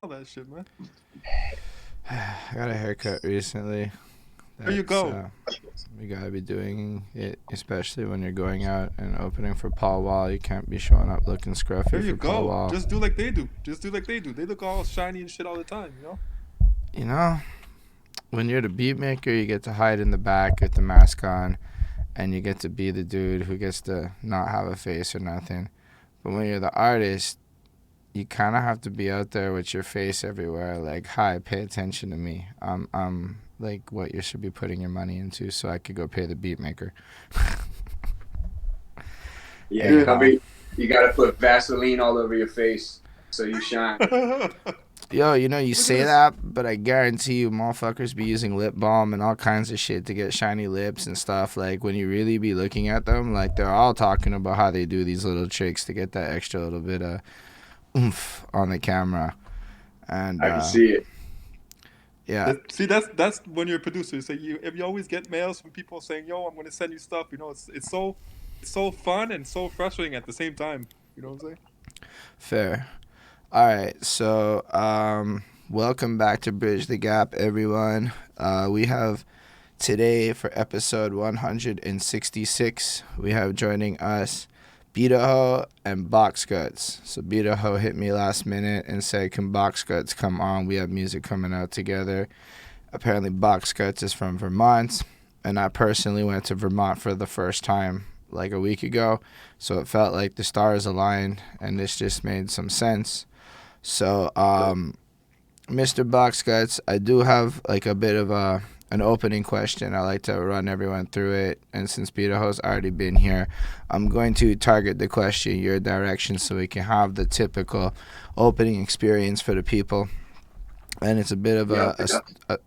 All that shit, man. I got a haircut recently. There you That's go. you gotta be doing it, especially when you're going out and opening for Paul Wall. You can't be showing up looking There scruffy you for Paul go. Wall. Just do like they do. Just do like they do. They look all shiny and shit all the time, you know? You know, when you're the beat maker, you get to hide in the back with the mask on, and you get to be the dude who gets to not have a face or nothing. But when you're the artist, you kind of have to be out there with your face everywhere. Like, hi, pay attention to me. I'm like what you should be putting your money into, so I could go pay the beat maker. Yeah, Anyhow, you gotta put Vaseline all over your face so you shine. yo, you Look at say this. that, but I guarantee you, motherfuckers be using lip balm and all kinds of shit to get shiny lips and stuff. Like when you really be looking at them, like they're all talking about how they do these little tricks to get that extra little bit of oomph on the camera. And I can see it. yeah, See, that's when you're a producer. So if you always get mails from people saying, "Yo, I'm gonna send you stuff," you know, it's so fun and so frustrating at the same time. You know what I'm saying? fair. All right, so welcome back to Bridge the Gap, everyone. We have today for episode 166. We have joining us Beatahoe and Boxguts. So Beatahoe hit me last minute and said, "Can Boxguts come on? We have music coming out together." Apparently, Boxguts is from Vermont, and I personally went to Vermont for the first time like a week ago, so it felt like the stars aligned, and this just made some sense. So, Mr. Boxguts, I do have like a bit of an opening question. I like to run everyone through it, and since Beatahoe's already been here, I'm going to target the question your direction so we can have the typical opening experience for the people. And it's a bit of Yeah,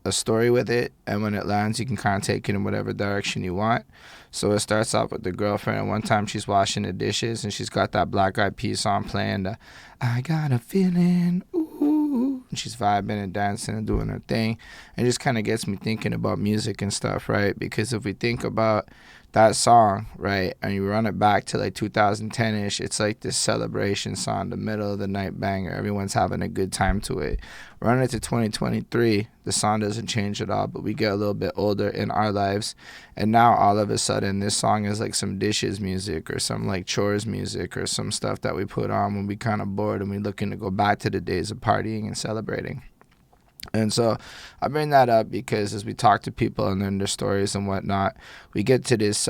a story with it, and when it lands, you can kind of take it in whatever direction you want. So it starts off with the girlfriend, and one time she's washing the dishes, and she's got that Black Eyed Peas song playing, the I got a feeling, ooh, and she's vibing and dancing and doing her thing. It just kind of gets me thinking about music and stuff, right? Because if we think about that song, right, and you run it back to like 2010-ish, it's like this celebration song, the middle of the night banger. Everyone's having a good time to it. Run it to 2023, the song doesn't change at all, but we get a little bit older in our lives, and now all of a sudden this song is like some dishes music or some like chores music or some stuff that we put on when we kind of bored and we're looking to go back to the days of partying and celebrating. And so I bring that up because as we talk to people and then their stories and whatnot, we get to this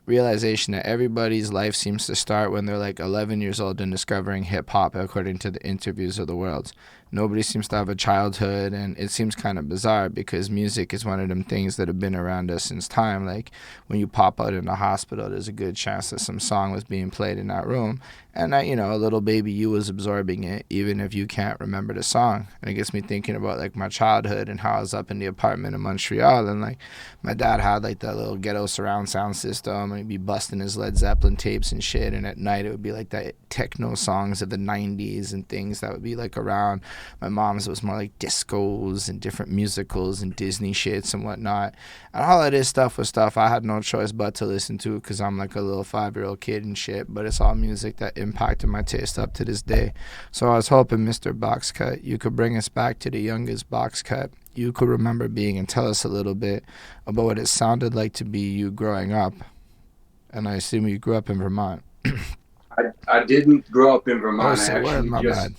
realization that everybody's life seems to start when they're like 11 years old and discovering hip hop, according to the interviews of the world. Nobody seems to have a childhood, and it seems kind of bizarre because music is one of them things that have been around us since time. Like when you pop out in a hospital, there's a good chance that some song was being played in that room, and that a little baby you was absorbing it, even if you can't remember the song. And it gets me thinking about like my childhood and how I was up in the apartment in Montreal, and like my dad had like that little ghetto surround sound system, and he'd be busting his Led Zeppelin tapes and shit. And at night it would be like that techno songs of the '90s and things that would be like around. My mom's, it was more like discos and different musicals and Disney shits and whatnot. And all of this stuff was stuff I had no choice but to listen to because I'm like a little 5-year-old kid and shit. But it's all music that impacted my taste up to this day. So I was hoping, Mr. Boxcut, you could bring us back to the youngest Boxcut you could remember being and tell us a little bit about what it sounded like to be you growing up. And I assume you grew up in Vermont. I didn't grow up in Oh, Vermont. say word, my bad.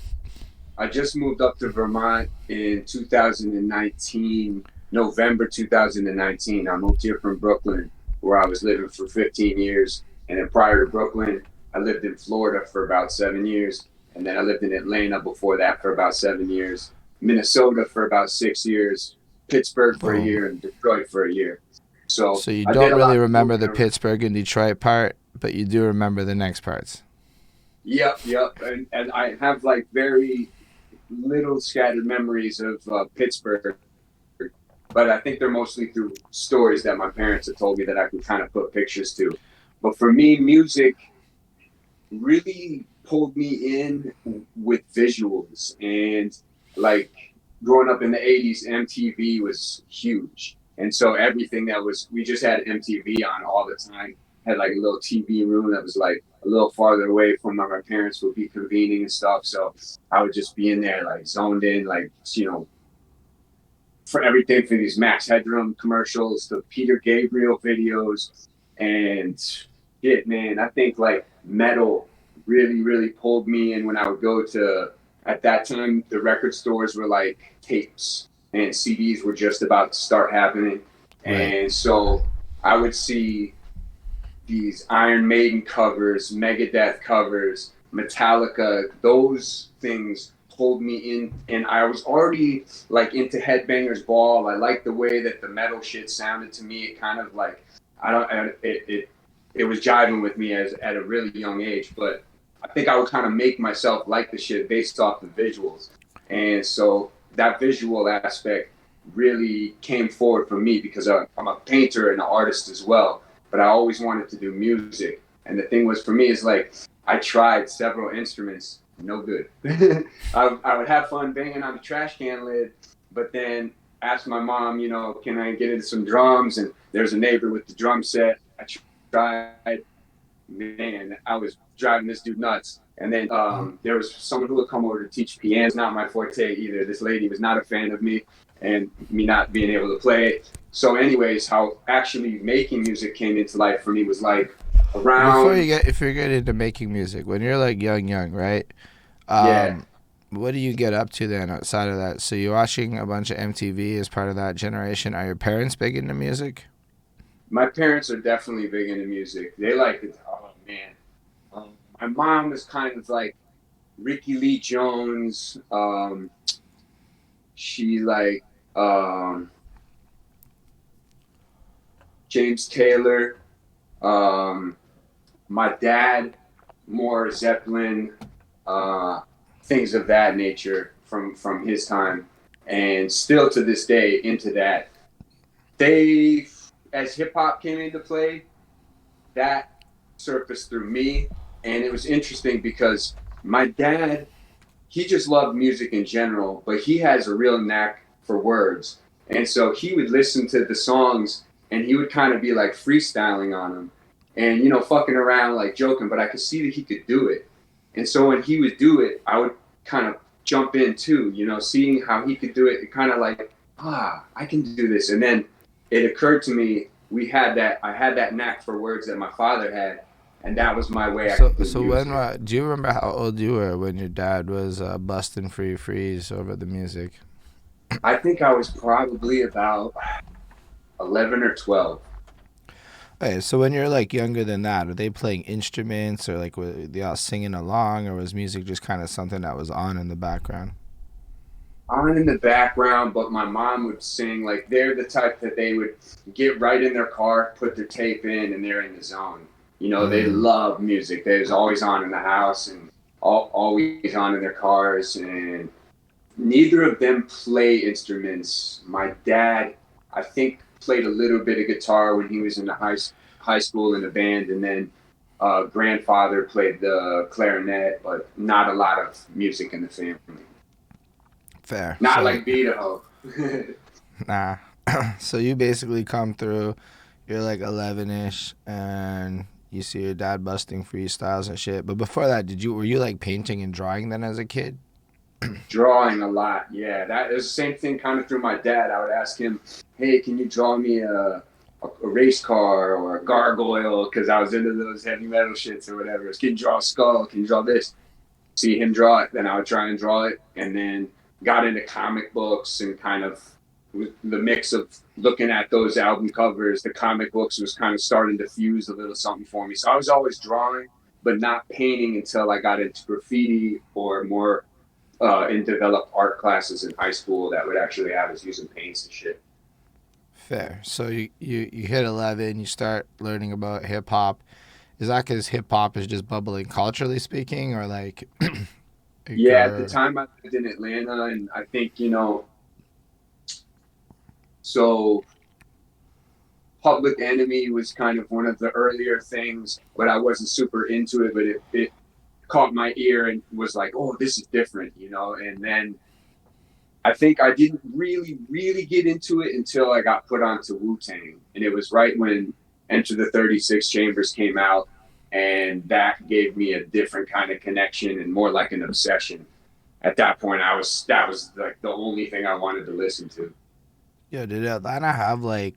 I just moved up to Vermont in 2019, November 2019. I moved here from Brooklyn, where I was living for 15 years. And then prior to Brooklyn, I lived in Florida for about 7 years. And then I lived in Atlanta before that for about 7 years, Minnesota for about 6 years, Pittsburgh for a Boom. year, and Detroit for a year. So So you I did don't a really lot of remember moving the around. Pittsburgh and Detroit part, but you do remember the next parts. Yep. And I have like very little scattered memories of Pittsburgh, but I think they're mostly through stories that my parents have told me that I can kind of put pictures to. But for me, music really pulled me in with visuals, and like growing up in the 80s, MTV was huge. And so everything that was, we just had MTV on all the time. had like a little TV room that was like a little farther away from where my parents would be convening and stuff. So I would just be in there like zoned in, like, for everything, for these Max Headroom commercials, the Peter Gabriel videos, and shit, man. I think like metal really, really pulled me in when I would go to, at that time, the record stores were like tapes and CDs were just about to start happening. Right. And so I would see these Iron Maiden covers, Megadeth covers, Metallica, those things pulled me in, and I was already like into Headbangers Ball. I liked the way that the metal shit sounded to me. It kind of like, it was jiving with me as at a really young age, but I think I would kind of make myself like the shit based off the visuals. And so that visual aspect really came forward for me because I'm a painter and an artist as well, but I always wanted to do music. And the thing was for me is like, I tried several instruments, no good. I would have fun banging on the trash can lid, but then ask my mom, can I get into some drums? And there's a neighbor with the drum set. I tried, man, I was driving this dude nuts. And then there was someone who would come over to teach piano. It's not my forte either. This lady was not a fan of me and me not being able to play. So anyways, how actually making music came into life for me was like around... If you get into making music, when you're like young, right? Yeah. What do you get up to then outside of that? So you're watching a bunch of MTV as part of that generation. Are your parents big into music? My parents are definitely big into music. They like it. Oh, man. My mom was kind of like Ricky Lee Jones. She like James Taylor. My dad, more Zeppelin, things of that nature from his time. And still to this day into that. As hip hop came into play, that surfaced through me. And it was interesting because my dad, he just loved music in general, but he has a real knack for words. And so he would listen to the songs and he would kind of be like freestyling on them and, fucking around, like joking, but I could see that he could do it. And so when he would do it, I would kind of jump in too, seeing how he could do it. It kind of like, I can do this. And then it occurred to me, I had that knack for words that my father had. And that was my way. So do you remember how old you were when your dad was busting free freeze over the music? I think I was probably about 11 or 12. Okay, so when you're like younger than that, are they playing instruments or like were they all singing along, or was music just kind of something that was on in the background? On in the background, but my mom would sing. Like they're the type that they would get right in their car, put their tape in, and they're in the zone. They love music. They was always on in the house and always on in their cars. And neither of them play instruments. My dad, I think, played a little bit of guitar when he was in the high school in a band. And then grandfather played the clarinet, but not a lot of music in the family. Fair. Not like Beatahoe. Nah. So you basically come through, you're like 11-ish, and you see your dad busting freestyles and shit. But before that, were you like painting and drawing then as a kid? Drawing a lot, yeah. That is the same thing kind of through my dad. I would ask him, hey, can you draw me a race car or a gargoyle? Because I was into those heavy metal shits or whatever. Can you draw a skull? Can you draw this? See him draw it, then I would try and draw it. And then got into comic books and kind of the mix of looking at those album covers, the comic books was kind of starting to fuse a little something for me. So I was always drawing, but not painting until I got into graffiti or more in developed art classes in high school that would actually have us using paints and shit. Fair. So you hit 11, you start learning about hip hop. Is that because hip hop is just bubbling culturally speaking, or like? Yeah, at the time I lived in Atlanta, and I think so Public Enemy was kind of one of the earlier things, but I wasn't super into it, but it caught my ear and was like, oh, this is different, and then I think I didn't really get into it until I got put onto Wu-Tang, and it was right when Enter the 36 Chambers came out, and that gave me a different kind of connection and more like an obsession. At that point, that was like the only thing I wanted to listen to. Yeah, did Atlanta have like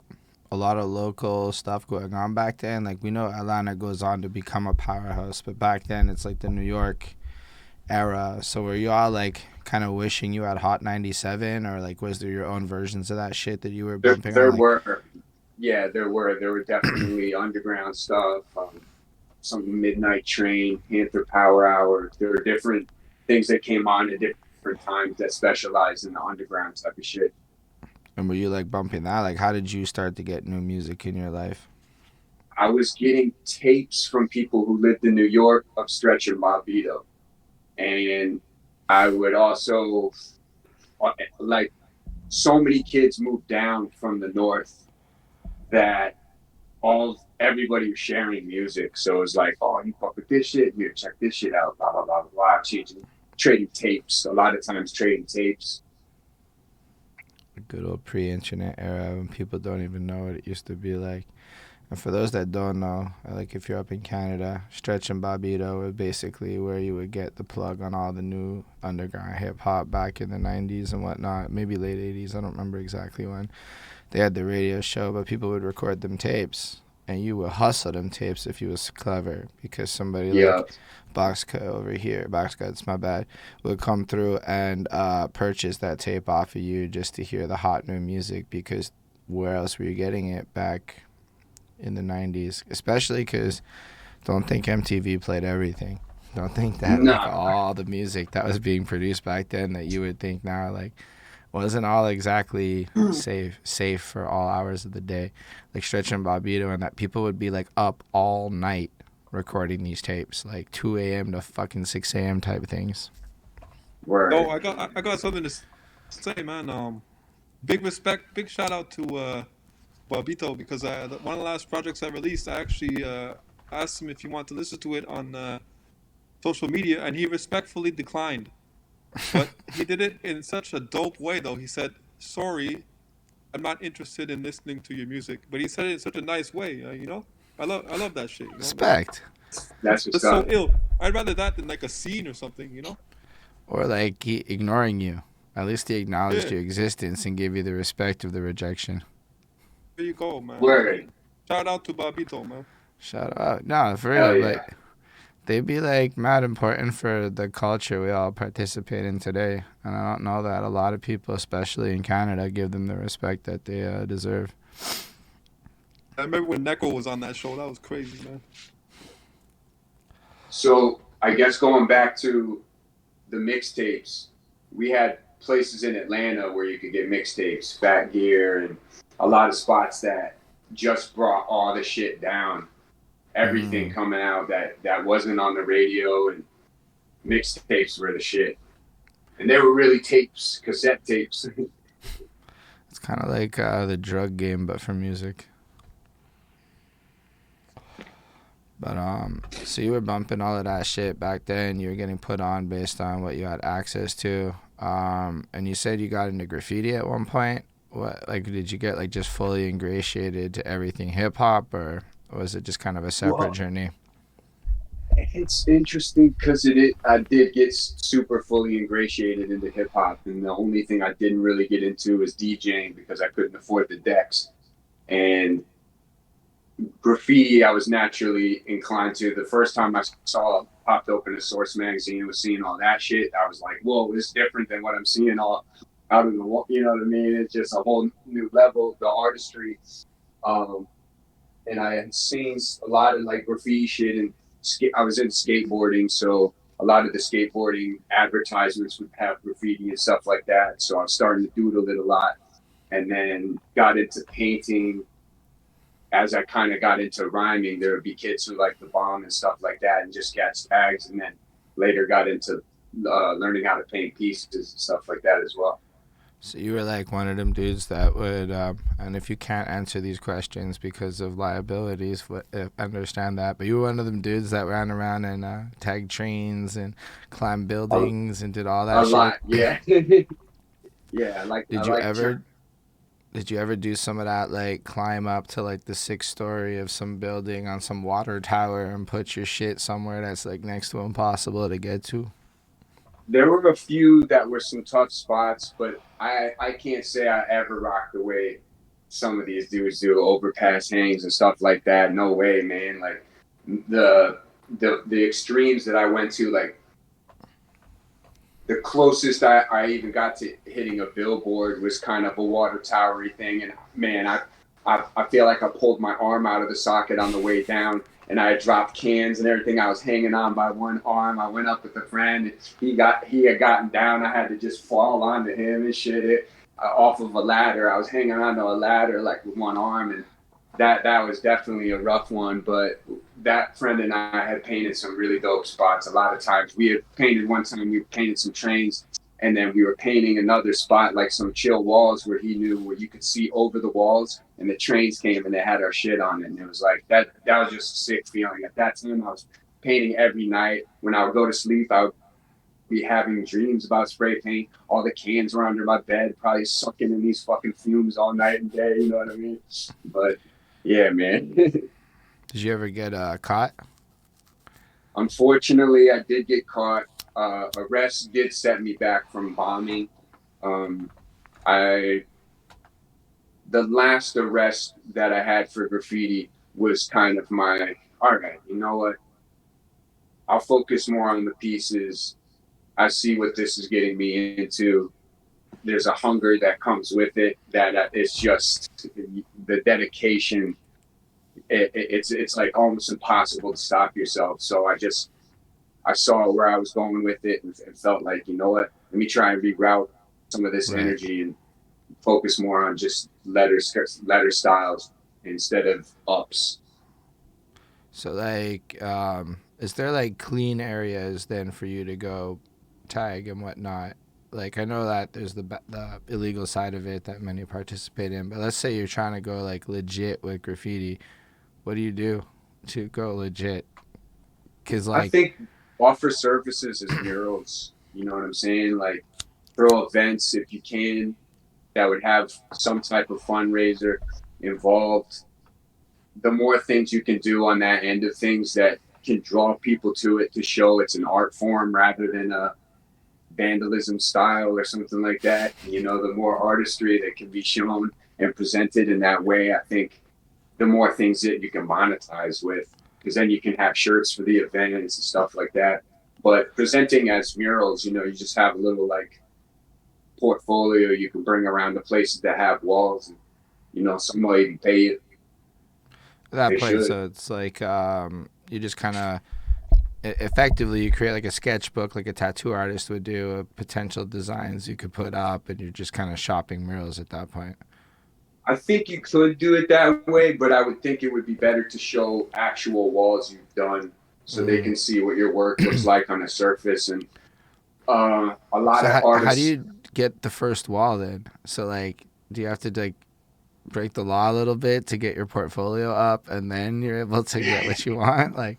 a lot of local stuff going on back then? Like we know Atlanta goes on to become a powerhouse, but back then it's like the New York era. So were you all like kind of wishing you had Hot 97, or like was there your own versions of that shit that you were bumping There on? were, yeah, there were definitely underground stuff. Some Midnight Train, Panther Power Hour. There were different things that came on at different times that specialized in the underground type of shit. And were you like bumping that? Like how did you start to get new music in your life? I was getting tapes from people who lived in New York of Stretch and Bobbito. And I would also, like, so many kids moved down from the north that everybody was sharing music. So it was like, oh, you fuck with this shit, here, check this shit out, blah blah blah blah. Trading tapes. A lot of times trading tapes. Good old pre-internet era when people don't even know what it used to be like. And for those that don't know, like if you're up in Canada, Stretch and Bobbito were basically where you would get the plug on all the new underground hip-hop back in the 90s and whatnot, maybe late 80s, I don't remember exactly when. They had the radio show, but people would record them tapes, and you would hustle them tapes if you was clever, because somebody like Boxguts, my bad, would come through and purchase that tape off of you just to hear the hot new music, because where else were you getting it back in the 90s? Especially because don't think MTV played everything. Don't think that like all the music that was being produced back then that you would think now like wasn't all exactly safe for all hours of the day. Like Stretch and Bobbito, and that people would be like up all night recording these tapes, like 2 a.m. to fucking 6 a.m. type things. Word. Oh, I got something to say, man. Big respect, big shout out to Beatahoe, because one of the last projects I released, I actually asked him if he wanted to listen to it on social media, and he respectfully declined. But he did it in such a dope way, though. He said, "Sorry, I'm not interested in listening to your music," but he said it in such a nice way. You know, I love that shit. You know? Respect. That's what's so ill. I'd rather that than like a scene or something. You know. Or like he ignoring you. At least he acknowledged your existence and gave you the respect of the rejection. There you go, man. Word. Shout out to Bobbito, man. Shout out. No, for real. Yeah. Like, they be like mad important for the culture we all participate in today. And I don't know that a lot of people, especially in Canada, give them the respect that they deserve. I remember when Neko was on that show. That was crazy, man. So I guess going back to the mixtapes, we had places in Atlanta where you could get mixtapes, Fat Gear, and a lot of spots that just brought all the shit down. Everything coming out that wasn't on the radio, and mixtapes were the shit. And they were really tapes, cassette tapes. It's kind of like the drug game, but for music. But so you were bumping all of that shit back then. You were getting put on based on what you had access to. And you said you got into graffiti at one point. What, like, did you get like just fully ingratiated to everything hip hop, or was it just kind of a separate journey? It's interesting because I did get super fully ingratiated into hip hop, and the only thing I didn't really get into was DJing because I couldn't afford the decks. And graffiti, I was naturally inclined to. The first time I popped open a Source magazine and was seeing all that shit, I was like, whoa, it's different than what I'm seeing all out of the, you know what I mean? It's just a whole new level, the artistry. And I had seen a lot of like graffiti shit, and I was in skateboarding, so a lot of the skateboarding advertisements would have graffiti and stuff like that. So I was starting to doodle it a lot, and then got into painting. As I kind of got into rhyming, there would be kids who liked the bomb and stuff like that and just catch tags, and then later got into learning how to paint pieces and stuff like that as well. So you were like one of them dudes that would, and if you can't answer these questions because of liabilities, understand that, but you were one of them dudes that ran around and tagged trains and climbed buildings and did all that shit. A lot, yeah. Yeah, I like. Did you ever Did you ever do some of that, like climb up to like the 6th story of some building on some water tower and put your shit somewhere that's like next to impossible to get to? There were a few that were some tough spots, but I can't say I ever rocked the way some of these dudes do overpass hangs and stuff like that. No way, man. Like the extremes that I went to, like the closest I even got to hitting a billboard was kind of a water towery thing. And man, I feel like I pulled my arm out of the socket on the way down, and I had dropped cans and everything. I was hanging on by one arm. I went up with a friend. And he had gotten down. I had to just fall onto him and shit off of a ladder. I was hanging onto a ladder like with one arm, and that was definitely a rough one. But that friend and I had painted some really dope spots. A lot of times we had painted one time, we painted some trains, and then we were painting another spot, like some chill walls where he knew where you could see over the walls, and the trains came and they had our shit on it. And it was like, that was just a sick feeling. At that time, I was painting every night. When I would go to sleep, I would be having dreams about spray paint. All the cans were under my bed, probably sucking in these fucking fumes all night and day. You know what I mean? But yeah, man. Did you ever get caught? Unfortunately, I did get caught. Arrest did set me back from bombing. Um, the last arrest that I had for graffiti was kind of my, all right, you know what? I'll focus more on the pieces. I see what this is getting me into. There's a hunger that comes with it that it's just the dedication. It's like almost impossible to stop yourself. So I saw where I was going with it and felt like, you know what, let me try and reroute some of this Right. energy and focus more on just letter styles instead of ups. So like, is there like clean areas then for you to go tag and whatnot? Like I know that there's the illegal side of it that many participate in, but let's say you're trying to go like legit with graffiti. What do you do to go legit? Cause I like, think offer services as murals. You know what I'm saying? Like throw events if you can that would have some type of fundraiser involved. The more things you can do on that end of things that can draw people to it to show it's an art form rather than a vandalism style or something like that. You know, the more artistry that can be shown and presented in that way, I think the more things that you can monetize with, because then you can have shirts for the events and stuff like that. But presenting as murals, you know, you just have a little like portfolio you can bring around the places that have walls, and you know, somebody even pay you. at that They point, should. so it's like, you just kind of effectively you create like a sketchbook like a tattoo artist would do of potential designs you could put up, and you're just kind of shopping murals at that point. I think you could do it that way, but I would think it would be better to show actual walls you've done so they Mm. can see what your work looks like on the surface. And a lot So of how do artists, you get the first wall then? So like, do you have to like break the law a little bit to get your portfolio up, and then you're able to get what you want? Like,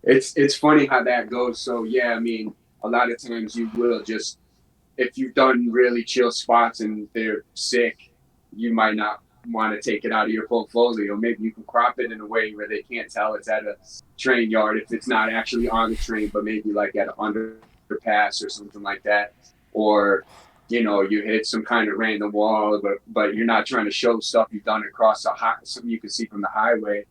it's funny how that goes. So yeah, I mean, a lot of times you will just, if you've done really chill spots and they're sick, you might not want to take it out of your portfolio. Maybe you can crop it in a way where they can't tell it's at a train yard if it's not actually on the train, but maybe like at an underpass or something like that. Or, you know, you hit some kind of random wall, but you're not trying to show stuff you've done across something you can see from the highway.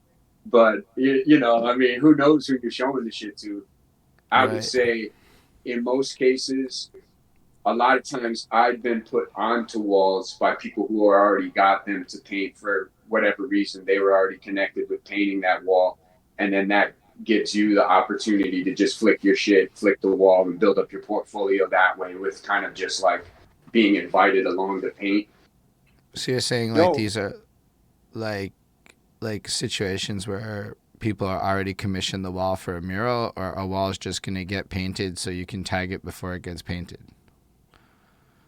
But you know, I mean, who knows who you're showing the shit to? I would right. say, in most cases, a lot of times I've been put onto walls by people who already got them to paint for whatever reason. They were already connected with painting that wall. And then that gives you the opportunity to just flick your shit, flick the wall, and build up your portfolio that way with kind of just like being invited along to paint. So you're saying like Yo, these are like situations where people are already commissioned the wall for a mural, or a wall is just gonna get painted so you can tag it before it gets painted.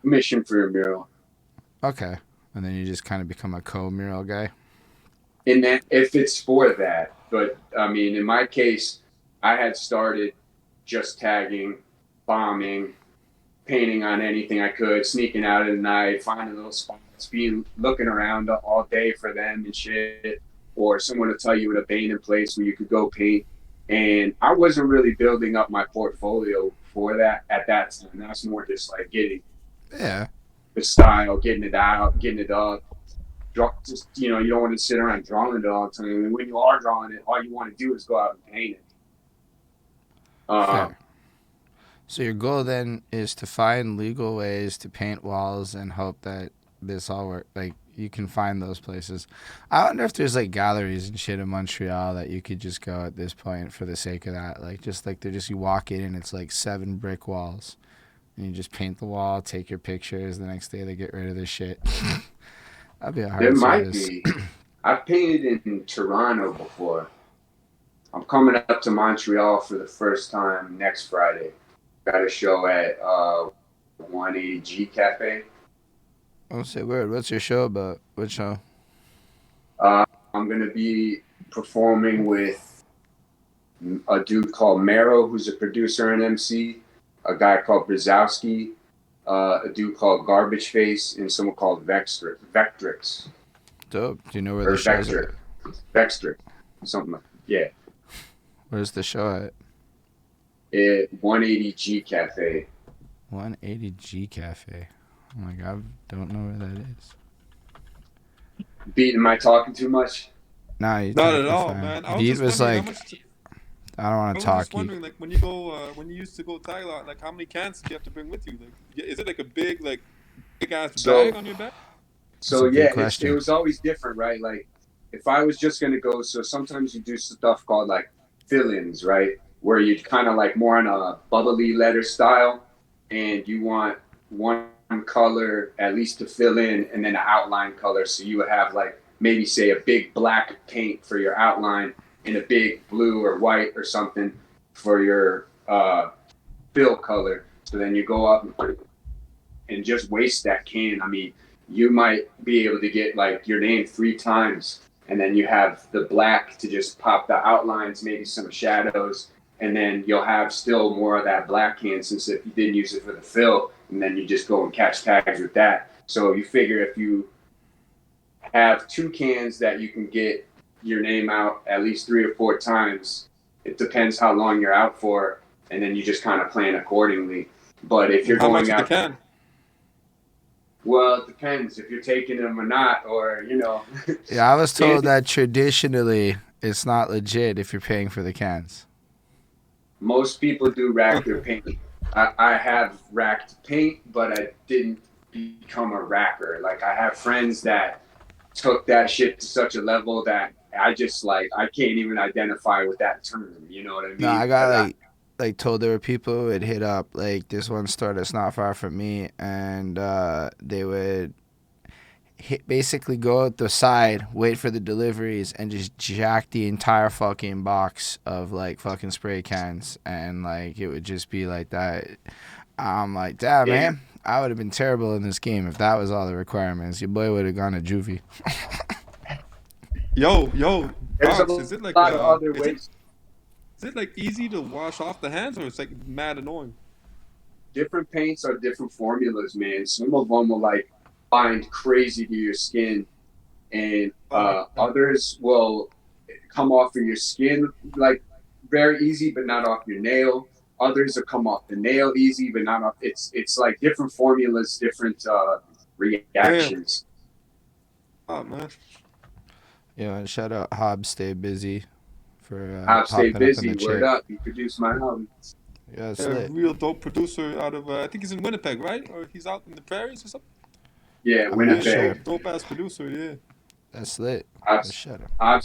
Mission for a mural. Okay, and then you just kind of become a co-mural guy. In that, if it's for that. But I mean, in my case, I had started just tagging, bombing, painting on anything I could, sneaking out at night, finding little spots, looking around all day for them and shit, or someone to tell you an abandoned place where you could go paint. And I wasn't really building up my portfolio for that at that time. That's more just like getting the style, getting it out, getting it up. Just, you know, you don't want to sit around drawing it all the time. And when you are drawing it, all you want to do is go out and paint it. Fair. So your goal then is to find legal ways to paint walls and hope that this all work. Like you can find those places. I wonder if there's like galleries and shit in Montreal that you could just go at this point for the sake of that. Like just like they're just, you walk in and it's like 7 brick walls and you just paint the wall, take your pictures. The next day they get rid of this shit. That'd be a hard service. There might be. I've painted in Toronto before. I'm coming up to Montreal for the first time next Friday. Got a show at 180G Cafe. Oh, say word. What's your show about? What show? I'm going to be performing with a dude called Mero, who's a producer and MC, a guy called Brzezowski, a dude called Garbage Face, and someone called Vectrix. Dope. Do you know where the show's at? Vectrix. Something like that. Yeah. Where's the show at? At 180G Cafe. 180G Cafe. Oh my god, I don't know where that is. Beat, am I talking too much? Nah, you not at all, man. Beat was like, I don't want to talk. I was just wondering, like, when you go, when you used to go tag lot, like, how many cans do you have to bring with you? Like, is it like a big ass bag on your back? So yeah, it was always different, right? Like, if I was just gonna go, so sometimes you do stuff called like fill-ins, right? Where you kind of like more on a bubbly letter style, and you want one color at least to fill in, and then an outline color. So you would have like maybe say a big black paint for your outline and a big blue or white or something for your fill color. So then you go up and just waste that can. I mean, you might be able to get like your name 3 times, and then you have the black to just pop the outlines, maybe some shadows, and then you'll have still more of that black can since if you didn't use it for the fill, and then you just go and catch tags with that. So you figure if you have 2 cans that you can get your name out at least 3 or 4 times, it depends how long you're out for, and then you just kind of plan accordingly. But if you're going out, well, it depends if you're taking them or not, or you know. Yeah, I was told that traditionally it's not legit if you're paying for the cans. Most people do rack their paint. I have racked paint, but I didn't become a racker. Like, I have friends that took that shit to such a level that I just like, I can't even identify with that term. You know what I mean? No, I got like told there were people who would hit up like this one store that's not far from me, and they would basically go out the side, wait for the deliveries, and just jack the entire fucking box of like fucking spray cans, and like it would just be like that. I'm like, damn, man, I would have been terrible in this game if that was all the requirements. Your boy would have gone to juvie. Yo, There's Box, is it like other ways? Is it like easy to wash off the hands, or it's like mad annoying? Different paints are different formulas, man. Some of them will like bind crazy to your skin, and others will come off of your skin like very easy, but not off your nail. Others will come off the nail easy, but not off. It's like different formulas, different reactions. Oh man. Yeah, and shout out Hobbs, stay busy. For Hobbs, stay busy. Word Word up. He produced my album. Yeah, it's a real dope producer out of I think he's in Winnipeg, right? Or he's out in the prairies or something. Yeah, Winnipeg. Sure. Dope ass producer, yeah. That's lit. Hobbs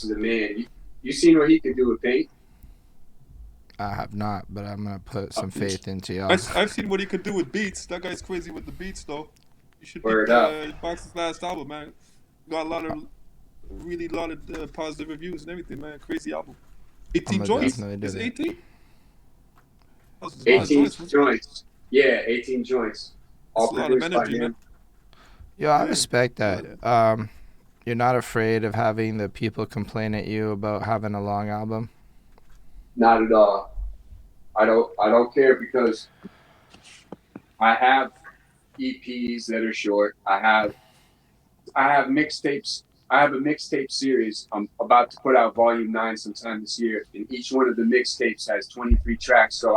is the man. You seen what he can do with paint? I have not, but I'm gonna put some faith into y'all. I've seen what he could do with beats. That guy's crazy with the beats, though. You should Word up. Box's last album, man. Got a lot of positive reviews and everything, man. Crazy album. 18 joints? Is it 18? 18 joints. Yeah, 18 joints. All That's a lot of energy, man. Yo, I respect that. You're not afraid of having the people complain at you about having a long album? Not at all. I don't care, because I have EPs that are short. I have mixtapes. I have a mixtape series. I'm about to put out volume 9 sometime this year, and each one of the mixtapes has 23 tracks. So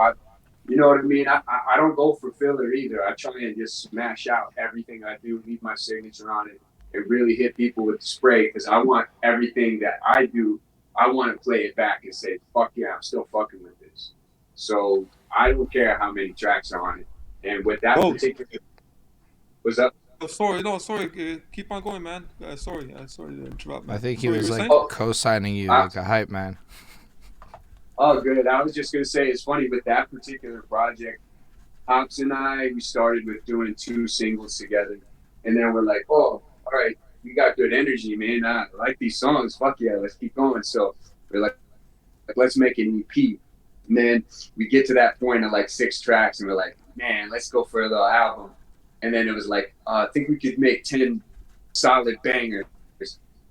you know what I mean. I don't go for filler either. I try and just smash out everything I do, leave my signature on it, and really hit people with the spray because I want everything that I do. I want to play it back and say, "Fuck yeah, I'm still fucking with this." So I don't care how many tracks are on it. And with that Oh, particular, was up. sorry, no, sorry. Keep on going, man. Sorry to interrupt, I man. think he Sorry, you was were like saying? Oh, co-signing you I, like a hype man. oh, good. I was just gonna say it's funny with that particular project. Pops and I, we started with doing 2 singles together, and then we're like, oh, all right, we got good energy, man. I like these songs. Fuck yeah, let's keep going. So we're like let's make an EP. And then we get to that point of like 6 tracks, and we're like, man, let's go for a little album. And then it was like, I think we could make 10 solid bangers.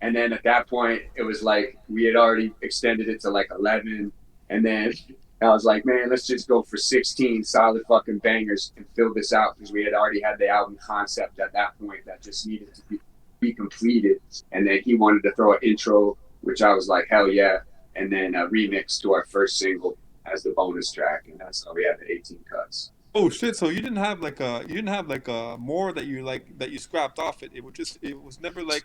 And then at that point, it was like we had already extended it to like 11. And then I was like, man, let's just go for 16 solid fucking bangers and fill this out because we had already had the album concept at that point that just needed to be completed. And then he wanted to throw an intro, which I was like, hell yeah. And then a remix to our first single as the bonus track. And that's how we had the 18 cuts. Oh shit! So you didn't have like a more that you scrapped off it. It was never like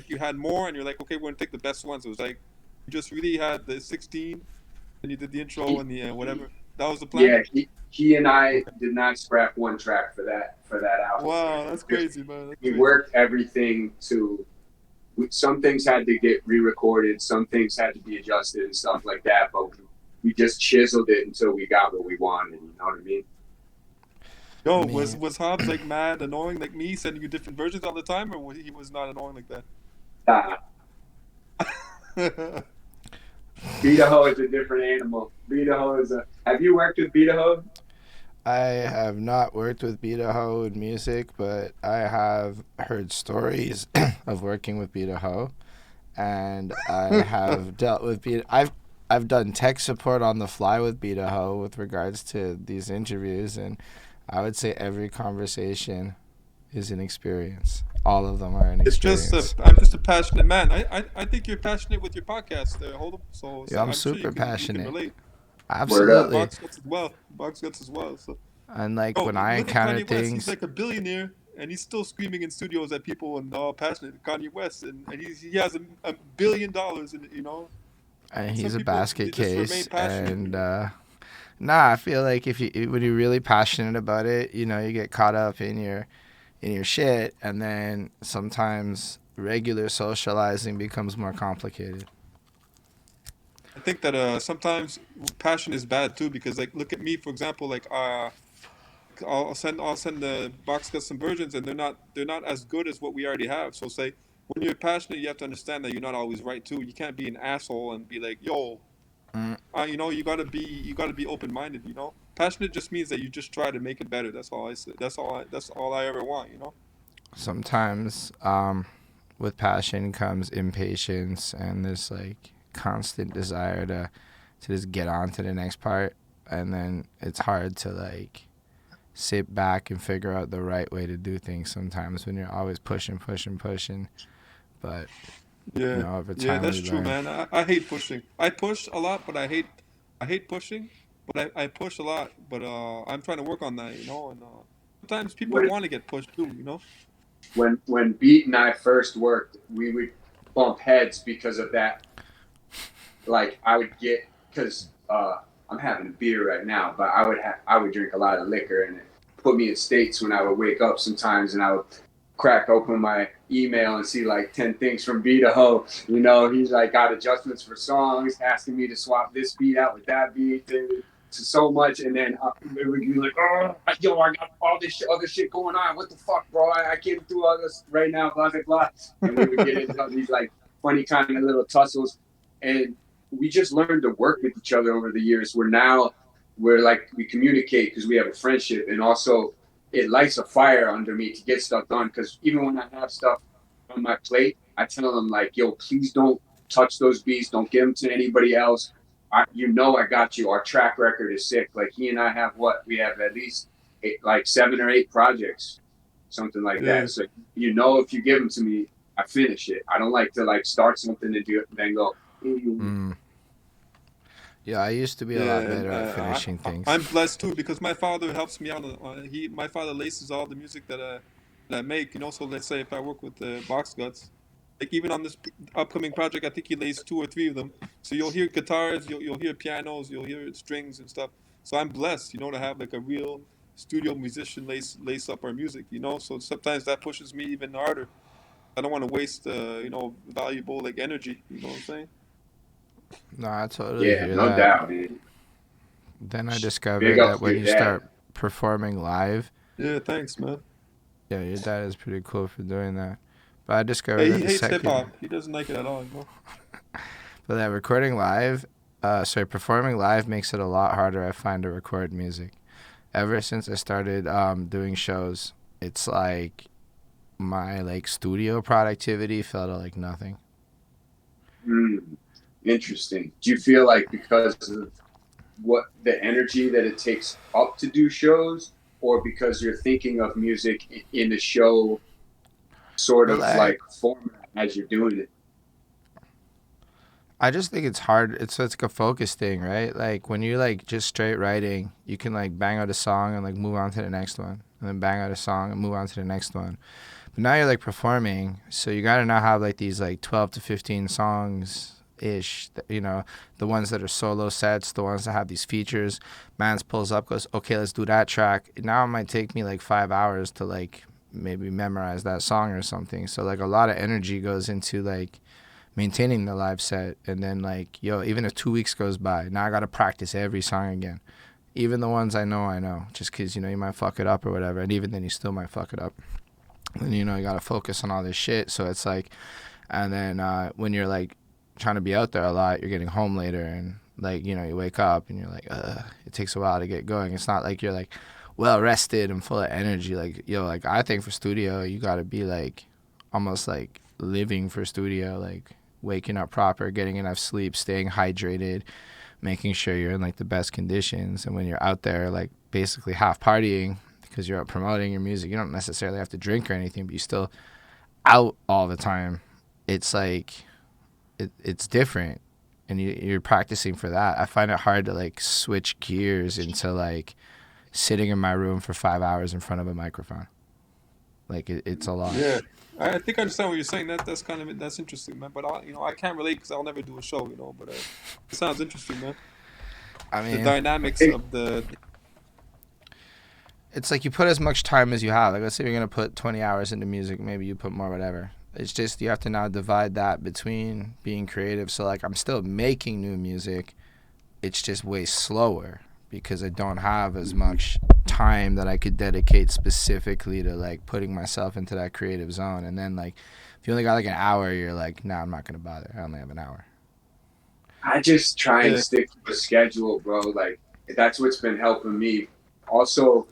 you had more and you're like, okay, we're gonna take the best ones. It was like you just really had the 16 and you did the intro He, and the whatever. That was the plan. yeah, he and I Okay. did not scrap one track for that album. Wow, that's crazy, man. That's We crazy. worked everything to. Some things had to get re-recorded, some things had to be adjusted and stuff like that. But we just chiseled it until we got what we wanted. You know what I mean? Yo, was Man, was Hobbs like mad, annoying like me, sending you different versions all the time, or he was not annoying like Uh, that? Beatahoe is a different animal. Beatahoe is a. Have you worked with Beatahoe? I have not worked with Beatahoe in music, but I have heard stories of working with Beatahoe, and I have dealt with I've done tech support on the fly with Beatahoe with regards to these interviews, and I would say every conversation is an experience. All of them are an It's just experience. I'm just a passionate man. I think you're passionate with your podcast there, Hold Yeah, so I'm I'm sure super you can passionate. relate. Word up. Absolutely. Box guts as well. So, And like oh, when I look at encounter Kanye West. He's things, like a billionaire, and he's still screaming in studios at people and all passionate. Kanye West, and he has $1 billion, and and And some he's a people basket they just remain case, passionate. and nah, I feel like if you when you're really passionate about it, you get caught up in your shit, and then sometimes regular socializing becomes more complicated. I think that sometimes passion is bad too because like look at me for example like I'll send the box cuts some versions and they're not as good as what we already have. So say when you're passionate, you have to understand that you're not always right too. You can't be an asshole and be like, yo, Mm, you gotta be open minded. Passionate just means that you just try to make it better. That's all I say. That's all I ever want. Sometimes with passion comes impatience and this like constant desire to just get on to the next part, and then it's hard to like sit back and figure out the right way to do things sometimes when you're always pushing, but Yeah, over yeah, time that's we true, learn. man. I hate pushing. I push a lot, but I hate pushing. But I push a lot, but I'm trying to work on that. And sometimes people When want to get pushed too. when Beat and I first worked, we would bump heads because of that. Like I would get because I'm having a beer right now, but I would drink a lot of liquor and it put me in states when I would wake up sometimes and I would crack open my email and see like 10 things from Beatahoe. He's like got adjustments for songs, asking me to swap this beat out with that beat to so much. And then it would be like, oh, yo, I got all this other shit going on. What the fuck, bro? I can't do all this right now, blah, blah, blah. And we would get into these like funny kind of little tussles. And we just learned to work with each other over the years. We're like we communicate because we have a friendship, and also it lights a fire under me to get stuff done. Because even when I have stuff on my plate, I tell them like, "Yo, please don't touch those beats. Don't give them to anybody else. I got you. Our track record is sick. Like he and I have what we have at least like 7 or 8 projects, something like that. So if you give them to me, I finish it. I don't like to like start something and do it and then go. Yeah, I used to be a lot better at finishing things. I'm blessed too because my father helps me out. My father laces all the music that I make. So let's say if I work with the Boxguts, like even on this upcoming project, I think he laced 2 or 3 of them. So you'll hear guitars, you'll hear pianos, you'll hear strings and stuff. So I'm blessed, to have like a real studio musician lace up our music. So sometimes that pushes me even harder. I don't want to waste, valuable like energy. You know what I'm saying? No, I totally hear no that. doubt, man. Then I discovered that when you start performing live. Yeah, thanks, man. Yeah, your dad is pretty cool for doing that. But I discovered that he hates hip hop. He doesn't like it at all. But that recording live, performing live makes it a lot harder, I find, to record music. Ever since I started doing shows, it's like my like studio productivity fell to like nothing. Interesting. Do you feel like because of what the energy that it takes up to do shows, or because you're thinking of music in the show sort of like format as you're doing it? I just think it's hard. It's like a focus thing, right? Like when you're like just straight writing, you can like bang out a song and like move on to the next one, and then bang out a song and move on to the next one. But now you're like performing, so you gotta now have like these like 12 to 15 songs ish, the ones that are solo sets, the ones that have these features. Mans pulls up, goes, okay, let's do that track. Now it might take me like 5 hours to like maybe memorize that song or something. So like a lot of energy goes into like maintaining the live set. And then like, even if 2 weeks goes by, now I gotta practice every song again, even the ones I know, just because you might fuck it up or whatever. And even then you still might fuck it up, and you gotta focus on all this shit. So it's like, and then when you're like trying to be out there a lot, you're getting home later, and like you wake up and you're like, it takes a while to get going. It's not like you're like well rested and full of energy. Like like I think for studio you gotta be like almost like living for studio, like waking up proper, getting enough sleep, staying hydrated, making sure you're in like the best conditions. And when you're out there like basically half partying because you're out promoting your music, you don't necessarily have to drink or anything, but you still out all the time. It's like it's different, and you're practicing for that. I find it hard to like switch gears into like sitting in my room for 5 hours in front of a microphone. Like it's a lot. Yeah, I think I understand what you're saying. That's interesting, man. But I can't relate because I'll never do a show, But it sounds interesting, man. I mean, the dynamics of the. It's like you put as much time as you have. Like let's say you're gonna put 20 hours into music, maybe you put more, whatever. It's just you have to now divide that between being creative. So like I'm still making new music, it's just way slower because I don't have as much time that I could dedicate specifically to like putting myself into that creative zone. And then like if you only got like an hour, you're like, nah, I'm not gonna bother. I only have an hour. I just try and stick to a schedule, bro. Like that's what's been helping me. Also,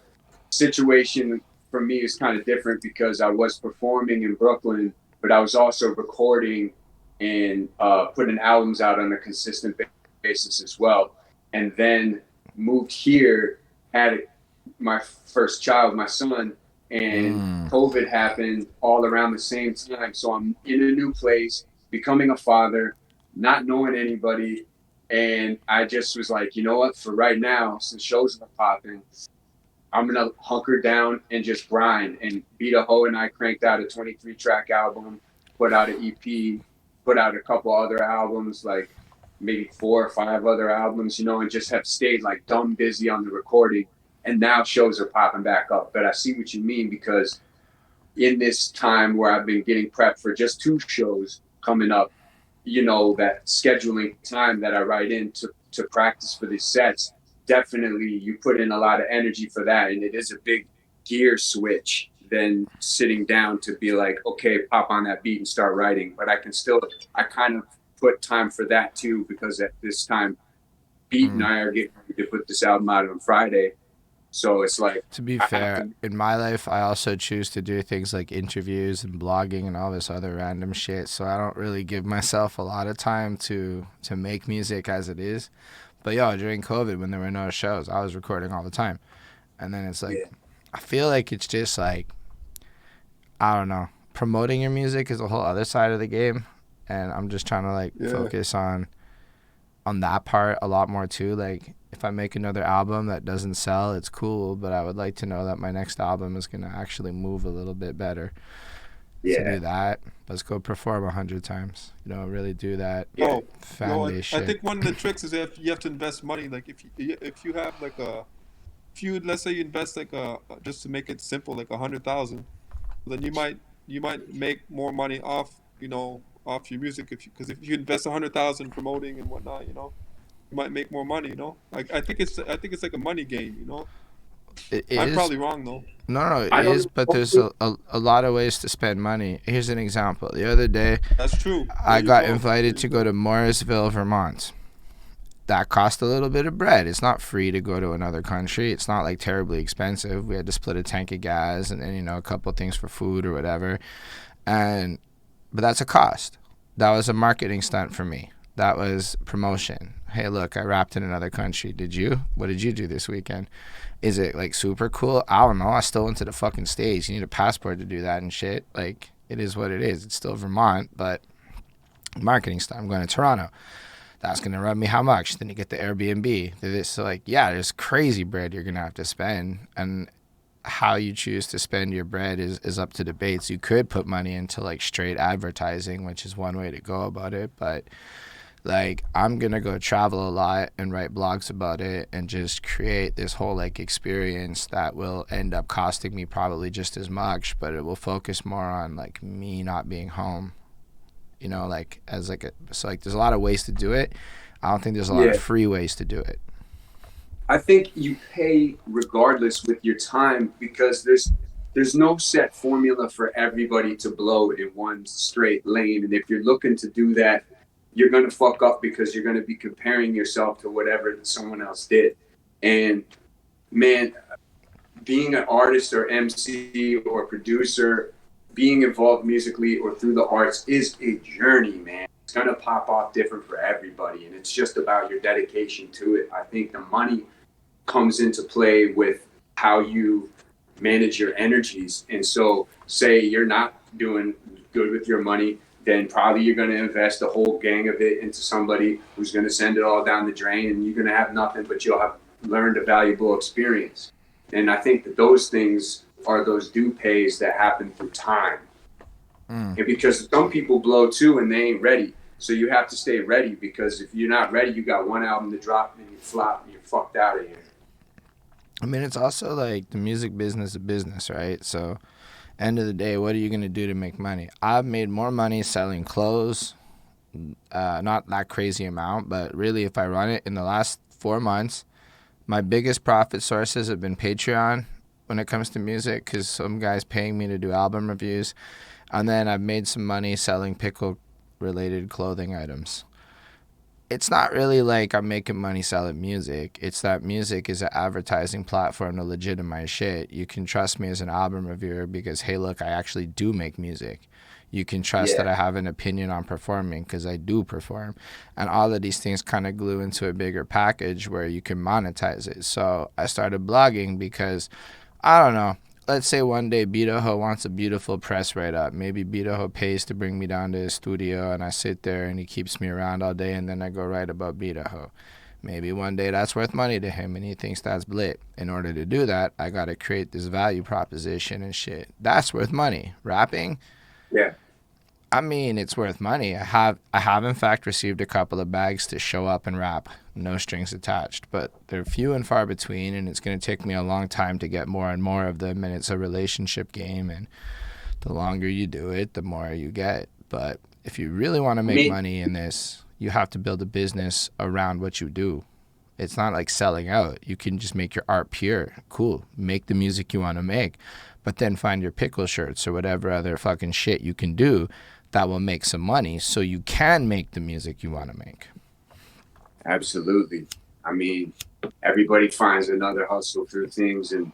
situation for me is kind of different because I was performing in Brooklyn, but I was also recording and putting albums out on a consistent basis as well. And then moved here, had my first child, my son, and COVID happened all around the same time. So I'm in a new place, becoming a father, not knowing anybody. And I just was like, you know what, for right now, since shows are popping, I'm going to hunker down and just grind. And BEATAHOE and I cranked out a 23-track album, put out an EP, put out a couple other albums, like maybe 4 or 5 other albums, and just have stayed like dumb busy on the recording. And now shows are popping back up. But I see what you mean because in this time where I've been getting prepped for just 2 shows coming up, that scheduling time that I write in to practice for these sets, definitely you put in a lot of energy for that. And it is a big gear switch than sitting down to be like, okay, pop on that beat and start writing. But I kind of put time for that too, because at this time, Beat and I are getting ready to put this album out on Friday. So it's like, to be fair, in my life, I also choose to do things like interviews and blogging and all this other random shit. So I don't really give myself a lot of time to make music as it is. But during COVID, when there were no shows, I was recording all the time. And then it's like, Yeah. I feel like it's just like, I don't know, promoting your music is a whole other side of the game, and I'm just trying to like focus on that part a lot more too. Like, if I make another album that doesn't sell, it's cool, but I would like to know that my next album is gonna actually move a little bit better. Yeah. To do that, let's go perform 100 times. You know, really do that fan base I shit. think one of the tricks is if you have to invest money. Like if you have like let's say you invest like just to make it simple, like 100,000, then you might make more money off off your music because if you invest 100,000 promoting and whatnot, you might make more money. I think it's like a money game. It I'm is. probably wrong though. No, it I don't is, but there's a lot of ways to spend money. Here's an example. The other day, That's true. I got invited to go to Morrisville, Vermont. That cost a little bit of bread. It's not free to go to another country. It's not like terribly expensive. We had to split a tank of gas and then, a couple things for food or whatever. But that's a cost. That was a marketing stunt for me. That was promotion. Hey, look, I rapped in another country. Did you? What did you do this weekend? Is it like super cool? I don't know. I still went to the fucking States. You need a passport to do that and shit. Like, it is what it is. It's still Vermont, but marketing stunt. I'm going to Toronto. That's going to run me how much? Then you get the Airbnb. So, like, yeah, there's crazy bread you're going to have to spend. And how you choose to spend your bread is up to debates. You could put money into, like, straight advertising, which is one way to go about it. But, like, I'm going to go travel a lot and write blogs about it and just create this whole, like, experience that will end up costing me probably just as much. But it will focus more on, like, me not being home. Like, as like so like there's a lot of ways to do it. I don't think there's a lot of free ways to do it. I think you pay regardless with your time because there's no set formula for everybody to blow in one straight lane. And if you're looking to do that, you're going to fuck up because you're going to be comparing yourself to whatever someone else did. And man, being an artist or MC or producer, being involved musically or through the arts is a journey, man. It's going to pop off different for everybody, and it's just about your dedication to it. I think the money comes into play with how you manage your energies. And so say you're not doing good with your money, then probably you're going to invest a whole gang of it into somebody who's going to send it all down the drain, and you're going to have nothing, but you'll have learned a valuable experience. And I think that those things are those due pays that happen through time. And because some people blow too and they ain't ready. So you have to stay ready, because if you're not ready, you got one album to drop and you flop and you're fucked out of here. I mean, it's also like the music business is a business, right? So end of the day, what are you going to do to make money? I've made more money selling clothes, not that crazy amount, but really if I run it in the last 4 months, my biggest profit sources have been Patreon when it comes to music, because some guy's paying me to do album reviews. And then I've made some money selling pickle-related clothing items. It's not really like I'm making money selling music. It's that music is an advertising platform to legitimize shit. You can trust me as an album reviewer because, hey, look, I actually do make music. You can trust that I have an opinion on performing because I do perform. And all of these things kind of glue into a bigger package where you can monetize it. So I started blogging because, I don't know, let's say one day Beatahoe wants a beautiful press write-up. Maybe Beatahoe pays to bring me down to his studio and I sit there and he keeps me around all day and then I go write about Beatahoe. Maybe one day that's worth money to him and he thinks that's blit. In order to do that, I got to create this value proposition and shit. That's worth money. Rapping? Yeah. I mean, it's worth money. I have in fact received a couple of bags to show up and rap, no strings attached, but they're few and far between, and it's going to take me a long time to get more and more of them, and it's a relationship game, and the longer you do it, the more you get. But if you really want to make money in this, you have to build a business around what you do. It's not like selling out. You can just make your art pure. Cool. Make the music you want to make, but then find your pickle shirts or whatever other fucking shit you can do that will make some money so you can make the music you want to make. Absolutely. I mean, everybody finds another hustle through things, and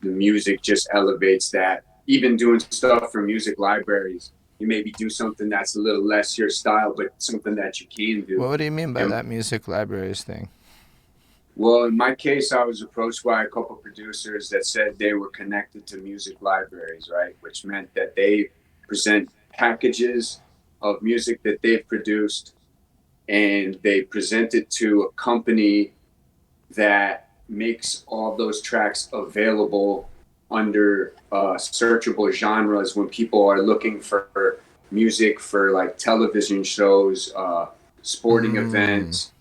the music just elevates that. Even doing stuff for music libraries, you maybe do something that's a little less your style, but something that you can do. What do you mean by that music libraries thing? Well, in my case, I was approached by a couple producers that said they were connected to music libraries, right? Which meant that they present packages of music that they've produced, and they present it to a company that makes all those tracks available under searchable genres when people are looking for music for like television shows, sporting events,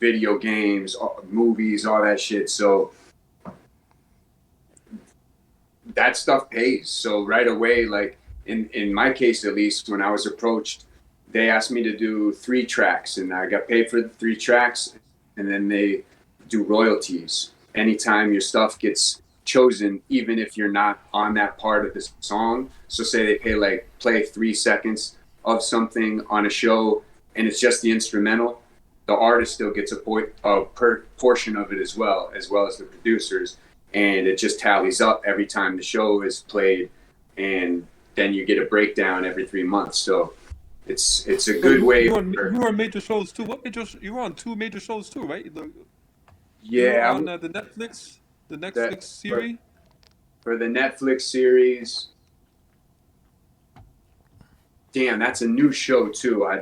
video games, movies, all that shit. So that stuff pays. So right away, like in my case at least, when I was approached, they asked me to do 3 tracks, and I got paid for the 3 tracks, and then they do royalties anytime your stuff gets chosen, even if you're not on that part of the song. So say they play 3 seconds of something on a show, and it's just the instrumental. The artist still gets a portion of it as well as the producers, and it just tallies up every time the show is played, and then you get a breakdown every 3 months. So it's a good way. You were on major shows too. What major? You were on 2 major shows too, right? Yeah, you were on the Netflix series. For the Netflix series. Damn, that's a new show too. I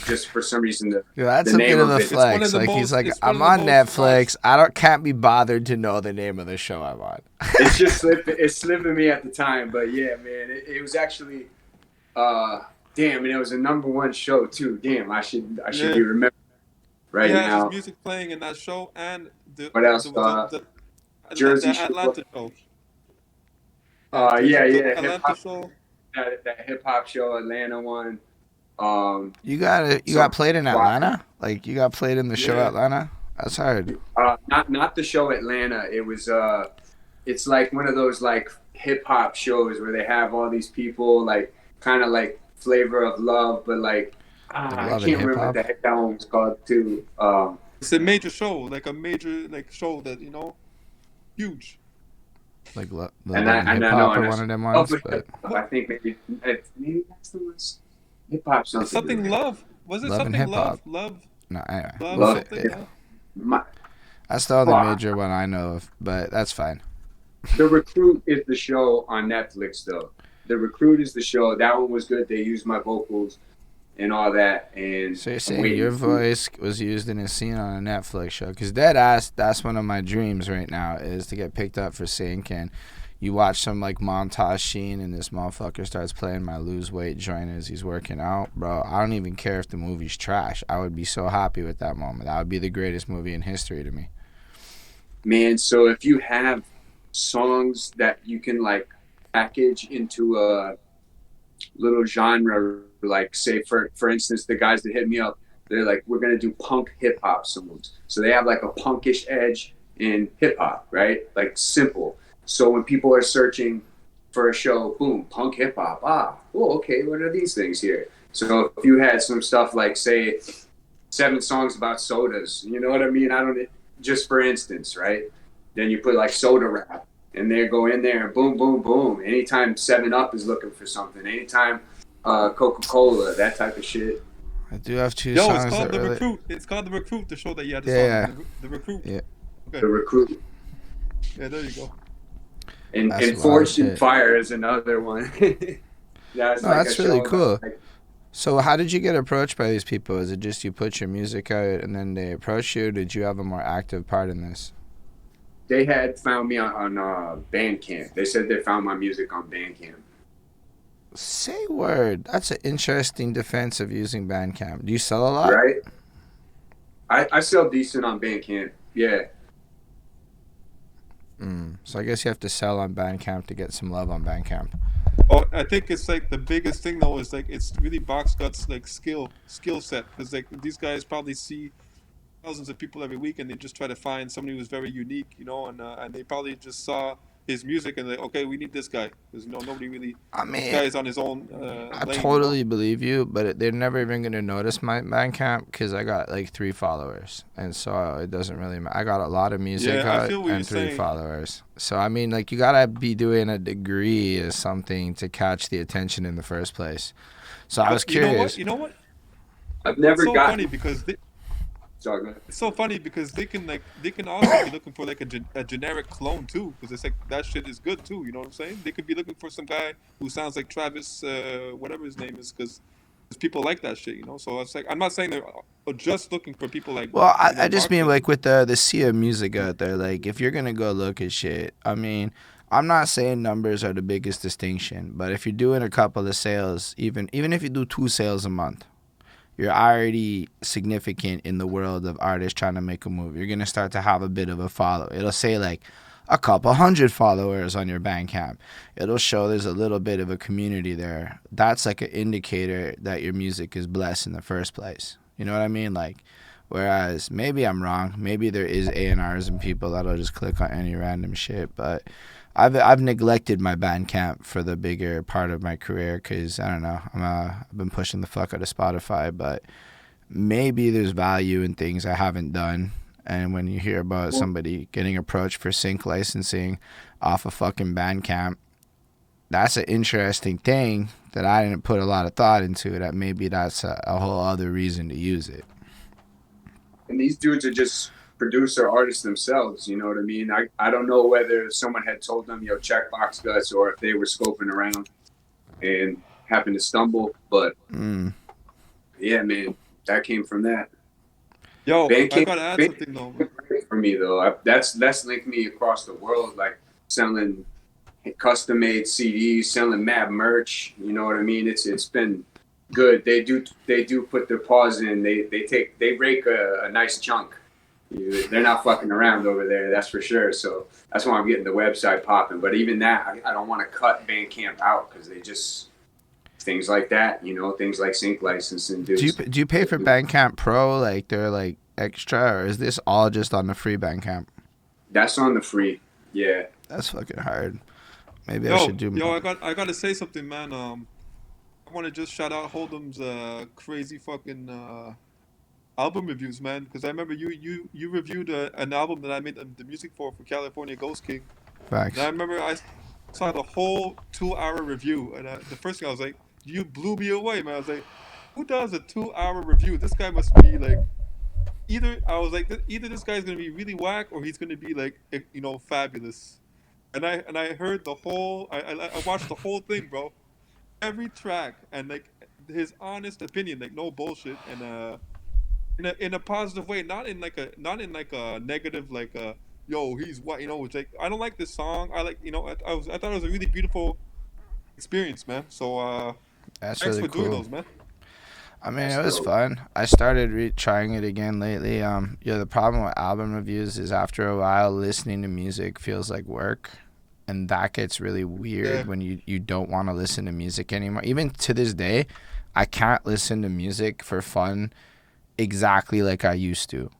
just for some reason that's a bit of a flex. Like he's like, I'm on Netflix. Can't be bothered to know the name of the show I'm on. It's just slipping me at the time, but yeah, man, it was actually, damn, and it was a #1 show too. Damn, I should be remembering right now. His music playing in that show, and what else? The Jersey Atlanta show. Atlanta show. That hip hop show, Atlanta one. You got played in Atlanta? Like you got played in the show Atlanta? That's hard. Not the show Atlanta. It was it's like one of those like hip hop shows where they have all these people like kind of like Flavor of Love, but like I can't remember what the heck that one was called too. It's a major show, like a major show that huge. Like hip hop or one of them ones, but I think maybe that's the ones. Hip hop something love. Was it Love something love? Love. No, anyway. Love. That's the only major one I know of, but that's fine. The Recruit is the show on Netflix, though. The Recruit is the show. That one was good. They used my vocals and all that. And so you're saying your voice was used in a scene on a Netflix show? Because that's one of my dreams right now, is to get picked up for sync, and you watch some like montage scene and this motherfucker starts playing my Lose Weight joint as he's working out. Bro, I don't even care if the movie's trash. I would be so happy with that moment. That would be the greatest movie in history to me. Man, so if you have songs that you can like package into a little genre, like say for instance, the guys that hit me up, they're like, we're gonna do punk hip hop songs. So they have like a punkish edge in hip hop, right? Like simple. So when people are searching for a show, boom, punk hip hop. Okay, what are these things here? So if you had some stuff like say 7 songs about sodas, you know what I mean? Just for instance, right? Then you put like soda rap, and they go in there and boom, boom, boom. Anytime 7-Up is looking for something, anytime Coca-Cola, that type of shit. I do have 2 songs. It's called The Recruit. It's called The Recruit, the show that you had to song. The Recruit. Yeah. Okay. The Recruit. Yeah, there you go. And Forged in Fire is another one. That's really cool. So how did you get approached by these people? Is it just you put your music out and then they approach you? Did you have a more active part in this? They had found me on Bandcamp. They said they found my music on Bandcamp. Say word. That's an interesting defense of using Bandcamp. Do you sell a lot? Right. I sell decent on Bandcamp. Yeah. So I guess you have to sell on Bandcamp to get some love on Bandcamp. Oh, I think it's like the biggest thing though is like it's really Boxguts like skill set, because like these guys probably see thousands of people every week and they just try to find somebody who's very unique, and they probably just saw his music and okay, we need this guy, because nobody really. I mean, this guy's on his own. I totally believe you, but they're never even gonna notice my Bandcamp because I got like 3 followers, and so it doesn't really matter. I got a lot of music out and 3 followers. So I mean, like you gotta be doing a degree or something to catch the attention in the first place. So I was curious. You know what? I've never gotten. Funny because Sorry, go ahead. It's so funny because they can also be looking for like a generic clone too, because it's like that shit is good too. You know what I'm saying? They could be looking for some guy who sounds like Travis, whatever his name is, because people like that shit. You know, so it's like I'm not saying they're just looking for people like. Well, I just mean Boxguts. like with the sea of music out there. Like if you're gonna go look at shit, I mean, I'm not saying numbers are the biggest distinction, but if you're doing a couple of sales, even if you do 2 sales a month, you're already significant in the world of artists trying to make a move. You're going to start to have a bit of a follow. It'll say like a couple hundred followers on your Bandcamp. It'll show there's a little bit of a community there. That's like an indicator that your music is blessed in the first place. You know what I mean? Like, whereas maybe I'm wrong. Maybe there is A&Rs and people that'll just click on any random shit, but I've neglected my Bandcamp for the bigger part of my career because, I don't know, I've been pushing the fuck out of Spotify, but maybe there's value in things I haven't done. And when you hear about somebody getting approached for sync licensing off a fucking Bandcamp, that's an interesting thing that I didn't put a lot of thought into, that maybe that's a whole other reason to use it. And these dudes are just producer artists themselves, you know what I mean? I don't know whether someone had told them, yo, check Boxguts, or if they were scoping around and happened to stumble, but yeah, man, that came from that. Yo, I gotta add something though. For me though, that's linked me across the world, like selling custom made CDs, selling mad merch, you know what I mean? It's been good. They do put their paws in, they rake a nice chunk. They're not fucking around over there, that's for sure. So that's why I'm getting the website popping. But even that, I don't want to cut Bandcamp out because they just things like that, you know, things like sync licensing. Do you pay for Bandcamp Pro? Like they're like extra, or is this all just on the free Bandcamp? That's on the free. Yeah. That's fucking hard. Maybe I should do more. I gotta say something, man. I want to just shout out Holden's crazy fucking album reviews, man, because I remember you reviewed an album that I made the music for California Ghost King. Facts. And I remember I saw the whole 2-hour review, and the first thing I was like, you blew me away, man. I was like, who does a 2-hour review? This guy must be like, either this guy's gonna be really whack or he's gonna be like, you know, fabulous. And I heard the whole, I watched the whole thing, bro, every track, and like his honest opinion, like no bullshit, and in a positive way, not in like a negative, like yo, he's what, you know, it's like, I don't like this song, I like, you know, I thought it was a really beautiful experience, man. So that's thanks really for cool. doing those, man. I mean, it was fun. I started trying it again lately. The problem with album reviews is after a while, listening to music feels like work, and that gets really weird when you don't want to listen to music anymore. Even to this day, I can't listen to music for fun exactly like I used to.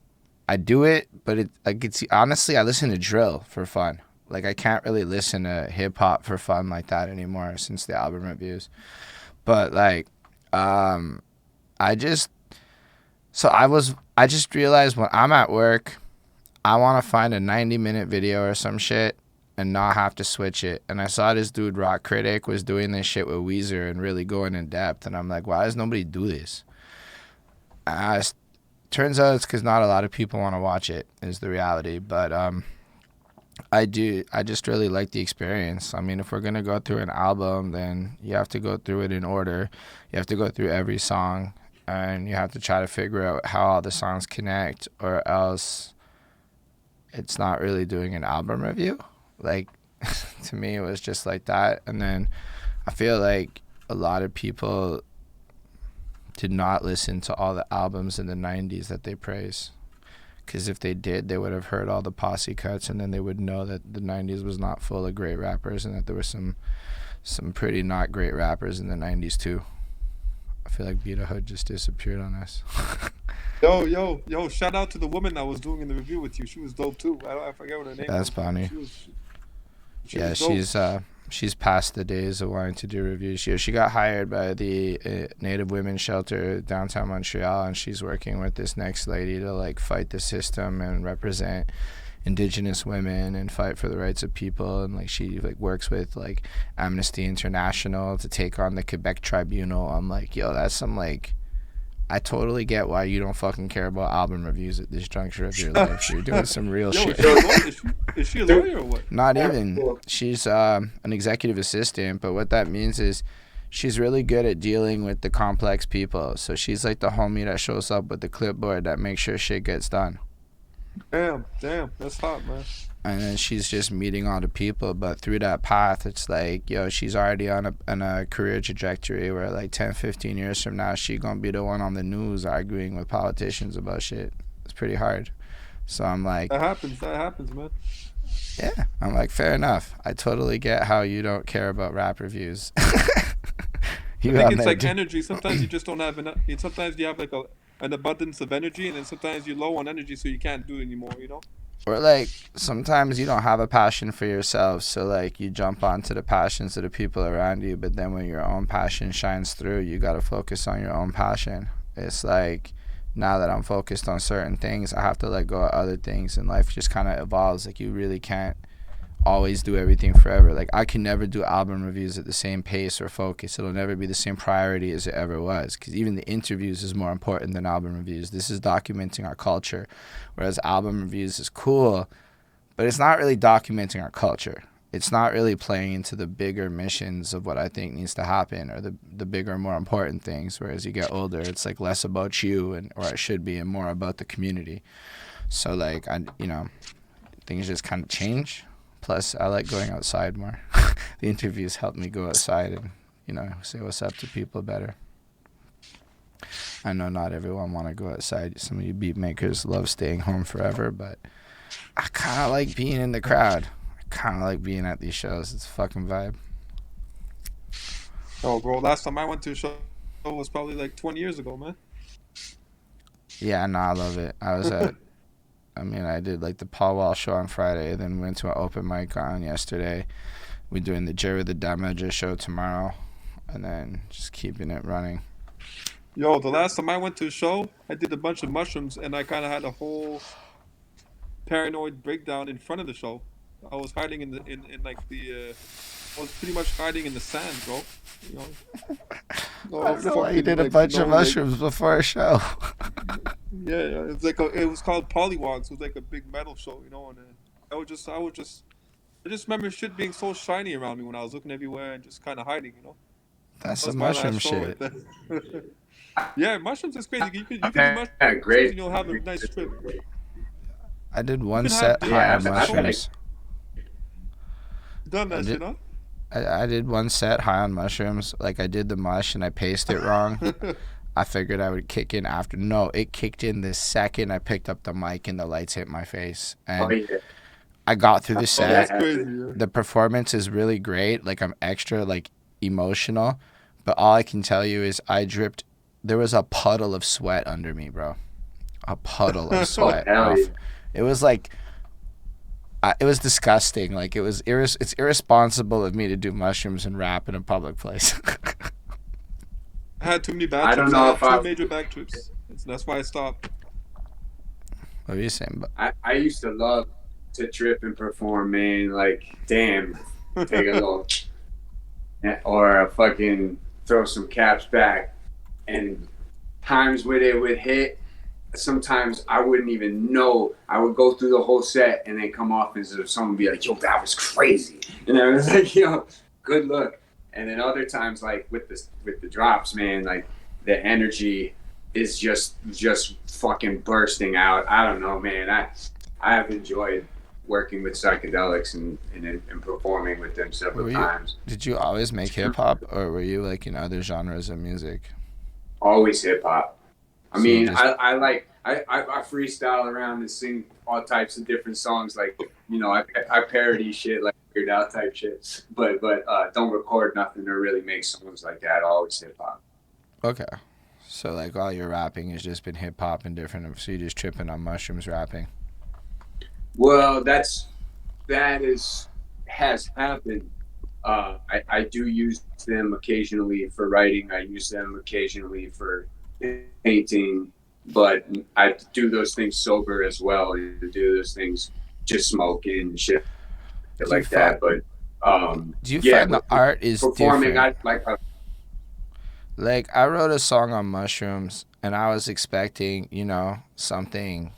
I do it, but it's honestly, I listen to drill for fun. Like I can't really listen to hip hop for fun like that anymore since the album reviews. But like, I just realized when I'm at work, I want to find a 90-minute video or some shit and not have to switch it. And I saw this dude, Rock Critic, was doing this shit with Weezer and really going in depth. And I'm like, why does nobody do this? Turns out it's because not a lot of people want to watch it, is the reality. But I just really like the experience. I mean, if we're going to go through an album, then you have to go through it in order. You have to go through every song, and you have to try to figure out how all the songs connect, or else it's not really doing an album review. Like, to me, it was just like that. And then I feel like a lot of people did not listen to all the albums in the 90s that they praise. Because if they did, they would have heard all the posse cuts, and then they would know that the 90s was not full of great rappers, and that there were some pretty not great rappers in the 90s too. I feel like BEATAHOE just disappeared on us. Yo, shout out to the woman that was doing the review with you. She was dope too. I forget what her name was. That's funny. She's past the days of wanting to do reviews. She got hired by the Native Women's Shelter downtown Montreal, and she's working with this next lady to like fight the system and represent Indigenous women and fight for the rights of people. And like she like works with like Amnesty International to take on the Quebec Tribunal. I'm like, yo, that's some like I totally get why you don't fucking care about album reviews at this juncture of your life. You're doing some real shit. Is she a lawyer or what? Not even. She's an executive assistant, but what that means is she's really good at dealing with the complex people. So she's like the homie that shows up with the clipboard that makes sure shit gets done. Damn, that's hot, man. And then she's just meeting all the people, but through that path, it's like, yo, she's already on a career trajectory where like 10, 15 years from now, she gonna be the one on the news arguing with politicians about shit. It's pretty hard. So I'm like, that happens, man. Yeah, I'm like, fair enough. I totally get how you don't care about rap reviews. I think it's like energy. Sometimes you just don't have enough. Sometimes you have like an abundance of energy, and then sometimes you're low on energy, so you can't do it anymore, you know? Or like sometimes you don't have a passion for yourself, so like you jump onto the passions of the people around you, but then when your own passion shines through, you got to focus on your own passion. It's like, now that I'm focused on certain things, I have to let go of other things, and life just kind of evolves. Like, you really can't always do everything forever. Like, I can never do album reviews at the same pace or focus. It'll never be the same priority as it ever was, because even the interviews is more important than album reviews. This is documenting our culture, whereas album reviews is cool, but it's not really documenting our culture. It's not really playing into the bigger missions of what I think needs to happen, or the bigger, more important things. Whereas you get older, it's like less about you, or it should be, and more about the community. So like, things just kind of change. Plus, I like going outside more. The interviews help me go outside and, say what's up to people better. I know not everyone want to go outside. Some of you beat makers love staying home forever, but I kind of like being in the crowd. I kind of like being at these shows. It's a fucking vibe. Oh, bro, last time I went to a show was probably like 20 years ago, man. Yeah, no, I love it. I did like the Paul Wall show on Friday, then went to an open mic on yesterday. We're doing the Jerry the Damager show tomorrow, and then just keeping it running. Yo, the last time I went to a show, I did a bunch of mushrooms, and I kind of had a whole paranoid breakdown in front of the show. I was hiding I was pretty much hiding in the sand, bro. I don't know why you did a bunch of mushrooms before a show. Yeah, it was called Pollywogs. It was like a big metal show, and I just remember shit being so shiny around me when I was looking everywhere and just kind of hiding, That's some mushroom shit. Right. Yeah, mushrooms is crazy. You can do mushrooms great. and you'll have a nice trip. I did one set high on mushrooms. Done that shit, huh? I did one set high on mushrooms. Like, I did the mush and I paced it wrong. I figured I would kick in after. No, it kicked in the second I picked up the mic and the lights hit my face. And I got through the set. The performance is really great. Like, I'm extra, emotional. But all I can tell you is I dripped. There was a puddle of sweat under me, bro. A puddle of sweat. It was like... it was disgusting. Like, it's irresponsible of me to do mushrooms and rap in a public place. I had too many bad trips. I don't know if I had 2 major back trips. That's why I stopped. What are you saying? I used to love to trip and perform, man. Like, damn, take a little, or fucking throw some caps back. And times where they would hit, sometimes I wouldn't even know. I would go through the whole set and then come off and someone would be like, yo, that was crazy. And I was like, yo, good look. And then other times, like with the drops, man, like the energy is just fucking bursting out. I don't know, man. I have enjoyed working with psychedelics and performing with them several times. Did you always make hip hop, or were you like in other genres of music? Always hip hop. I mean, I freestyle around and sing all types of different songs. Like, I parody shit, like Weird Al type shit. But don't record nothing or really make songs like that. Always hip hop. Okay. So like all your rapping has just been hip hop and different. So you're just tripping on mushrooms rapping. Well, has happened. I do use them occasionally for writing. I use them occasionally for painting, but I do those things sober as well. And do those things just smoking and shit like that. But do you find the art is performing? Different? Like, I wrote a song on mushrooms, and I was expecting, something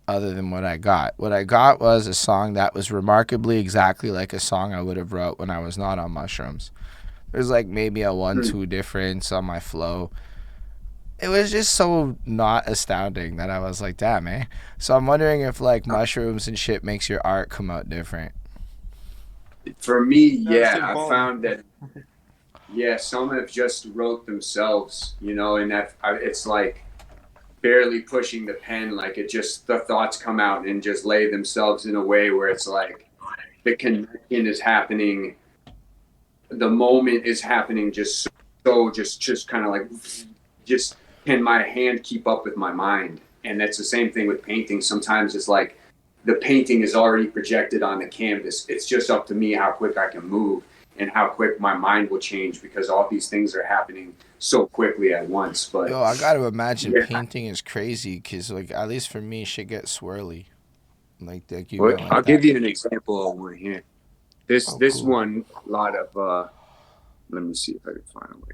other than what I got. What I got was a song that was remarkably exactly like a song I would have wrote when I was not on mushrooms. There's like maybe a 1-2 difference on my flow. It was just so not astounding that I was like, damn, eh? So I'm wondering if like mushrooms and shit makes your art come out different. For me, Yeah, yeah, I found that. Yeah, some have just wrote themselves, and it's like barely pushing the pen. Like the thoughts come out and just lay themselves in a way where it's like the connection is happening, the moment is happening, just kind of like, just can my hand keep up with my mind? And that's the same thing with painting. Sometimes it's like the painting is already projected on the canvas. It's just up to me how quick I can move and how quick my mind will change, because all these things are happening so quickly at once. But Yo, I gotta imagine painting is crazy, because like at least for me, shit gets swirly. Like you well, know, like I'll that. give you an example of one here. This Cool. one, a lot of let me see if I can find a way.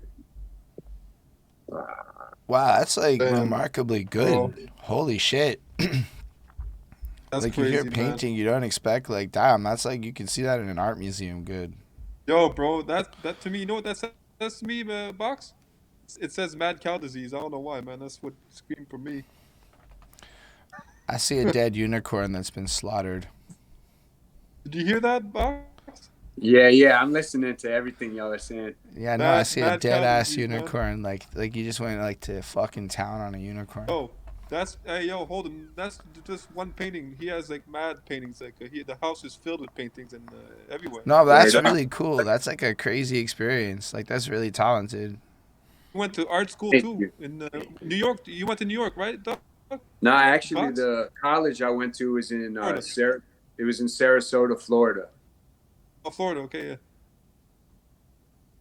Wow, that's like Damn. remarkably good. Oh. Holy shit. That's like crazy, you hear man. painting, you don't expect like, damn, that's like you can see that in an art museum good. Yo, bro, that to me, you know what that says to me, Box? It says mad cow disease. I don't know why, man. That's what screamed for me. I see a dead unicorn that's been slaughtered. Did you hear that, Box? Yeah, I'm listening to everything y'all are saying. Yeah, no, I Mad- see a mad dead cow ass disease, man. unicorn. Like you just went like to fucking town on a unicorn. Oh, yo, Holden. That's just one painting. He has like mad paintings. Like the house is filled with paintings and everywhere. No, but that's Right on. really cool. That's like a crazy experience. Like that's really talented. You went to art school Thank too you. in New York. You went to New York, right, Doc? No, actually, Box? the college I went to was in Florida. it was in Sarasota, Florida. Oh, Florida. Okay, yeah.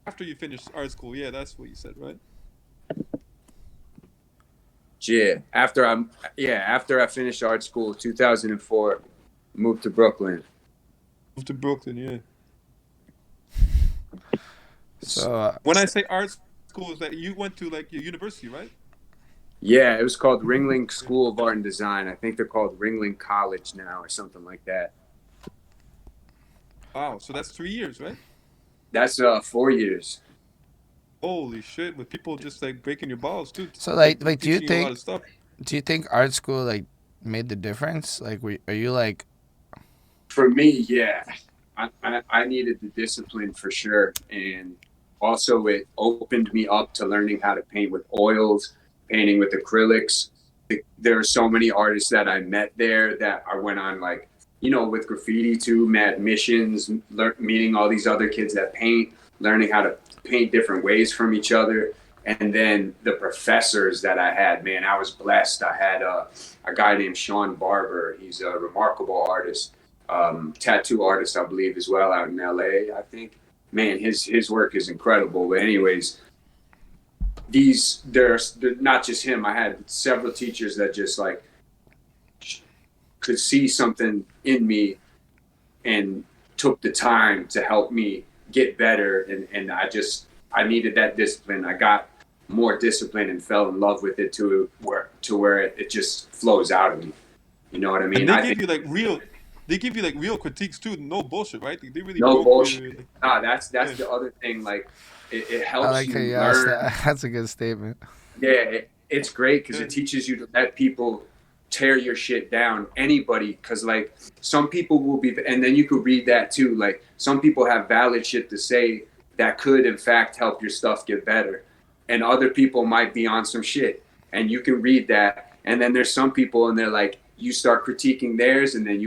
After you finished art school, yeah, that's what you said, right? Yeah, after I finished art school, 2004, moved to Brooklyn. Moved to Brooklyn, yeah. So When I say art school, is that you went to like your university, right? Yeah, it was called Ringling School of Art and Design. I think they're called Ringling College now or something like that. Wow, so that's 3 years, right? That's 4 years. Holy shit! With people just like breaking your balls, too. So like do you teaching you a lot think of stuff. art school like made the difference? Like are you like For me, yeah, I needed the discipline for sure, and also it opened me up to learning how to paint with oils, painting with acrylics. There are so many artists that I met there that I went on like, with graffiti too, mad missions, meeting all these other kids that paint, learning how to paint different ways from each other. And then the professors that I had, man, I was blessed. I had a guy named Sean Barber. He's a remarkable artist, tattoo artist, I believe, as well, out in LA, I think. Man, his work is incredible. But anyways, they're not just him. I had several teachers that just like could see something in me and took the time to help me get better. And I needed that discipline. I got more discipline and fell in love with it to where it just flows out of me. You know what I mean? And they give you like real critiques too. No bullshit, right? They really No broke bullshit. your, like, That's yeah. the other thing. Like it I helps like how you you asked learn. that. That's a good statement. Yeah, it's great because it teaches you to let people tear your shit down. Anybody, because like some people will be, and then you could read that too. Like some people have valid shit to say that could in fact help your stuff get better, and other people might be on some shit, and you can read that. And then there's some people, and they're like, you start critiquing theirs, and then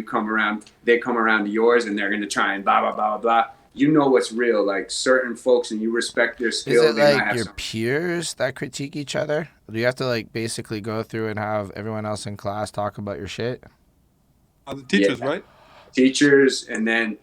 they come around to yours, and they're gonna try and blah blah blah blah blah. You know what's real, like certain folks, and you respect their skill. Is it they might like have your some peers that critique each other? Do you have to like basically go through and have everyone else in class talk about your shit? The teachers, Yeah. right? teachers, and then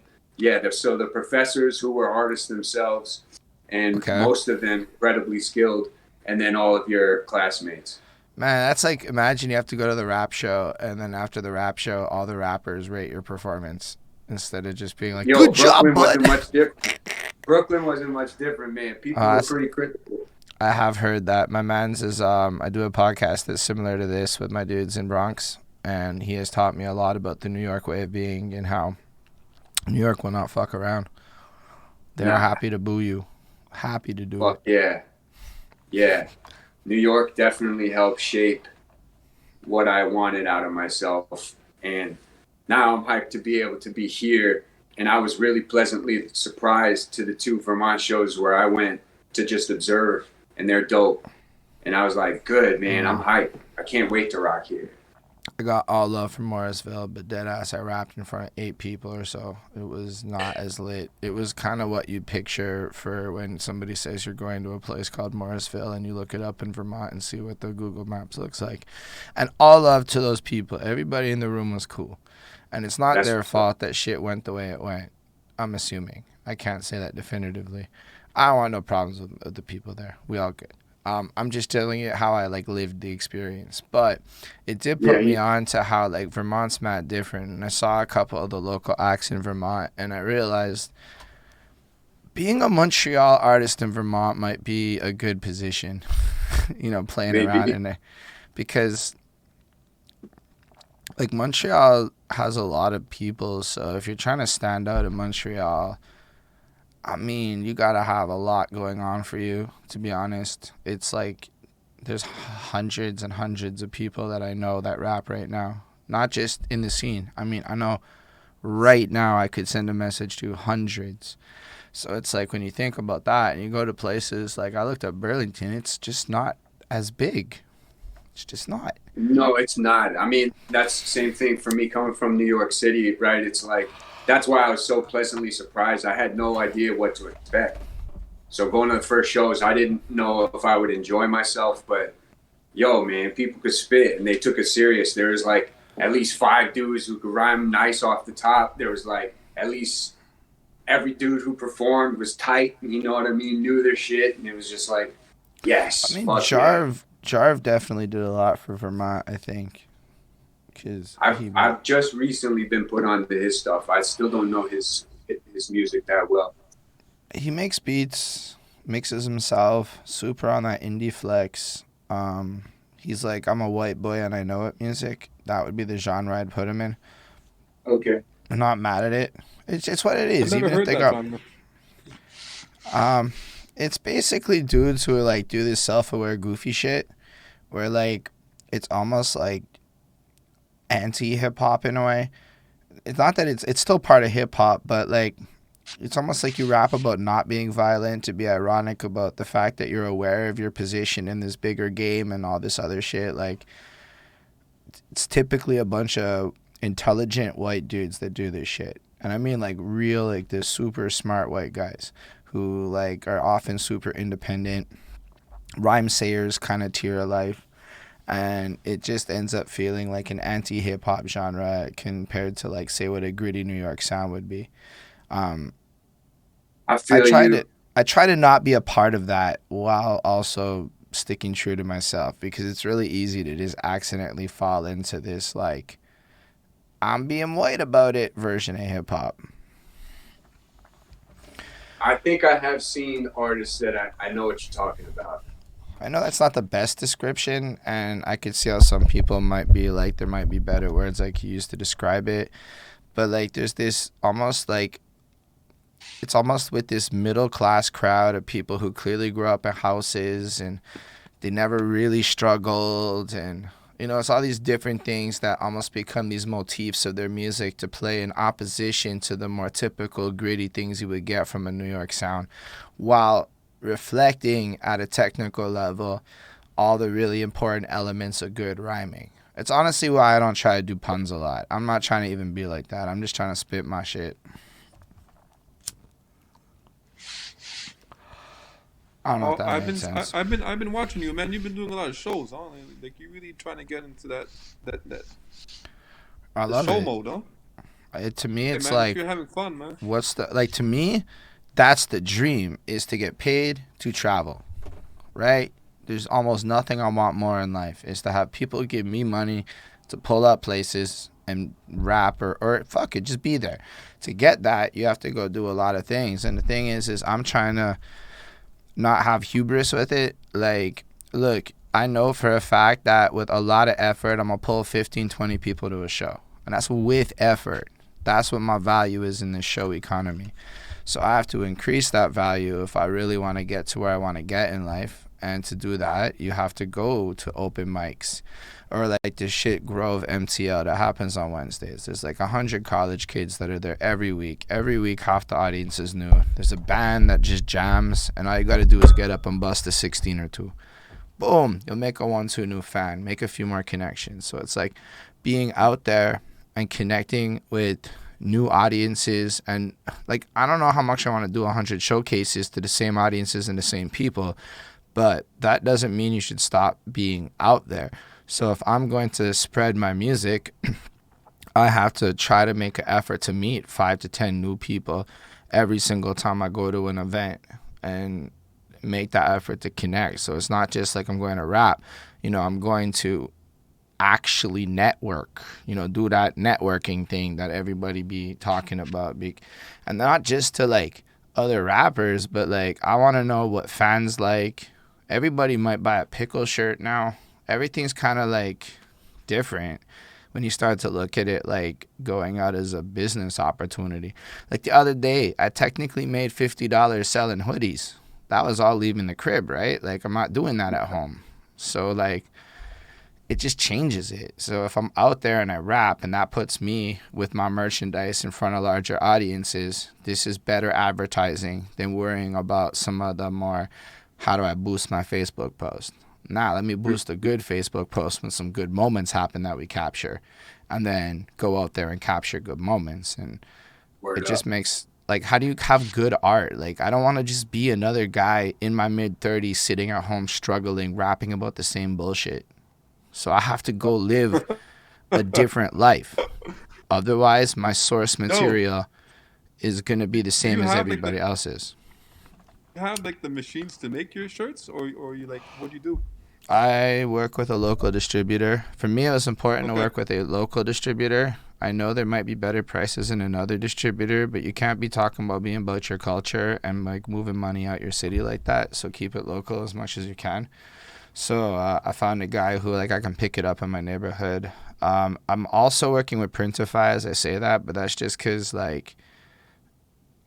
so the professors who were artists themselves, and Okay. most of them incredibly skilled, and then all of your classmates. Man, that's like, imagine you have to go to the rap show, and then after the rap show, all the rappers rate your performance instead of just being like, good job, Brooklyn bud. wasn't much different. Brooklyn wasn't much different, man. People were Awesome. pretty critical. I have heard that. My man's is I do a podcast that's similar to this with my dudes in Bronx, and he has taught me a lot about the New York way of being and how New York will not fuck around. They're happy to boo you. Happy to do it. Yeah. Yeah. New York definitely helped shape what I wanted out of myself. And now I'm hyped to be able to be here. And I was really pleasantly surprised to the 2 Vermont shows where I went to just observe, and they're dope. And I was like, good, man, I'm hyped. I can't wait to rock here. I got all love from Morrisville, but deadass, I rapped in front of 8 people or so. It was not as lit. It was kind of what you picture for when somebody says you're going to a place called Morrisville and you look it up in Vermont and see what the Google Maps looks like. And all love to those people. Everybody in the room was cool. And it's not their fault that shit went the way it went. I'm assuming. I can't say that definitively. I don't want no problems with the people there. We all good. I'm just telling you how I like lived the experience, but it did put me on to how like Vermont's mad different. And I saw a couple of the local acts in Vermont, and I realized being a Montreal artist in Vermont might be a good position, you know, playing around in there, because like Montreal has a lot of people. So if you're trying to stand out in Montreal, I mean, you gotta have a lot going on for you, to be honest. It's like there's hundreds and hundreds of people that I know that rap right now, not just in the scene. I mean, I know right now I could send a message to hundreds. So it's like when you think about that and you go to places like I looked up Burlington, it's just not as big. It's just not. No, it's not. I mean, that's the same thing for me coming from New York City, right? It's like, that's why I was so pleasantly surprised. I had no idea what to expect. So going to the first shows, I didn't know if I would enjoy myself, but yo, man, people could spit and they took it serious. There was like at least 5 dudes who could rhyme nice off the top. There was like at least every dude who performed was tight, you know what I mean, knew their shit. And it was just like, yes. I mean, Jarv definitely did a lot for Vermont, I think. I've just recently been put onto his stuff. I still don't know his music that well. He makes beats, mixes himself, super on that indie flex. He's like, I'm a white boy and I know it music. That would be the genre I'd put him in. Okay. I'm not mad at it. It's what it is. I've never heard that genre. It's basically dudes who are like do this self-aware goofy shit where like it's almost like anti-hip-hop in a way. It's not that it's still part of hip-hop, but like it's almost like you rap about not being violent to be ironic about the fact that you're aware of your position in this bigger game and all this other shit. Like it's typically a bunch of intelligent white dudes that do this shit, and I mean like real, like the super smart white guys who like are often super independent, rhyme sayers kind of tier of life. And it just ends up feeling like an anti-hip-hop genre compared to, like, say, what a gritty New York sound would be. I try to not be a part of that while also sticking true to myself, because it's really easy to just accidentally fall into this, like, I'm being white about it version of hip-hop. I think I have seen artists that I know what you're talking about. I know that's not the best description, and I could see how some people might be like, there might be better words like you used to describe it, but like there's this almost like, it's almost with this middle class crowd of people who clearly grew up in houses and they never really struggled, and you know, it's all these different things that almost become these motifs of their music to play in opposition to the more typical gritty things you would get from a New York sound, while reflecting at a technical level all the really important elements of good rhyming. It's honestly why I don't try to do puns a lot. I'm not trying to even be like that. I'm just trying to spit my shit. I don't know if that makes sense. I've been watching you, man. You've been doing a lot of shows, huh? Like you really trying to get into that I love show it. mode, huh? To me, it's man, like, you're having fun, man. What's the like to me? That's the dream, is to get paid to travel, right? There's almost nothing I want more in life, is to have people give me money to pull up places and rap or fuck it, just be there. To get that, you have to go do a lot of things. And the thing is I'm trying to not have hubris with it. Like, look, I know for a fact that with a lot of effort, I'm going to pull 15, 20 people to a show. And that's with effort. That's what my value is in this show economy. So I have to increase that value if I really want to get to where I want to get in life. And to do that, you have to go to open mics. Or like this shit Grove MTL that happens on Wednesdays. There's like 100 college kids that are there every week. Every week, half the audience is new. There's a band that just jams, and all you got to do is get up and bust a 16 or two. Boom, you'll make a 1-2 new fan, make a few more connections. So it's like being out there and connecting with new audiences. And like, I don't know how much I want to do 100 showcases to the same audiences and the same people, but that doesn't mean you should stop being out there. So if I'm going to spread my music, I have to try to make an effort to meet 5 to 10 new people every single time I go to an event and make that effort to connect. So it's not just like I'm going to rap, you know, I'm going to actually network, you know, do that networking thing that everybody be talking about. And not just to like other rappers, but like I want to know what fans like. Everybody might buy a pickle shirt now. Everything's kind of like different when you start to look at it like going out as a business opportunity. Like the other day, I technically made $50 selling hoodies. That was all leaving the crib, right? Like I'm not doing that at home. So like it just changes it. So if I'm out there and I rap and that puts me with my merchandise in front of larger audiences, this is better advertising than worrying about some of the more, how do I boost my Facebook post? Nah, let me boost a good Facebook post when some good moments happen that we capture, and then go out there and capture good moments. And it just makes, like, how do you have good art? Like, I don't want to just be another guy in my mid-30s sitting at home struggling, rapping about the same bullshit. So I have to go live a different life. Otherwise, my source material is going to be the same as everybody else's. You have, like, the machines to make your shirts, or you, like, what do you do? I work with a local distributor. For me, it was important to work with a local distributor. I know there might be better prices in another distributor, but you can't be talking about being about your culture and like moving money out your city like that. So keep it local as much as you can. So I found a guy who like I can pick it up in my neighborhood. I'm also working with Printify as I say that, but that's just because like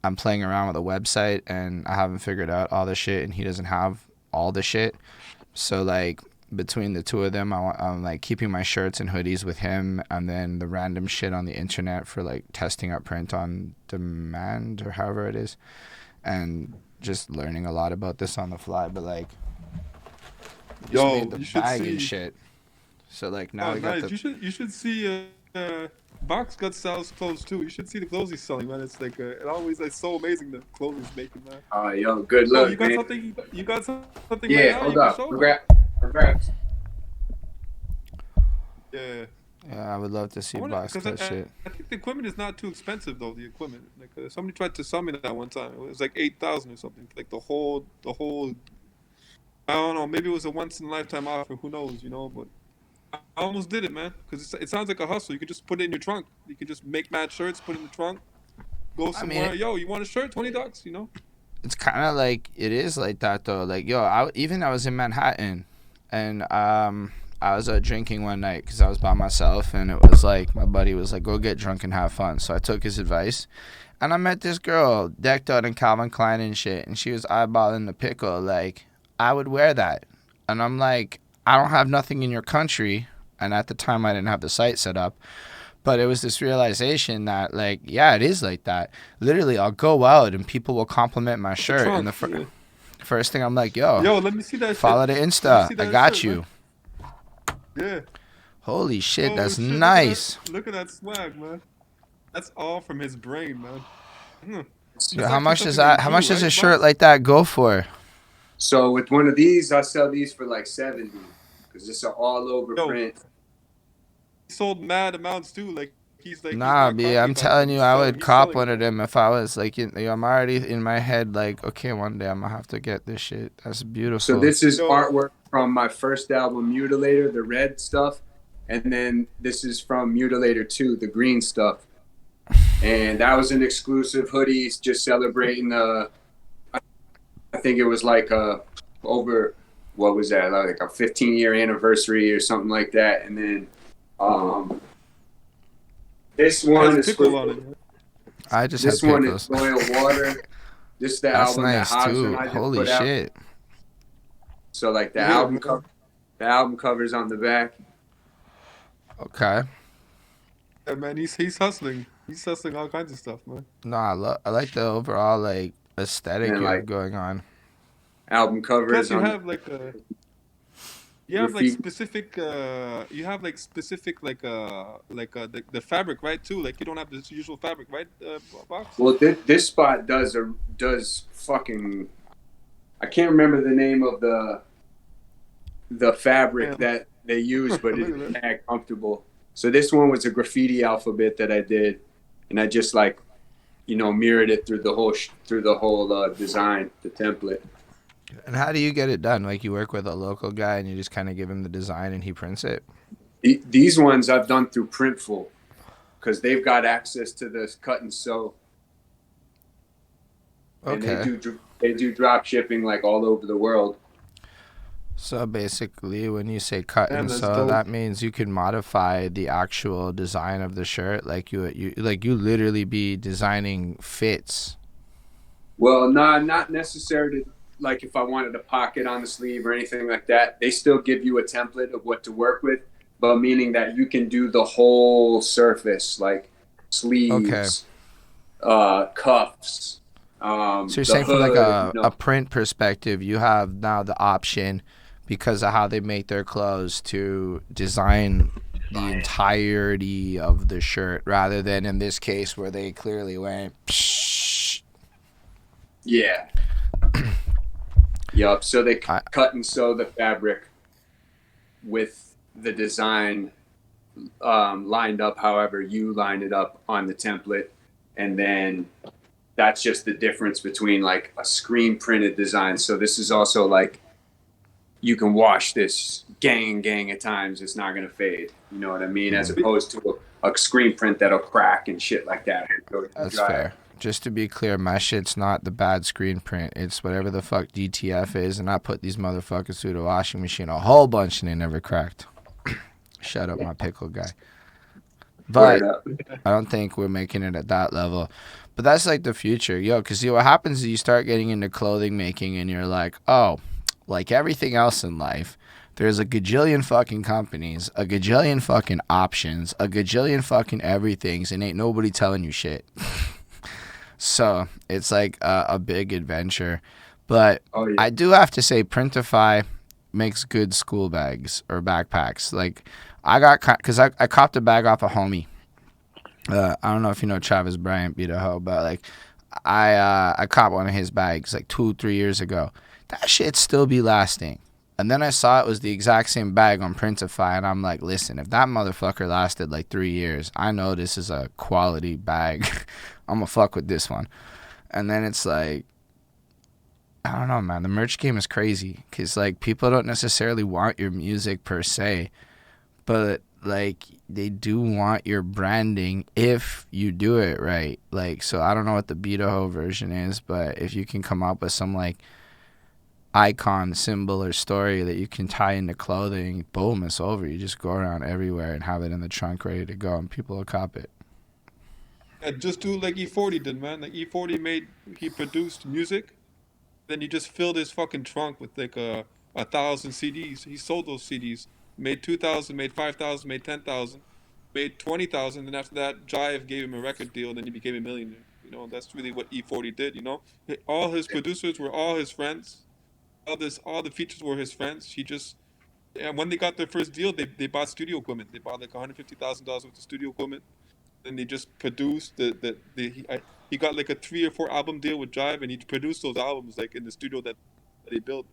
I'm playing around with a website and I haven't figured out all the shit and he doesn't have all the shit. So like between the two of them, I'm like keeping my shirts and hoodies with him, and then the random shit on the internet for like testing out print on demand or however it is, and just learning a lot about this on the fly. But like, You should bag see and shit. So like now we nice. got the. You should see Boxguts sells clothes too. You should see the clothes he's selling, man. It's like it's so amazing the clothes he's making, man. Yo, good luck, you got man. something? You got something? Yeah, right hold now up. Congrats. Yeah. Yeah, I would love to see Boxguts shit. I think the equipment is not too expensive though. The equipment, like somebody tried to sell me that one time. It was like 8,000 or something. Like the whole. I don't know. Maybe it was a once in a lifetime offer. Who knows? You know, but. I almost did it, man, because it sounds like a hustle. You could just put it in your trunk. You could just make mad shirts, put it in the trunk, go somewhere. I mean, you want a shirt? $20, you know? It's kind of like, it is like that, though. Like, I was in Manhattan, and I was drinking one night because I was by myself, and it was like, my buddy was like, go get drunk and have fun. So I took his advice, and I met this girl decked out in Calvin Klein and shit, and she was eyeballing the pickle. Like, I would wear that. And I'm like, I don't have nothing in your country, and at the time I didn't have the site set up, but it was this realization that, like, yeah, it is like that. Literally, I'll go out, and people will compliment my shirt, and the first thing I'm like, yo, let me see that follow shit. the Insta. I got shirt, you. Man. Yeah. Holy shit, that's nice. Look at that swag, man. That's all from his brain, man. So how much does that? How much does a shirt like that go for? So with one of these, I sell these for like 70, because it's an all over print. He sold mad amounts too. Like he's like. Nah, B, I'm telling you, I would cop one of them if I was like, I'm already in my head like, okay, one day I'm gonna have to get this shit. That's beautiful. So this is artwork from my first album, Mutilator, the red stuff, and then this is from Mutilator 2, the green stuff, and that was an exclusive hoodies, just celebrating I think it was like over, what was that, like a 15-year anniversary or something like that. And then this one is I just this had one pickles. is Royal Water. This is the That's album nice that Hobbs too. and I just Holy put out. shit. So like the Yeah, album covers on the back. Okay. Yeah, man, he's hustling. He's hustling all kinds of stuff, man. No, I like the overall like aesthetic And you like have going on. album covers Plus, you on have like you have like graffiti. specific you have like specific like the fabric, right? Too, like you don't have this usual fabric, right? Box. Well, this spot does fucking. I can't remember the name of the fabric that they use, but it's that comfortable. So this one was a graffiti alphabet that I did, and I just like, mirrored it through the whole design, the template. And how do you get it done? Like you work with a local guy and you just kind of give him the design and he prints it? These ones I've done through Printful because they've got access to the cut and sew. And Okay. they do drop shipping like all over the world. So basically, when you say cut Yeah, and that's sew, dope. that means you can modify the actual design of the shirt. Like you literally be designing fits. Well, not necessarily. Like if I wanted a pocket on the sleeve or anything like that, they still give you a template of what to work with, but meaning that you can do the whole surface, like sleeves, cuffs. So you're saying from like a print perspective, you have now the option, because of how they make their clothes, to design the entirety of the shirt rather than in this case where they clearly went psh. Yeah. Yup. So they cut and sew the fabric with the design lined up however you line it up on the template, and then that's just the difference between like a screen printed design. So this is also like you can wash this gang at times. It's not going to fade. You know what I mean? As opposed to a screen print that'll crack and shit like that. That's fair. Just to be clear, my shit's not the bad screen print. It's whatever the fuck DTF is, and I put these motherfuckers through the washing machine a whole bunch and they never cracked. Shut up, my pickle guy. But I don't think we're making it at that level. But that's like the future, because what happens is you start getting into clothing making and you're like, oh, like everything else in life, there's a gajillion fucking companies, a gajillion fucking options, a gajillion fucking everythings, and ain't nobody telling you shit. So it's like a big adventure. But I do have to say, Printify makes good school bags or backpacks. Like I copped a bag off a homie. I don't know if you know Travis Bryant, Beatahoe, but like I copped one of his bags like 2-3 years ago. That shit still be lasting. And then I saw it was the exact same bag on Printify, and I'm like, listen, if that motherfucker lasted like 3 years, I know this is a quality bag. I'm gonna fuck with this one. And then it's like, I don't know, man. The merch game is crazy because like people don't necessarily want your music per se, but like they do want your branding if you do it right. Like, so I don't know what the Beatahoe version is, but if you can come up with some like icon, symbol, or story that you can tie into clothing, boom, it's over. You just go around everywhere and have it in the trunk ready to go, and people will cop it. Yeah, just do like E40 did, man. Like E40 he produced music, then he just filled his fucking trunk with like 1,000 CDs. He sold those CDs, made 2,000, made 5,000, made 10,000, made 20,000. And after that, Jive gave him a record deal, and then he became a millionaire. You know, that's really what E40 did. You know, all his producers were all his friends. All the features were his friends. And when they got their first deal, they bought studio equipment. They bought like $150,000 worth of studio equipment. Then they just produced he got like a 3 or 4 album deal with Jive, and he produced those albums like in the studio that they built.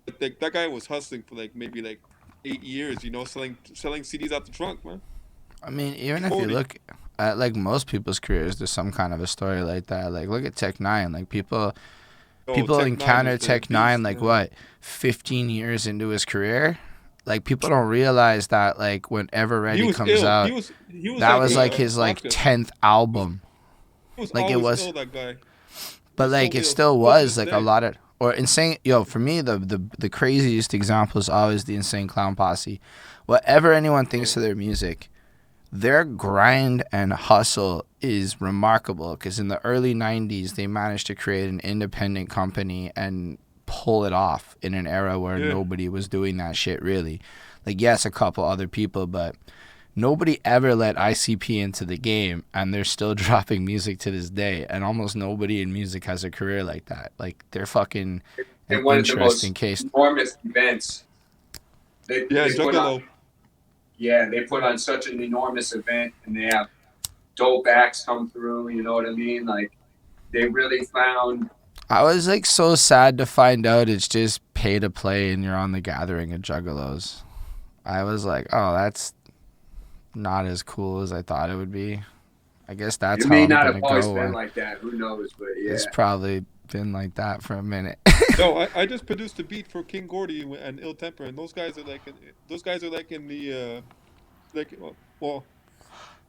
But that guy was hustling for like maybe like 8 years, you know, selling CDs out the trunk, man. I mean, even if you look at like most people's careers, there's some kind of a story like that. Like look at Tech Nine. Like people encounter Tech Nine like what 15 years into his career. Like people don't realize that like when Ever Ready comes out, that was like his like 10th album. He was like it was ill, that guy. But like it still was like a lot of or Insane. Yo, for me, the craziest example is always the Insane Clown Posse. Whatever anyone thinks of their music, their grind and hustle is remarkable, because in the early 90s they managed to create an independent company and pull it off in an era where nobody was doing that shit, really. Like, yes, a couple other people, but nobody ever let ICP into the game, and they're still dropping music to this day, and almost nobody in music has a career like that. Like, they're fucking an one of the most interesting case. enormous events. They Juggalo. They put on such an enormous event, and they have dope acts come through, you know what I mean? Like, they really found... I was, like, so sad to find out it's just pay to play and you're on the gathering of Juggalos. I was like, oh, that's not as cool as I thought it would be. I guess that's how I'm gonna go. It may not have always been like that. Who knows? But yeah, it's probably been like that for a minute. No, I just produced a beat for King Gordy and Ill Temper, and those guys are like in the well,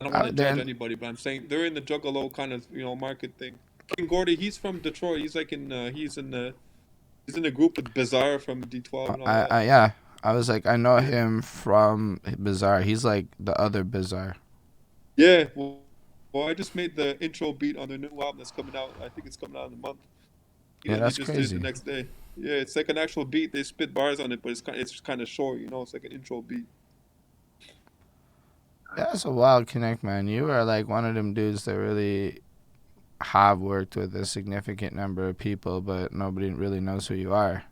I don't want to judge anybody, but I'm saying they're in the Juggalo kind of market thing. King Gordy, he's from Detroit. He's like he's in the group with Bizarre from D12 and all that. Yeah. I was like, I know him from Bizarre. He's like the other Bizarre. Yeah, well, I just made the intro beat on their new album that's coming out. I think it's coming out in a month. Yeah, that's just crazy. Did it the next day. Yeah, it's like an actual beat. They spit bars on it, but it's kind of short. It's like an intro beat. That's a wild connect, man. You are like one of them dudes that really have worked with a significant number of people, but nobody really knows who you are.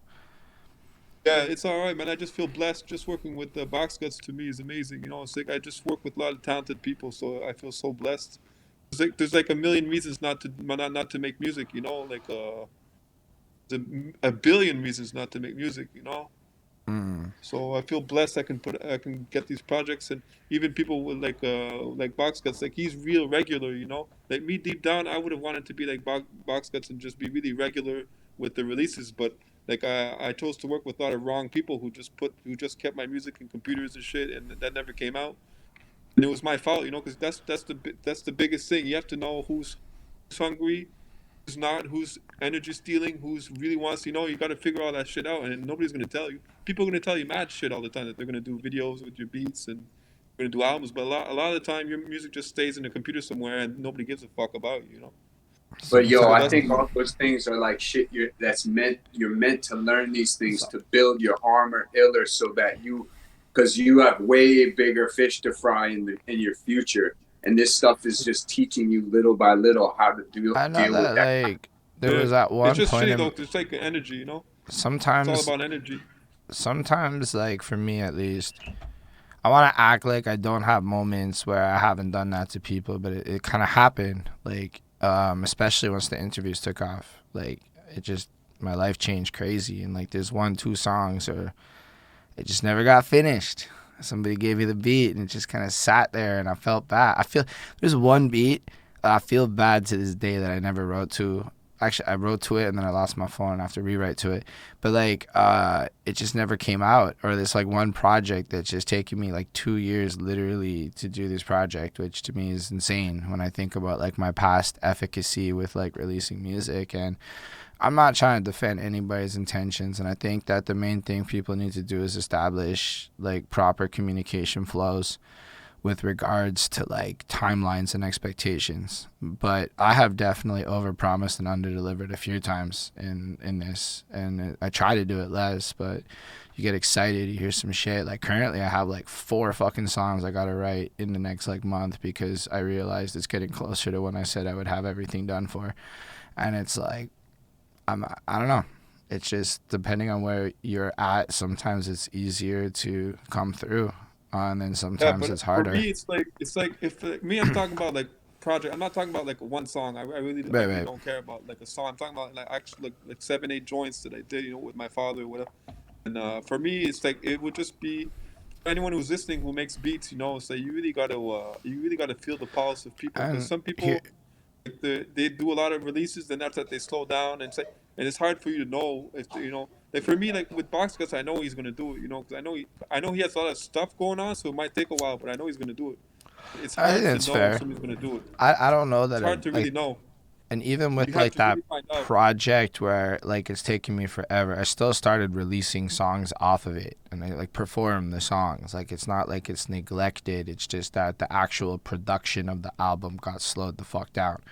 Yeah, it's all right, man. I just feel blessed. Just working with Boxguts to me is amazing. It's like I just work with a lot of talented people, so I feel so blessed. There's like a million reasons not to make music. Like there's a billion reasons not to make music. So I feel blessed. I can get these projects, and even people with like Boxguts. Like, he's real regular. Like me, deep down, I would have wanted to be like Boxguts and just be really regular with the releases, but like I chose to work with a lot of wrong people who just kept my music in computers and shit, and that never came out. And it was my fault, because that's the biggest thing. You have to know who's hungry, who's not, who's energy stealing, who's really wants. You got to figure all that shit out, and nobody's gonna tell you. People are gonna tell you mad shit all the time, that they're gonna do videos with your beats and gonna do albums, but a lot of the time your music just stays in a computer somewhere, and nobody gives a fuck about you. But I think all those things are like shit. You're meant to learn these things to build your armor iller, so that because you have way bigger fish to fry in your future, and this stuff is just teaching you little by little how to deal with that. Like, there was at one point. It's just point. Shitty, though. It's like energy, Sometimes it's all about energy. Sometimes, like for me at least, I want to act like I don't have moments where I haven't done that to people, but it kind of happened. Like. Especially once the interviews took off, like my life changed crazy, and like there's 1-2 songs or it just never got finished. Somebody gave me the beat and it just kind of sat there, and I felt bad. I feel there's one beat I feel bad to this day that I never wrote to. Actually, I wrote to it and then I lost my phone and I have to rewrite to it. But like, it just never came out. Or there's like one project that's just taken me like 2 years literally to do this project, which to me is insane when I think about like my past efficacy with like releasing music. And I'm not trying to defend anybody's intentions. And I think that the main thing people need to do is establish like proper communication flows with regards to like timelines and expectations. But I have definitely overpromised and underdelivered a few times in this, and I try to do it less, but you get excited, you hear some shit. Like currently I have like 4 fucking songs I gotta write in the next like month, because I realized it's getting closer to when I said I would have everything done for. And it's like, I don't know. It's just depending on where you're at, sometimes it's easier to come through. And then sometimes it's harder. For me, it's like if me, I'm talking about like project. I'm not talking about like one song. I really don't care about like a song. I'm talking about like actually like 7-8 joints that I did, with my father or whatever. And for me, it's like it would just be anyone who's listening who makes beats. So you really gotta feel the pulse of people, because some people they do a lot of releases, then after that they slow down and it's hard for you to know if like for me, like with Boxguts, I know he's gonna do it, because I know he has a lot of stuff going on, so it might take a while, but I know he's gonna do it. It's hard to know if somebody's gonna do it. I don't know that it's hard to really know. And even with You have like to that really find out. project where like it's taking me forever, I still started releasing songs off of it, and I like perform the songs. Like it's not like it's neglected. It's just that the actual production of the album got slowed the fuck down.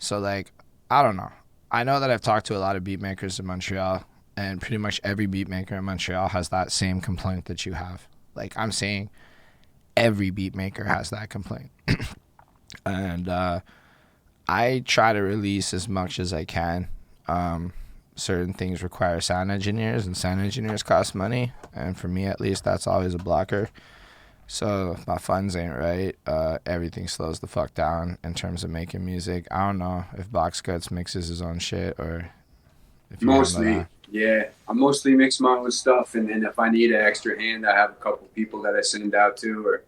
So like, I don't know. I know that I've talked to a lot of beat makers in Montreal, and pretty much every beat maker in Montreal has that same complaint that you have. Like I'm saying, every beat maker has that complaint. And I try to release as much as I can. Certain things require sound engineers, and sound engineers cost money. And for me, at least, that's always a blocker. So if my funds ain't right, everything slows the fuck down in terms of making music. I don't know if Boxguts mixes his own shit or if you handle Mostly, that. yeah. I mostly mix my own stuff, and then if I need an extra hand, I have a couple people that I send out to. Or,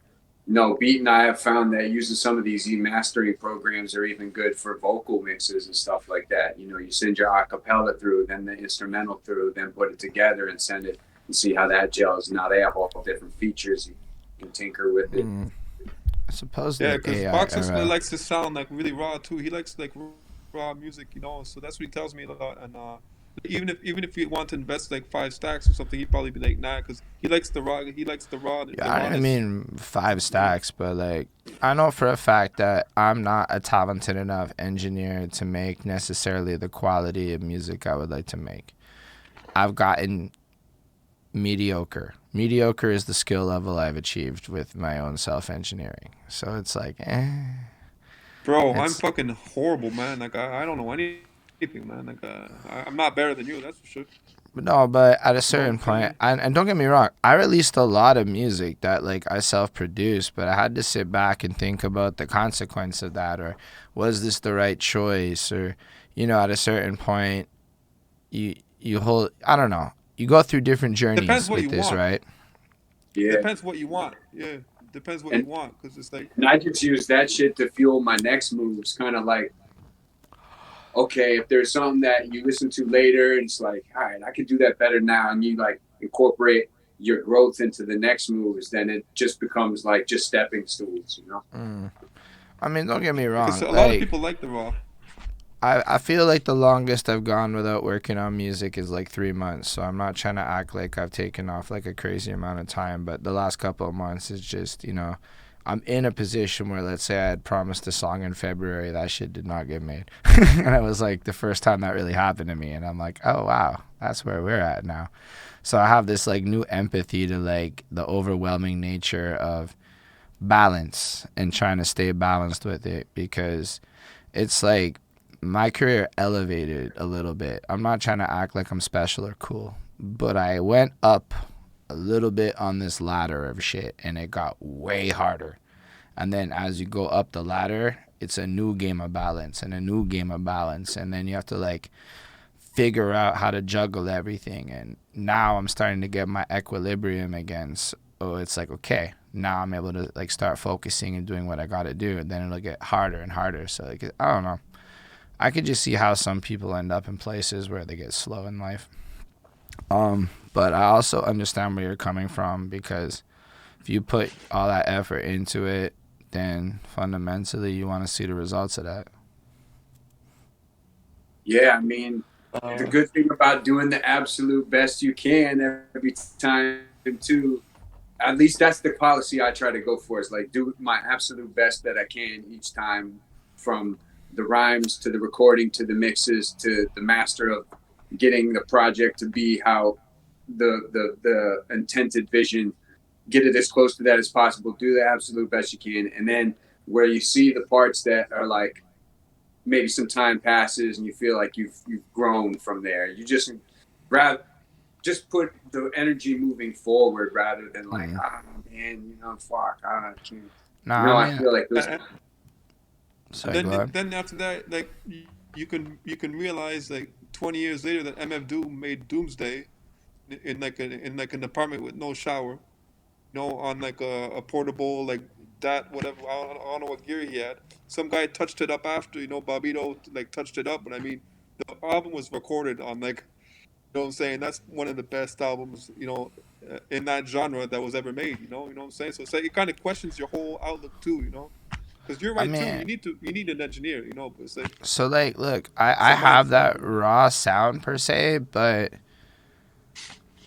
Beat and I have found that using some of these mastering programs are even good for vocal mixes and stuff like that. You send your acapella through, then the instrumental through, then put it together and send it and see how that gels. Now they have all different features you can tinker with it. I suppose Yeah, the because AI Boxes era. likes to sound like really raw too. He likes like raw music, So that's what he tells me a lot. And even if he want to invest like 5 stacks or something, he'd probably be like, nah, because he likes the raw. He likes the Yeah, I didn't rawness. mean 5 stacks, but like I know for a fact that I'm not a talented enough engineer to make necessarily the quality of music I would like to make. I've gotten mediocre. Mediocre is the skill level I've achieved with my own self engineering. So it's like, Bro, I'm it's fucking horrible, man. Like I don't know anything, man. Like I'm not better than you, that's for sure. no, but at a You know what certain I'm point, saying? and don't get me wrong, I released a lot of music that like I self-produced, but I had to sit back and think about the consequence of that, or was this the right choice, or at a certain point, you hold, I don't know, you go through different Depends journeys what with you this, want. right? Yeah. Depends what you want. Yeah, depends what you And, want, because it's like and I just use that shit to fuel my next moves, kind of like, okay, if there's something that you listen to later, and it's like, all right, I could do that better now, and you like incorporate your growth into the next moves, then it just becomes like just stepping stools. I mean, don't get me because wrong, a lot of like people like the raw. I feel like the longest I've gone without working on music is like 3 months. So I'm not trying to act like I've taken off like a crazy amount of time. But the last couple of months is just, I'm in a position where, let's say I had promised a song in February, that shit did not get made. And it was like the first time that really happened to me. And I'm like, oh, wow, that's where we're at now. So I have this like new empathy to like the overwhelming nature of balance and trying to stay balanced with it, because it's like my career elevated a little bit. I'm not trying to act like I'm special or cool, but I went up a little bit on this ladder of shit, and it got way harder. And then as you go up the ladder, it's a new game of balance and a new game of balance, and then you have to like figure out how to juggle everything. And now I'm starting to get my equilibrium again. So it's like, okay, now I'm able to like start focusing and doing what I got to do, and then it'll get harder and harder. So like, I don't know. I could just see how some people end up in places where they get slow in life. But I also understand where you're coming from, because if you put all that effort into it, then fundamentally you want to see the results of that. Yeah, I mean, the good thing about doing the absolute best you can every time too, at least that's the policy I try to go for, is like do my absolute best that I can each time, from the rhymes to the recording to the mixes to the master of getting the project to be how the intended vision, get it as close to that as possible, do the absolute best you can. And then where you see the parts that are like, maybe some time passes and you feel like you've grown from there, you just rather just put the energy moving forward rather than like, man, fuck, I can't. Nah, I I mean, feel like those. And sorry, go then ahead. then after that, like you can realize like 20 years later that MF Doom made Doomsday in like an apartment with no shower, on like a portable like that whatever. I don't know what gear he had. Some guy touched it up after, Bobito like touched it up, but I mean the album was recorded on like, what I'm saying, that's one of the best albums, in that genre that was ever made. You know what I'm saying. So it's like it kind of questions your whole outlook too. Because you're I right too. mean, You need an engineer, you know. But it's like so like, look, I some have mindfuck, that you know? raw sound per se, but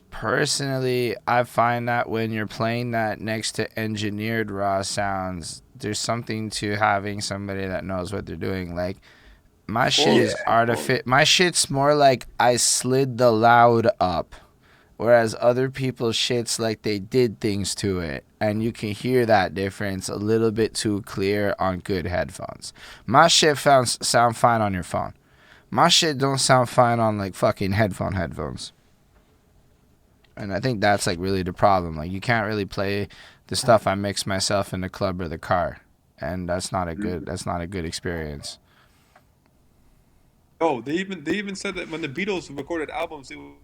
personally, I find that when you're playing that next to engineered raw sounds, there's something to having somebody that knows what they're doing. Like, my Of shit course, is Yeah. of course. my shit's more like I slid the loud up, whereas other people's shit's like they did things to it, and you can hear that difference a little bit too clear on good headphones. My shit sound fine on your phone. My shit don't sound fine on like fucking headphones. And I think that's like really the problem. Like, you can't really play the stuff I mix myself in the club or the car, and that's not a good experience. Oh, they even said that when the Beatles recorded albums, they would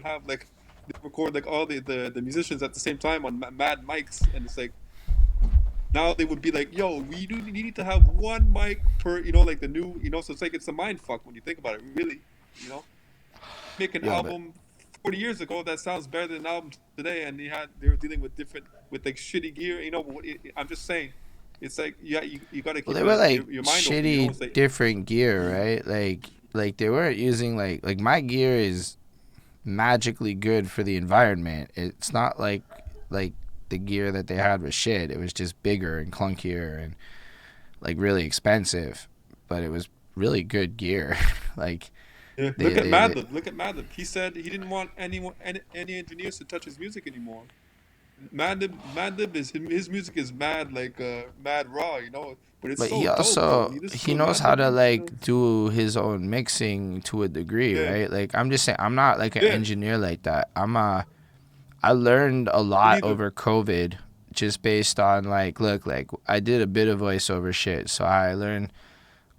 have like they record like all the musicians at the same time on mad mics, and it's like now they would be like, yo, we do need to have one mic per, you know, like the new, you know. So it's like it's a mind fuck when you think about it, really, you know. Make an Yeah, but album 40 years ago that sounds better than an album today, and they were dealing with like shitty gear, you know. But I'm just saying, it's like you got to well, keep they were like your mind open, you know. It's shitty like different gear, right? Like they weren't using like my gear is magically good for the environment. It's not like the gear that they had was shit. It was just bigger and clunkier and like really expensive, but it was really good gear. Like yeah. they Look at Madlib. He said he didn't want any engineers to touch his music anymore. Madlib is his music is mad like mad raw, you know. But it's but so dope though. When you listen he to a knows how Madlib to beat, you know. like do his own mixing to a degree, Yeah, right? Like, I'm just saying, I'm not like an yeah. engineer like that. I learned a Me lot neither. over COVID, just based on like, look, like I did a bit of voiceover shit, so I learned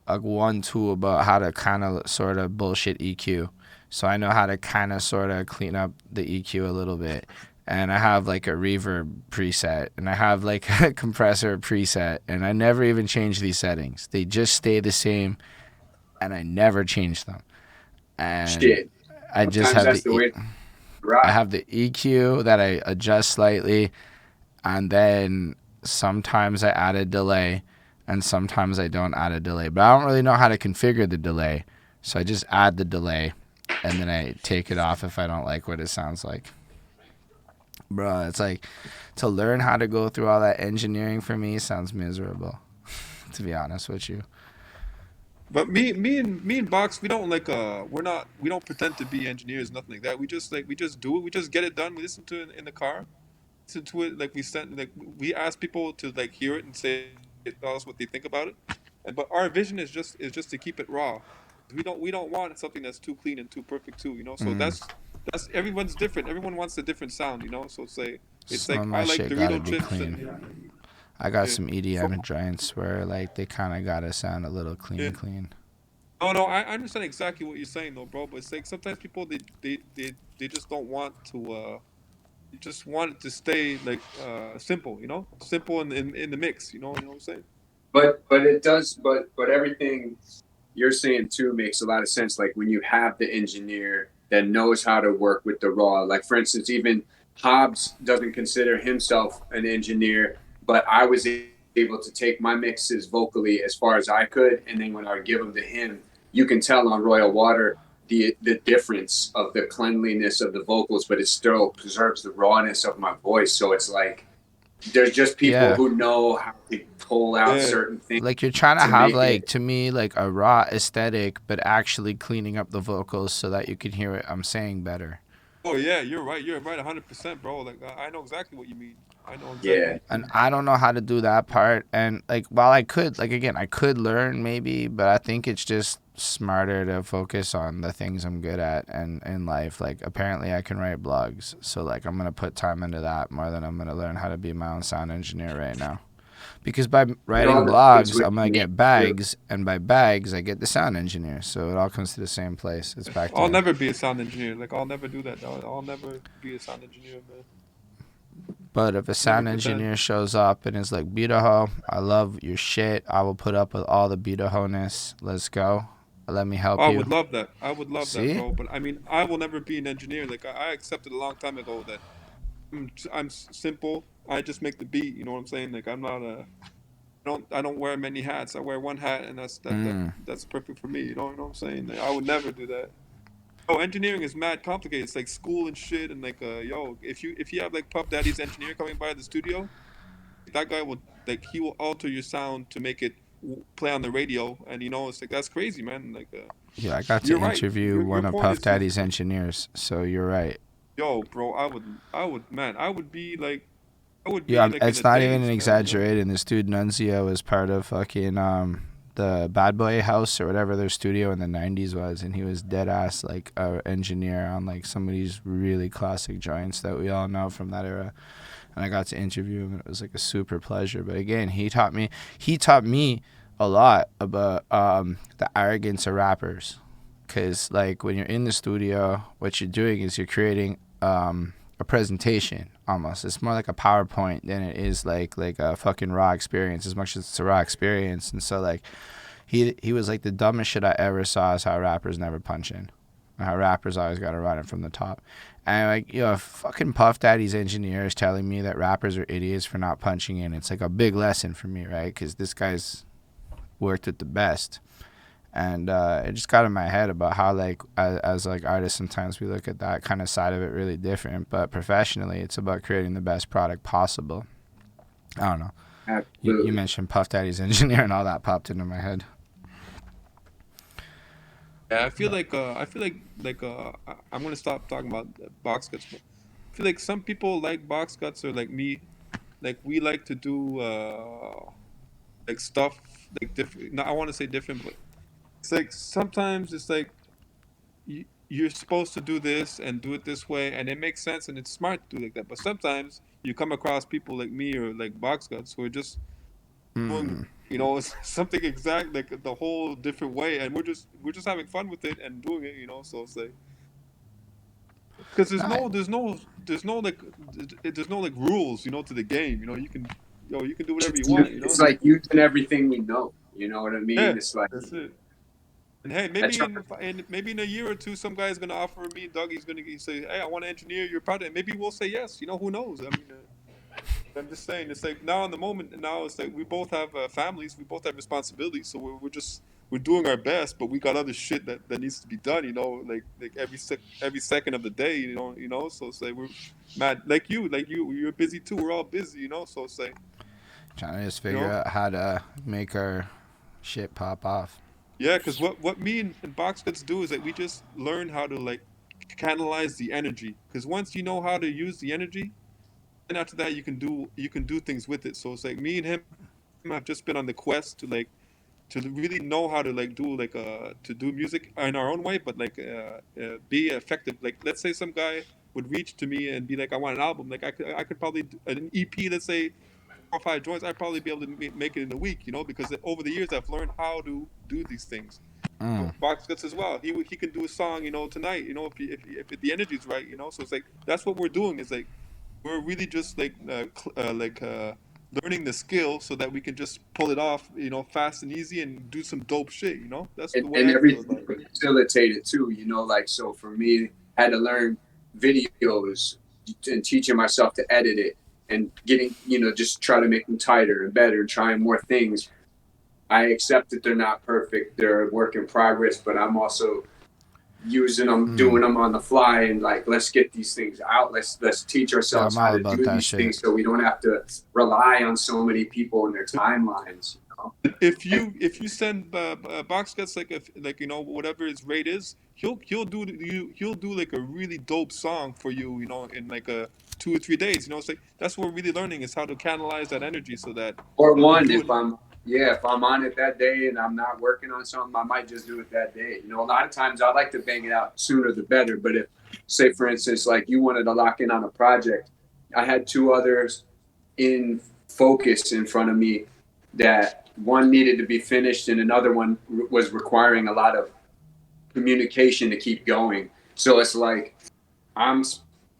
like one tool about how to kind of sort of bullshit EQ. So I know how to kind of sort of clean up the EQ a little bit. And I have like a reverb preset, and I have like a compressor preset, and I never even change these settings. They just stay the same, and I never change them. And Shit. I just Sometimes have that's the way to I rock. have the EQ that I adjust slightly, and then sometimes I add a delay, and sometimes I don't add a delay. But I don't really know how to configure the delay, so I just add the delay, and then I take it off if I don't like what it sounds like. Bro, it's like, to learn how to go through all that engineering for me sounds miserable, to be honest with you. But me and Box, we don't like we don't pretend to be engineers, nothing like that. We just do it. We just get it done. We listen to it in the car. Listen to it like we ask people to like hear it and say tell us what they think about it. But our vision is just to keep it raw. We don't want something that's too clean and too perfect too, you know. So Mm. that's everyone's different. Everyone wants a different sound, you know. So it's Some of like my I like shit gotta Dorito be chips clean. and I got yeah. some So EDM joints where like they kind of gotta sound a little yeah. clean. No, I understand exactly what you're saying though, bro. But it's like sometimes people they just don't want to they just want it to stay like simple, you know, simple in the mix, you know what I'm saying? But it does but everything you're saying too makes a lot of sense. Like when you have the engineer that knows how to work with the raw. Like for instance, even Hobbs doesn't consider himself an engineer, but I was able to take my mixes vocally as far as I could, and then when I would give them to him, you can tell on Royal Water the difference of the cleanliness of the vocals, but it still preserves the rawness of my voice. So it's like there's just people Yeah, who know how to pull out Yeah. certain things like you're trying to to have make like, it. to me, like a raw aesthetic, but actually cleaning up the vocals so that you can hear what I'm saying better. Oh yeah, you're right. You're right, 100%, bro. Like I know exactly what you mean. I know exactly Yeah. what you And mean. I don't know how to do that part. And like, while I could, like, again, I could learn maybe, but I think it's just smarter to focus on the things I'm good at and in life. Like, apparently I can write blogs, so like I'm gonna put time into that more than I'm gonna learn how to be my own sound engineer right now. Because by It writing all depends blogs, what I'm gonna you need get to do. bags, and by bags I get the sound engineer. So it all comes to the same place. It's back I'll to, never be a sound engineer. Like I'll never do that. I'll never be a sound engineer, man. but if a Never sound pretend. engineer shows up and is like, Beatahoe, I love your shit. I will put up with all the Beatahoe-ness. Let's go. Let me help I you. would love that. I would love that, See? bro. But I mean, I will never be an engineer. Like I accepted a long time ago that I'm simple. I just make the beat. You know what I'm saying? Like I'm not a I don't wear many hats. I wear one hat, and that's perfect for me. You know what I'm saying? Like, I would never do that. Oh, engineering is mad complicated. It's like school and shit, and like yo, if you have like Puff Daddy's engineer coming by the studio, that guy will like he will alter your sound to make it play on the radio, and it's like that's crazy, man. Like Yeah, I got to you're right. interview Your one of point Puff is super. Daddy's engineers, so you're right. Yo, bro, I would, man, I would Yeah, be like in it's a not even an daze, man. exaggerating. This dude Nunzio was part of fucking the Bad Boy House or whatever their studio in the '90s was, and he was dead ass like a engineer on like some of these really classic joints that we all know from that era. And I got to interview him, and it was like a super pleasure. But again, he taught me a lot about the arrogance of rappers, because like when you're in the studio, what you're doing is you're creating a presentation almost. It's more like a PowerPoint than it is like a fucking raw experience, as much as it's a raw experience. And so like he was like the dumbest shit I ever saw is how rappers never punch in. How rappers always got to run it from the top. And like, fucking Puff Daddy's engineer is telling me that rappers are idiots for not punching in. It's like a big lesson for me, right? Because this guy's worked at the best. And it just got in my head about how like as like artists sometimes we look at that kind of side of it really different, but professionally it's about creating the best product possible. I don't know. You Absolutely. mentioned Puff Daddy's engineer and all that popped into my head. Yeah, But I feel like I'm gonna stop talking about box cuts, but I feel like some people like box cuts or like me, like we like to do like stuff like different. No, I want to say different, but it's like sometimes it's like you're supposed to do this and do it this way, and it makes sense and it's smart to do like that. But sometimes you come across people like me or like box cuts who are just doing something exact like the whole different way, and we're just having fun with it and doing it. So it's like because there's no, no there's no there's no like there's no like rules to the game. You can do whatever you want. It's like using everything we know. You know what I mean? Yeah, It's like that's it. And hey, that's maybe in a year or two, some guy's gonna offer me, Doug. He's gonna say, "Hey, I want to engineer your project." And maybe we'll say yes. Who knows? I mean, I'm just saying. It's like now in the moment. Now it's like we both have families. We both have responsibilities. So we're doing our best, but we got other shit that needs to be done. Like every second of the day. So it's like we're mad. You're busy too. We're all busy. So it's like trying to just you figure know. out how to make our shit pop off. Yeah, because what me and Boxguts do is that we just learn how to like canalize the energy. Because once you know how to use the energy, then after that you can do things with it. So it's like me and him have just been on the quest to really know how to like do like to do music in our own way, but like be effective. Like let's say some guy would reach to me and be like, I want an album. Like I could probably do an EP. Let's say 4 or 5 joints. I'd probably be able to make it in a week. Because over the years I've learned how to do these things. Mm. Box Guts as well. He can do a song, tonight. If the energy's right. So it's like that's what we're doing. Is like we're really just learning the skill so that we can just pull it off, fast and easy and do some dope shit. That's the way and I feel about everything it. facilitated too. Like so for me, I had to learn videos and teaching myself to edit it and getting just try to make them tighter and better, trying more things. I accept that they're not perfect; they're a work in progress. But I'm also using them, Mm. doing them on the fly, and like let's get these things out. Let's teach Yeah, ourselves I'm how all to about do that these shit. things, so we don't have to rely on so many people and their timelines. And If you send Box Guts like whatever his rate is, he'll do like a really dope song for you, in like a 2 or 3 days. It's like that's what we're really learning is how to canalize that energy so that or we one, do it. if I'm on it that day and I'm not working on something, I might just do it that day. A lot of times I like to bang it out sooner the better. But if, say, for instance, like you wanted to lock in on a project, I had two others in focus in front of me that one needed to be finished and another one was requiring a lot of communication to keep going. So it's like I'm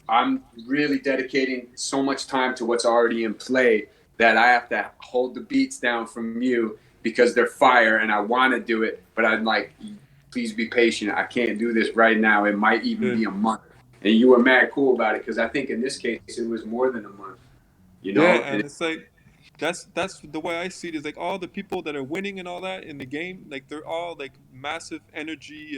I'm really dedicating so much time to what's already in play that I have to hold the beats down from you because they're fire and I want to do it, but I'm like, please be patient. I can't do this right now. It might even Yeah, be a month. And you were mad cool about it because I think in this case it was more than a month, yeah, and and it's like that's the way I see it. Is like all the people that are winning and all that in the game, like they're all like massive energy.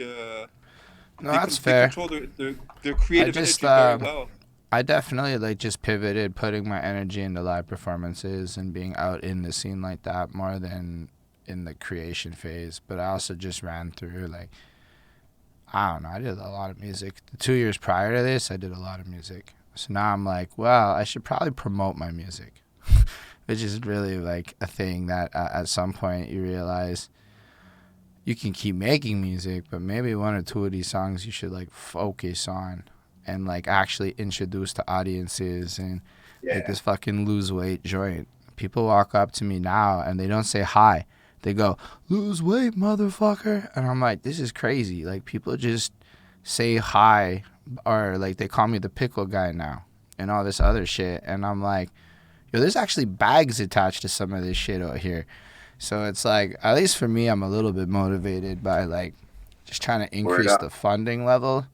No, that's They fair. control their I creative just energy very well. I definitely like just pivoted putting my energy into live performances and being out in the scene like that more than in the creation phase. But I also just ran through like I don't know, I did a lot of music. The 2 years prior to this, I did a lot of music. So now I'm like, well, I should probably promote my music, which is really like a thing that at some point you realize you can keep making music, but maybe one or two of these songs you should like focus on and like actually introduce to audiences and like Yeah. this fucking lose weight joint. People walk up to me now and they don't say hi. They go, lose weight, motherfucker. And I'm like, this is crazy. Like people just say hi or like they call me the pickle guy now and all this other shit. And I'm like, yo, there's actually bags attached to some of this shit out here. So it's like, at least for me, I'm a little bit motivated by like just trying to increase the funding level.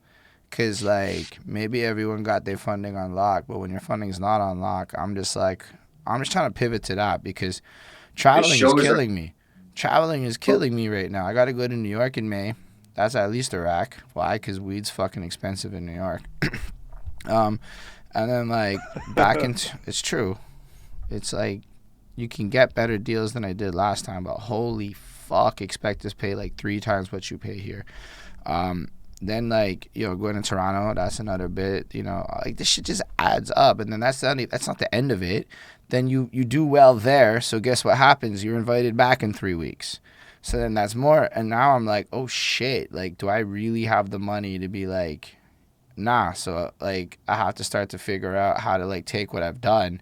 Cause like maybe everyone got their funding on lock, but when your funding's not on lock, I'm just trying to pivot to that because traveling is killing me. Traveling is killing me right now. I got to go to New York in May. That's at least a rack. Why? Because weed's fucking expensive in New York. And then like it's true. It's like you can get better deals than I did last time, but holy fuck, expect to pay like 3 times what you pay here. Then like going to Toronto, that's another bit. Like this shit just adds up, and then that's not the end of it. Then you do well there, so guess what happens? You're invited back in 3 weeks. So then that's more, and now I'm like, oh shit, like do I really have the money to be like, nah? So like I have to start to figure out how to like take what I've done,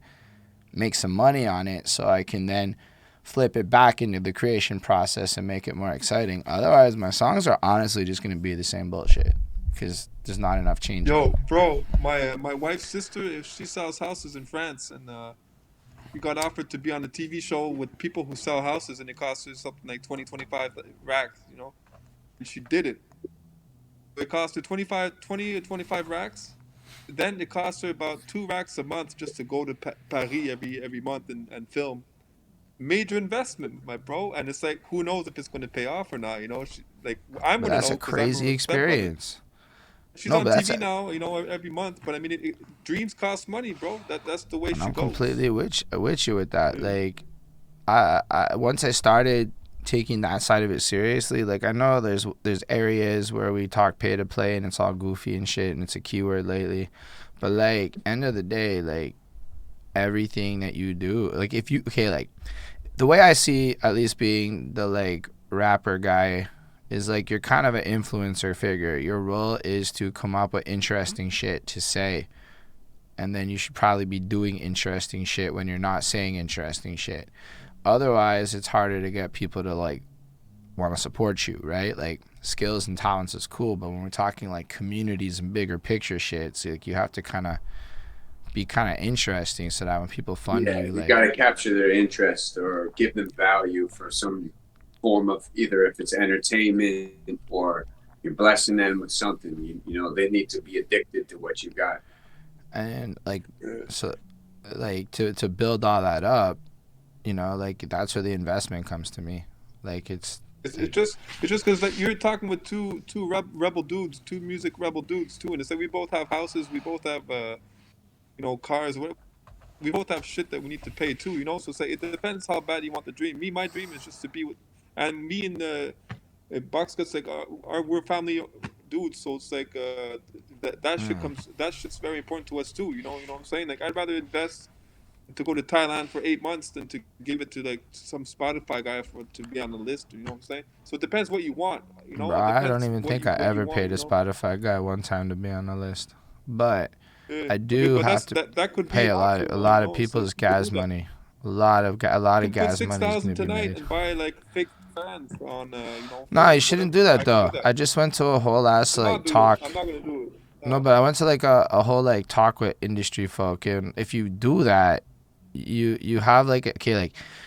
make some money on it, so I can then flip it back into the creation process and make it more exciting. Otherwise, my songs are honestly just going to be the same bullshit because there's not enough change. Yo, bro, my wife's sister, she sells houses in France, and we got offered to be on a TV show with people who sell houses, and it costs her something like 25 racks, and she did it. It cost her 20 or 25 racks. Then it cost her about 2 racks a month just to go to Paris every month and film. Major investment, my bro, and it's like who knows if it's going to pay off or not. I'm But gonna that's know a because I'm crazy experience. She's on TV now, every month. But I mean, dreams cost money, bro. That's the way she I'm goes. completely with you with that. Yeah. Like, I once I started taking that side of it seriously, like I know there's areas where we talk pay to play and it's all goofy and shit and it's a keyword lately, but like end of the day, like everything that you do, like if you like the way I see at least being the like rapper guy is like you're kind of an influencer figure. Your role is to come up with interesting shit to say, and then you should probably be doing interesting shit when you're not saying interesting shit. Otherwise, it's harder to get people to like want to support you, right? Like skills and talents is cool, but when we're talking like communities and bigger picture shit, it's like you have to kind of be kind of interesting so that when people fund you, like, you got to capture their interest or give them value for some form of either if it's entertainment or you're blessing them with something. They need to be addicted to what you got. And like so, like to build all that up. Like that's where the investment comes to me. Like it's just because like you're talking with two rebel dudes, two music rebel dudes too, and it's like we both have houses, we both have cars, we both have shit that we need to pay too. So it's like it depends how bad you want the dream. My dream is just to be with, and me and the Boxguts like we're family dudes, so it's like that shit's very important to us too. You know what I'm saying? Like I'd rather invest to go to Thailand for 8 months than to give it to like some Spotify guy to be on the list. You know what I'm saying? So it depends what you want. Bro, I don't even think I ever paid a Spotify guy one time to be on the list, but I do have to that could pay a lot of people's gas money. A lot of gas money is going to be made. And buy like fake fans on No, you shouldn't do that though. I just went to a whole ass like talk. I'm not gonna do it. No, but I went to like a whole like talk with industry folk, and if you do that, you have like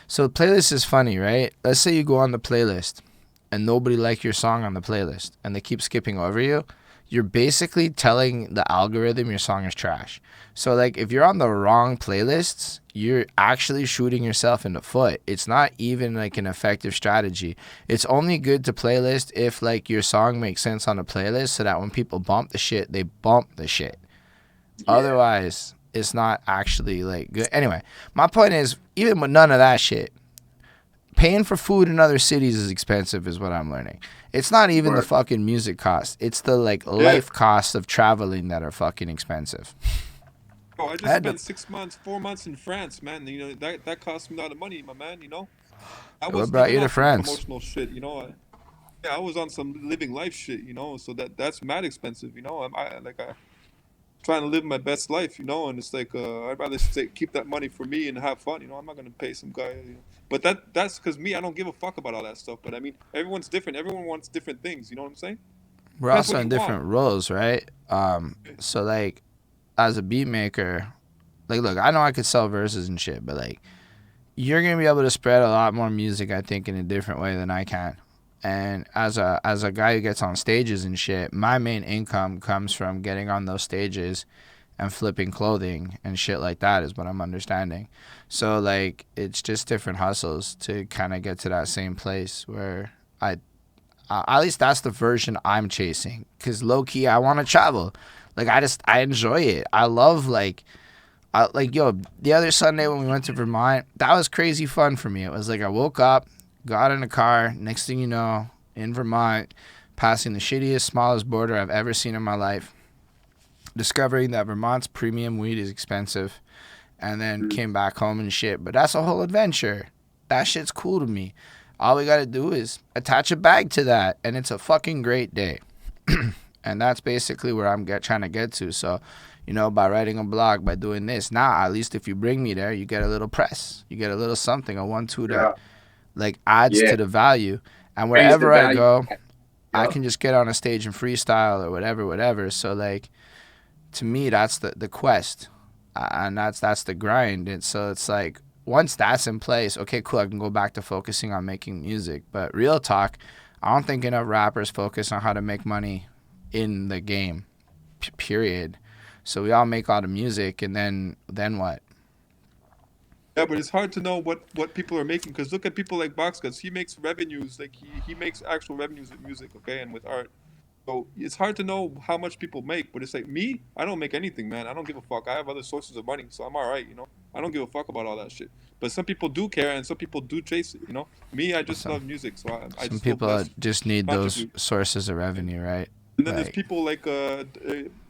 so playlist is funny, right? Let's say you go on the playlist and nobody like your song on the playlist and they keep skipping over you. you're basically telling the algorithm your song is trash. So like if you're on the wrong playlists, you're actually shooting yourself in the foot. It's not even like an effective strategy. It's only good to playlist if like your song makes sense on the playlist, so that when people bump the shit, they bump the shit. Yeah. Otherwise, it's not actually like good. Anyway, my point is, even with none of that shit, paying for food in other cities is expensive, is what I'm learning. It's not even the fucking music cost. It's the like life costs of traveling that are fucking expensive. Oh, I just spent 6 months, 4 months in France, man. You know, that cost me a lot of money, my man, you know? What brought you to France? Promotional shit, you know? I was on some living life shit, you know? So that's mad expensive, you know? I'm trying to live my best life, you know? And it's like, I'd rather keep that money for me and have fun, you know? I'm not going to pay some guy, you know? But that's because me, I don't give a fuck about all that stuff. But I mean, everyone's different. Everyone wants different things, you know what I'm saying? We're also in different roles, right? So like, as a beat maker, like, look, I know I could sell verses and shit, but like, you're gonna be able to spread a lot more music, I think, in a different way than I can. And as a guy who gets on stages and shit, my main income comes from getting on those stages and flipping clothing and shit like that, is what I'm understanding. So like, it's just different hustles to kind of get to that same place where at least that's the version I'm chasing. Cause low key, I want to travel. Like, I enjoy it. I love, yo, the other Sunday when we went to Vermont, that was crazy fun for me. It was like I woke up, got in a car, next thing you know, in Vermont, passing the shittiest, smallest border I've ever seen in my life, discovering that Vermont's premium weed is expensive, and then came back home and shit. But that's a whole adventure. That shit's cool to me. All we got to do is attach a bag to that, and it's a fucking great day. And that's basically where I'm trying to get to. So, you know, by writing a blog, by doing this, now at least if you bring me there, you get a little press. You get a little something, a 1-2 that like adds to the value. And wherever I go, I can just get on a stage and freestyle or whatever. So like, to me, that's the quest. And that's the grind. And so it's like, once that's in place, okay, cool, I can go back to focusing on making music. But real talk, I don't think enough rappers focus on how to make money in the game, period. So we all make all the music, and then what? Yeah, but it's hard to know what people are making, because look at people like Boxguts. He makes revenues, like he makes actual revenues with music, okay, and with art. So it's hard to know how much people make. But it's like, me, I don't make anything, man. I don't give a fuck. I have other sources of money, so I'm all right, you know. I don't give a fuck about all that shit. But some people do care, and some people do chase it, you know. Me, I just love music, so I some people just need those sources of revenue, right? And then there's people like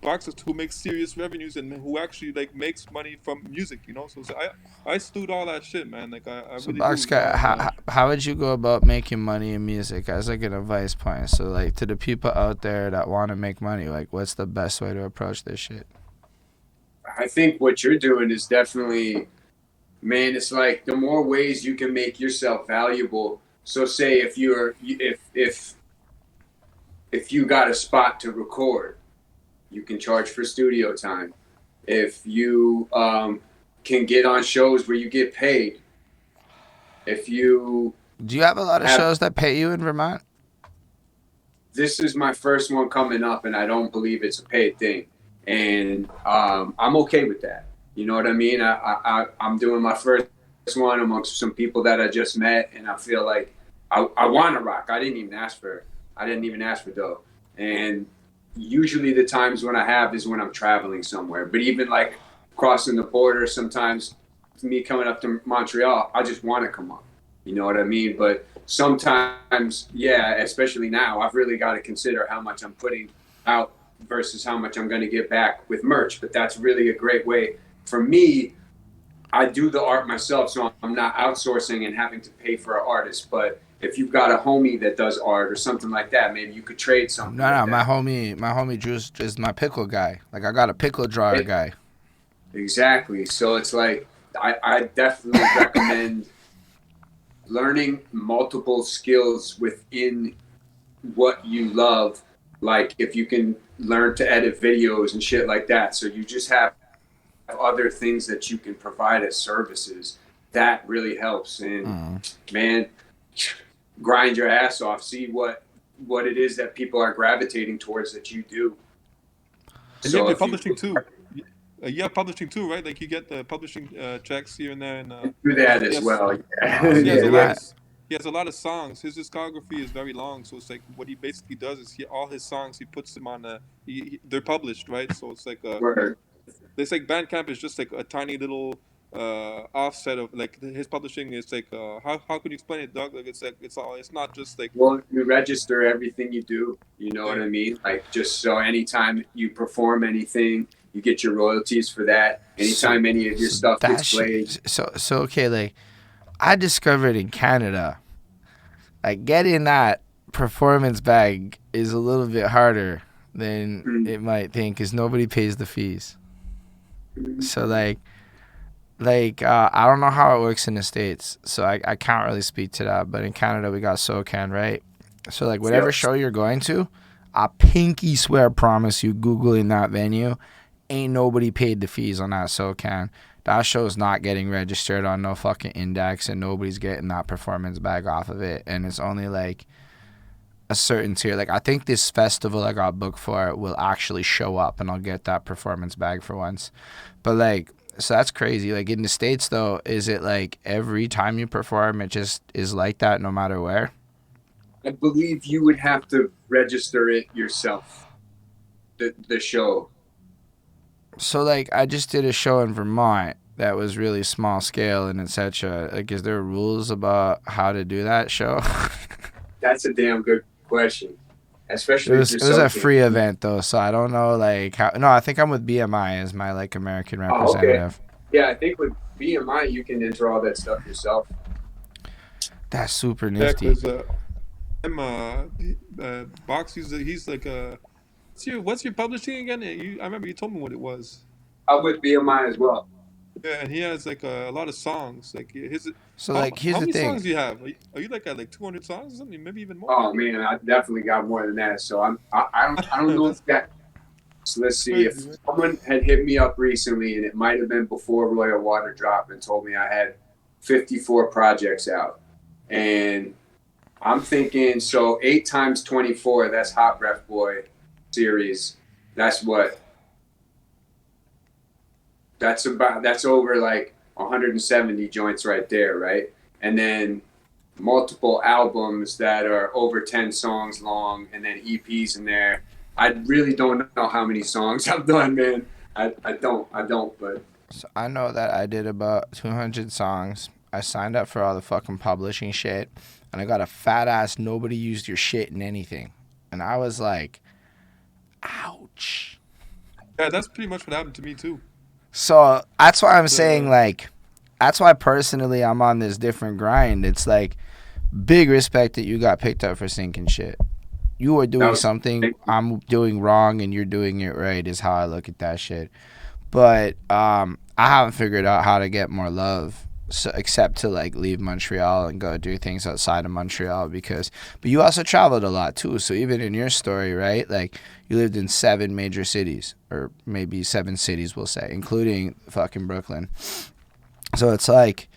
boxers who make serious revenues and who actually like makes money from music, you know. So I stewed all that shit, man. Like I really. So Boxguts, how would you go about making money in music as like an advice point? So like, to the people out there that want to make money, like, what's the best way to approach this shit? I think what you're doing is definitely, man. It's like the more ways you can make yourself valuable. So say if you got a spot to record, you can charge for studio time. If you can get on shows where you get paid. If you... Do you have a lot of shows that pay you in Vermont? This is my first one coming up, and I don't believe it's a paid thing. And I'm okay with that. You know what I mean? I'm doing my first one amongst some people that I just met, and I feel like I want to rock. I didn't even ask for dough. And usually the times when I have is when I'm traveling somewhere. But even like crossing the border, sometimes me coming up to Montreal, I just want to come up. You know what I mean? But sometimes, yeah, especially now, I've really got to consider how much I'm putting out versus how much I'm going to get back with merch. But that's really a great way. For me, I do the art myself, so I'm not outsourcing and having to pay for an artist. But if you've got a homie that does art or something like that, maybe you could trade something. No, my homie Drew is my pickle guy. Like, I got a pickle drawer guy. Exactly. So it's like, I definitely recommend learning multiple skills within what you love. Like if you can learn to edit videos and shit like that. So you just have other things that you can provide as services. That really helps. And man, grind your ass off, see what it is that people are gravitating towards that you do, And you have So your if you publishing too. You have publishing too, right? Like you get the publishing checks here and there, and do that he as has well, Oh he has yeah, a yeah. lot of yeah, he has a lot of songs. His discography is very long, so it's like what he basically does is all his songs he puts them on they're published, right? So it's like Word. it's like Bandcamp is just like a tiny little offset of like his publishing is like how can you explain it, Doug? Like it's not just like Well, you register everything you do. You know what yeah I mean? Like just so anytime you perform anything, you get your royalties for that. so Anytime any of your so stuff gets that shit. played, So okay, like I discovered in Canada, like getting that performance bag is a little bit harder than mm, it might think, because nobody pays the fees. mm, So I don't know how it works in the States, so I can't really speak to that. But in Canada, we got SoCan, right? So like whatever yep. show you're going to, I pinky swear promise you, Googling that venue, ain't nobody paid the fees on that SoCan. That show's not getting registered on no fucking index, and nobody's getting that performance bag off of it. And it's only like a certain tier. Like I think this festival I got booked for will actually show up, and I'll get that performance bag for once. But like, so that's crazy. Like in the States though, is it like every time you perform, it just is like that no matter where? I believe you would have to register it yourself. The show. So like I just did a show in Vermont that was really small scale and etc. Like is there rules about how to do that show? That's a damn good question, It especially if was you're it was a soaking. free event though, so I don't know like how. No, I think I'm with BMI as my like American Oh, okay. representative. Yeah, I think with BMI you can enter all that stuff yourself. That's super yeah nifty. because I'm Box he's like what's your publishing again? I remember you told me what it was. I'm with BMI as well. Yeah, and he has like a lot of songs. Like his So like here's how the many thing. songs do you have? Are you like at like 200 songs or something? Maybe even more. Oh man, I definitely got more than that. So I don't know that's if that. So let's that's see if crazy, man. someone had hit me up recently, and it might have been before Royal Water Drop, and told me I had 54 projects out, and I'm thinking so 8 times 24. That's Hot Ref Boy series. That's what. That's over like 170 joints right there, right? And then multiple albums that are over 10 songs long, and then EPs in there. I really don't know how many songs I've done, man. I don't, but So I know that I did about 200 songs. I signed up for all the fucking publishing shit, and I got a fat ass nobody used your shit in anything. And I was like, ouch. Yeah, that's pretty much what happened to me too. So that's why I'm saying Uh, like, that's why personally I'm on this different grind. It's like big respect that you got picked up for sinking shit. You are that doing was something I'm doing wrong, and you're doing it right is how I look at that shit. But I haven't figured out how to get more love, so, except to like leave Montreal and go do things outside of Montreal. But you also traveled a lot too. So even in your story, right? Like you lived in 7 major cities, or maybe 7 cities, we'll say, including fucking Brooklyn. So it's like,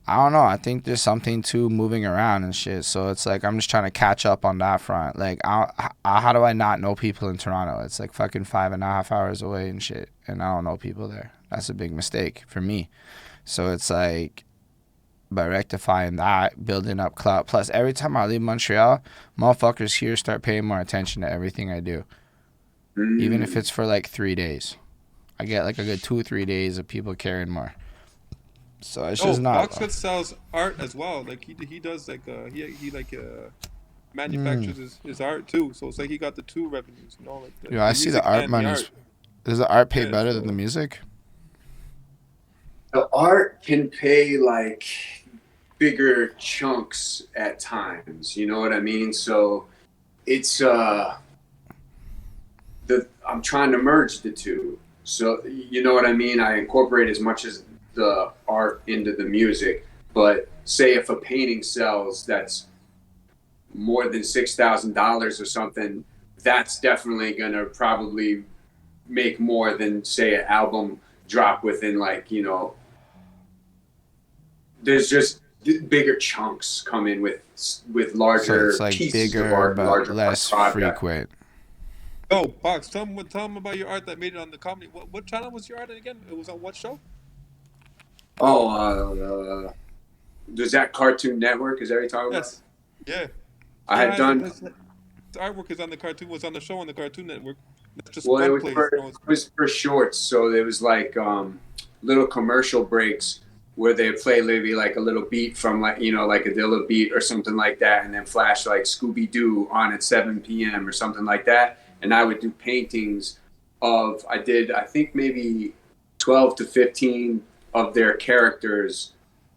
I don't know. I think there's something to moving around and shit. So it's like I'm just trying to catch up on that front. Like, how do I not know people in Toronto? It's like fucking 5.5 hours away and shit, and I don't know people there. That's a big mistake for me. So it's like by rectifying that, building up clout. Plus, every time I leave Montreal, motherfuckers here start paying more attention to everything I do, even if it's for like 3 days. I get like a good 2 or 3 days of people caring more. So it's oh, just not. Boxguts sells art as well. Like he does like he like manufactures his art too. So it's like he got the two revenues, you know, like Yo, I the see the music art and the money's. art. Does the art pay Yeah, better than the so music? the art can pay like bigger chunks at times. You know what I mean? So it's I'm trying to merge the two. So you know what I mean? I incorporate as much as the art into the music. But say if a painting sells that's more than $6,000 or something, that's definitely gonna probably make more than say an album drop within like, you know, there's just bigger chunks come in with So it's larger like pieces of bigger art, but larger less project. frequent. Oh, Box, tell them about your art that made it on the comedy. What channel was your art again? It was on what show? Oh, does that Cartoon Network? Is that what you're talking about? Yes. Yeah. I Yeah, had done. his artwork is on the cartoon. Was on the show on the Cartoon Network. That's just Well, one place. it was for shorts, so there was like little commercial breaks where they play maybe like a little beat from like like a Dilla beat or something like that, and then flash like Scooby Doo on at 7 p.m. or something like that. And I would do paintings of I think maybe 12 to 15 of their characters,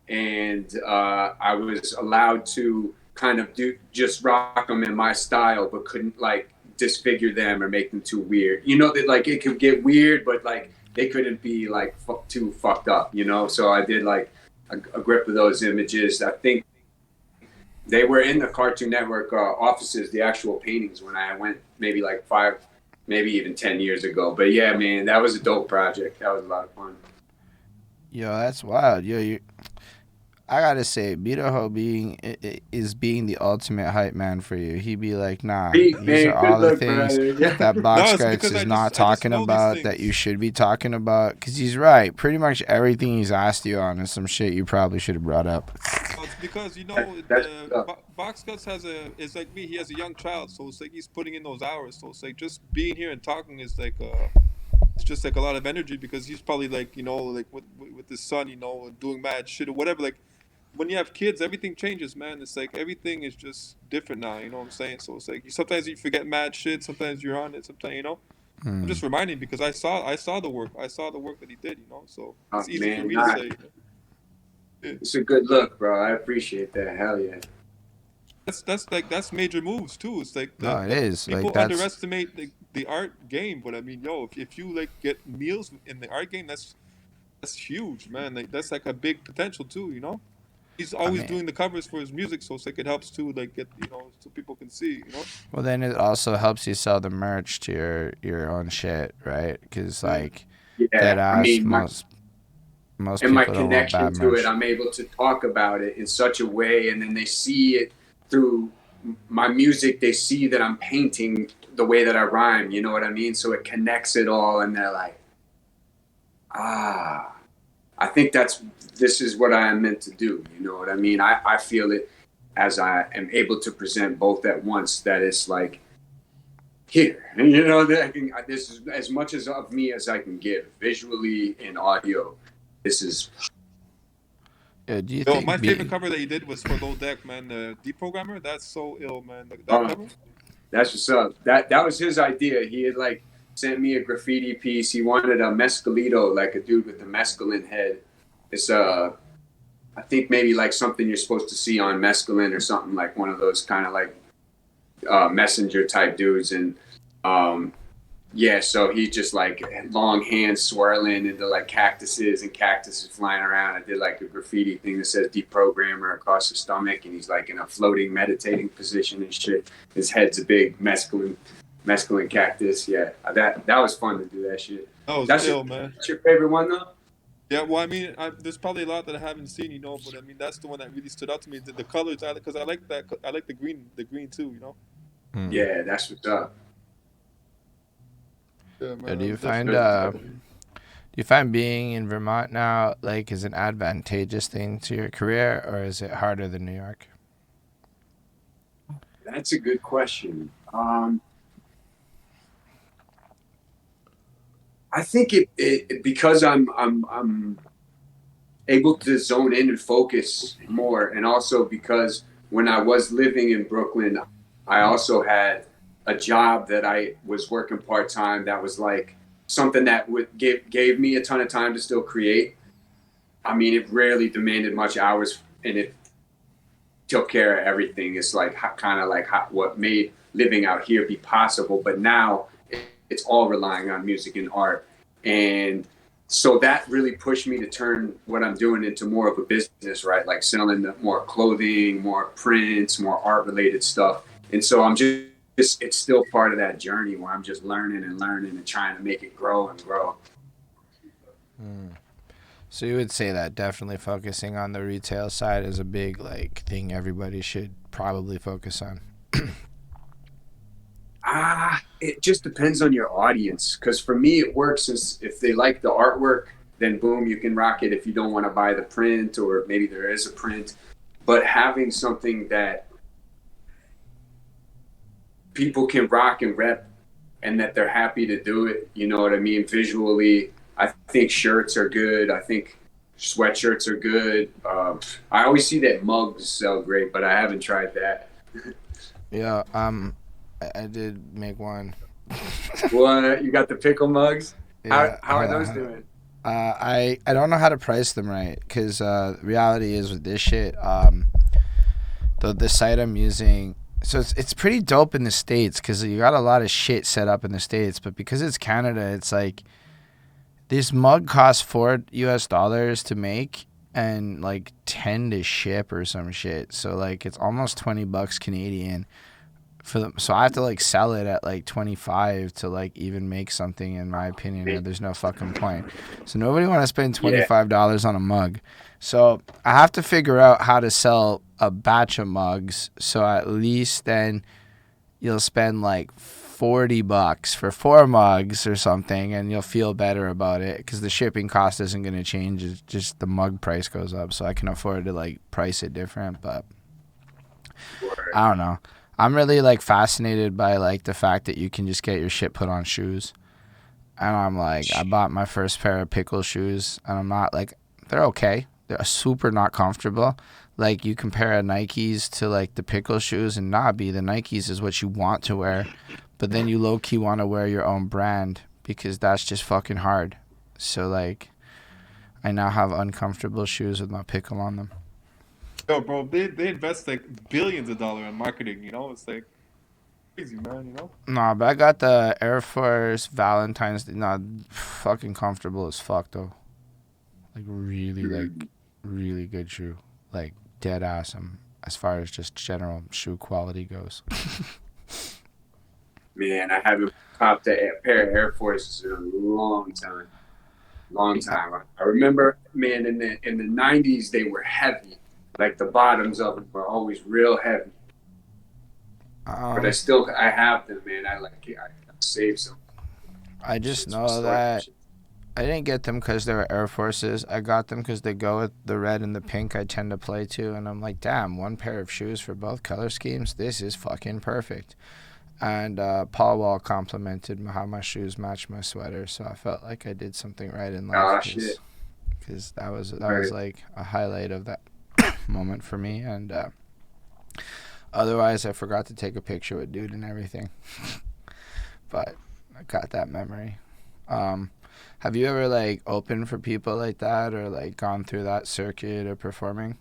and I was allowed to kind of just rock them in my style, but couldn't like disfigure them or make them too weird. That like it could get weird, but like they couldn't be like too fucked up. So I did like a grip of those images. I think they were in the Cartoon Network offices, the actual paintings, when I went maybe like 5, maybe even 10 years ago. But yeah, man, that was a dope project. That was a lot of fun. Yo, that's wild. Yo, I gotta say, Beatahoe being the ultimate hype man for you. He'd be like, nah, Pete, these man, are all the look, things yeah. that Boxguts because is I not just talking know these about that things. you should be talking about. Because he's right. Pretty much everything he's asked you on is some shit you probably should have brought up. Well, it's because Boxguts is like me. He has a young child, so it's like he's putting in those hours. So it's like just being here and talking is like it's just like a lot of energy because he's probably like like with his son, doing mad shit or whatever. Like when you have kids, everything changes, man. It's like everything is just different now. You know what I'm saying? So it's like sometimes you forget mad shit. Sometimes you're on it. Sometimes I'm just reminding because I saw the work. I saw the work that he did. So it's easy for me to say. Yeah. It's a good look, bro. I appreciate that. Hell yeah. That's major moves too. It's like No, it is. people Like, that's underestimate the art game, but I mean, if you like get meals in the art game, that's huge, man. Like, that's like a big potential too. He's always doing the covers for his music, so it's like it helps to like get so people can see. Well, then it also helps you sell the merch to your own shit, right? Because like that ass most and people my don't want connection bad to merch. it, I'm able to talk about it in such a way, and then they see it through my music. They see that I'm painting the way that I rhyme. You know what I mean? So it connects it all, and they're like, I think this is what I am meant to do. You know what I mean? I feel it as I am able to present both at once, that it's like, here, that this is as much as of me as I can give visually and audio. This is. Do you think my favorite cover that he did was for Low Deck, man. The Deprogrammer. That's so ill, man. That cover. That's what's up. That was his idea. He had like sent me a graffiti piece. He wanted a mescalito, like a dude with the mescaline head. It's I think maybe like something you're supposed to see on mescaline or something, like one of those kind of like messenger type dudes. And yeah, so he just like long hands swirling into like cactuses flying around. I did like a graffiti thing that says deprogrammer across his stomach, and he's like in a floating meditating position and shit. His head's a big mescaline cactus. Yeah, that was fun to do that shit. That's ill, man. That's your favorite one though? Yeah, well, I mean, there's probably a lot that I haven't seen, but I mean, that's the one that really stood out to me. The colors, because I like that. I like the green too, Yeah, that's what's up. Yeah, man, do you find being in Vermont now like is an advantageous thing to your career, or is it harder than New York? That's a good question. I think it because I'm able to zone in and focus more, and also because when I was living in Brooklyn, I also had a job that I was working part-time that was like something that gave me a ton of time to still create. I mean, it rarely demanded much hours, and it took care of everything. It's like kind of like what made living out here be possible. But now it's all relying on music and art. And so that really pushed me to turn what I'm doing into more of a business, right? Like selling more clothing, more prints, more art-related stuff. And so I'm just it's still part of that journey where I'm just learning and trying to make it grow and grow. So you would say that definitely focusing on the retail side is a big like thing everybody should probably focus on. It just depends on your audience. Because for me, it works as if they like the artwork, then boom, you can rock it. If you don't want to buy the print, or maybe there is a print, but having something that people can rock and rep, and that they're happy to do it. You know what I mean? Visually, I think shirts are good. I think sweatshirts are good. I always see that mugs sell great, but I haven't tried that. Yeah, I did make one. What? You got the pickle mugs? Yeah, How are hold on, those hold on. doing? I don't know how to price them right, because reality is with this shit, the site I'm using, so it's pretty dope in the States because you got a lot of shit set up in the States, but because it's Canada, it's like this mug costs $4 to make and like 10 to ship or some shit. So like it's almost $20 Canadian for them. So I have to like sell it at like 25 to like even make something, in my opinion, or there's no fucking point. So nobody want to spend $25 on a mug. So I have to figure out how to sell a batch of mugs, so at least then you'll spend like $40 for 4 mugs or something, and you'll feel better about it because the shipping cost isn't going to change. It's just the mug price goes up, so I can afford to like price it different. But I don't know. I'm really like fascinated by like the fact that you can just get your shit put on shoes. And I'm like, I bought my first pair of pickle shoes, and I'm not like, they're okay. They're super not comfortable. Like, you compare Nikes to like the pickle shoes, and the Nikes is what you want to wear, but then you low-key want to wear your own brand because that's just fucking hard. So like, I now have uncomfortable shoes with my pickle on them. Yo, bro, they invest like billions of dollars in marketing. You know, it's like crazy, man. You know. Nah, but I got the Air Force Valentine's Day. Nah, fucking comfortable as fuck though. Like really good shoe. Like dead awesome as far as just general shoe quality goes. Man, I haven't popped a pair of Air Forces in a long time. I remember, man, in the 90s they were heavy. Like the bottoms of them were always real heavy. But I have them, man. I saved some. I just know that I didn't get them because they were Air Forces. I got them because they go with the red and the pink I tend to play to. And I'm like, damn, one pair of shoes for both color schemes? This is fucking perfect. And Paul Wall complimented how my shoes match my sweater. So I felt like I did something right in life. Because that was like a highlight of that moment for me. And otherwise, I forgot to take a picture with dude and everything. But I got that memory. Have you ever like opened for people like that, or like gone through that circuit of performing?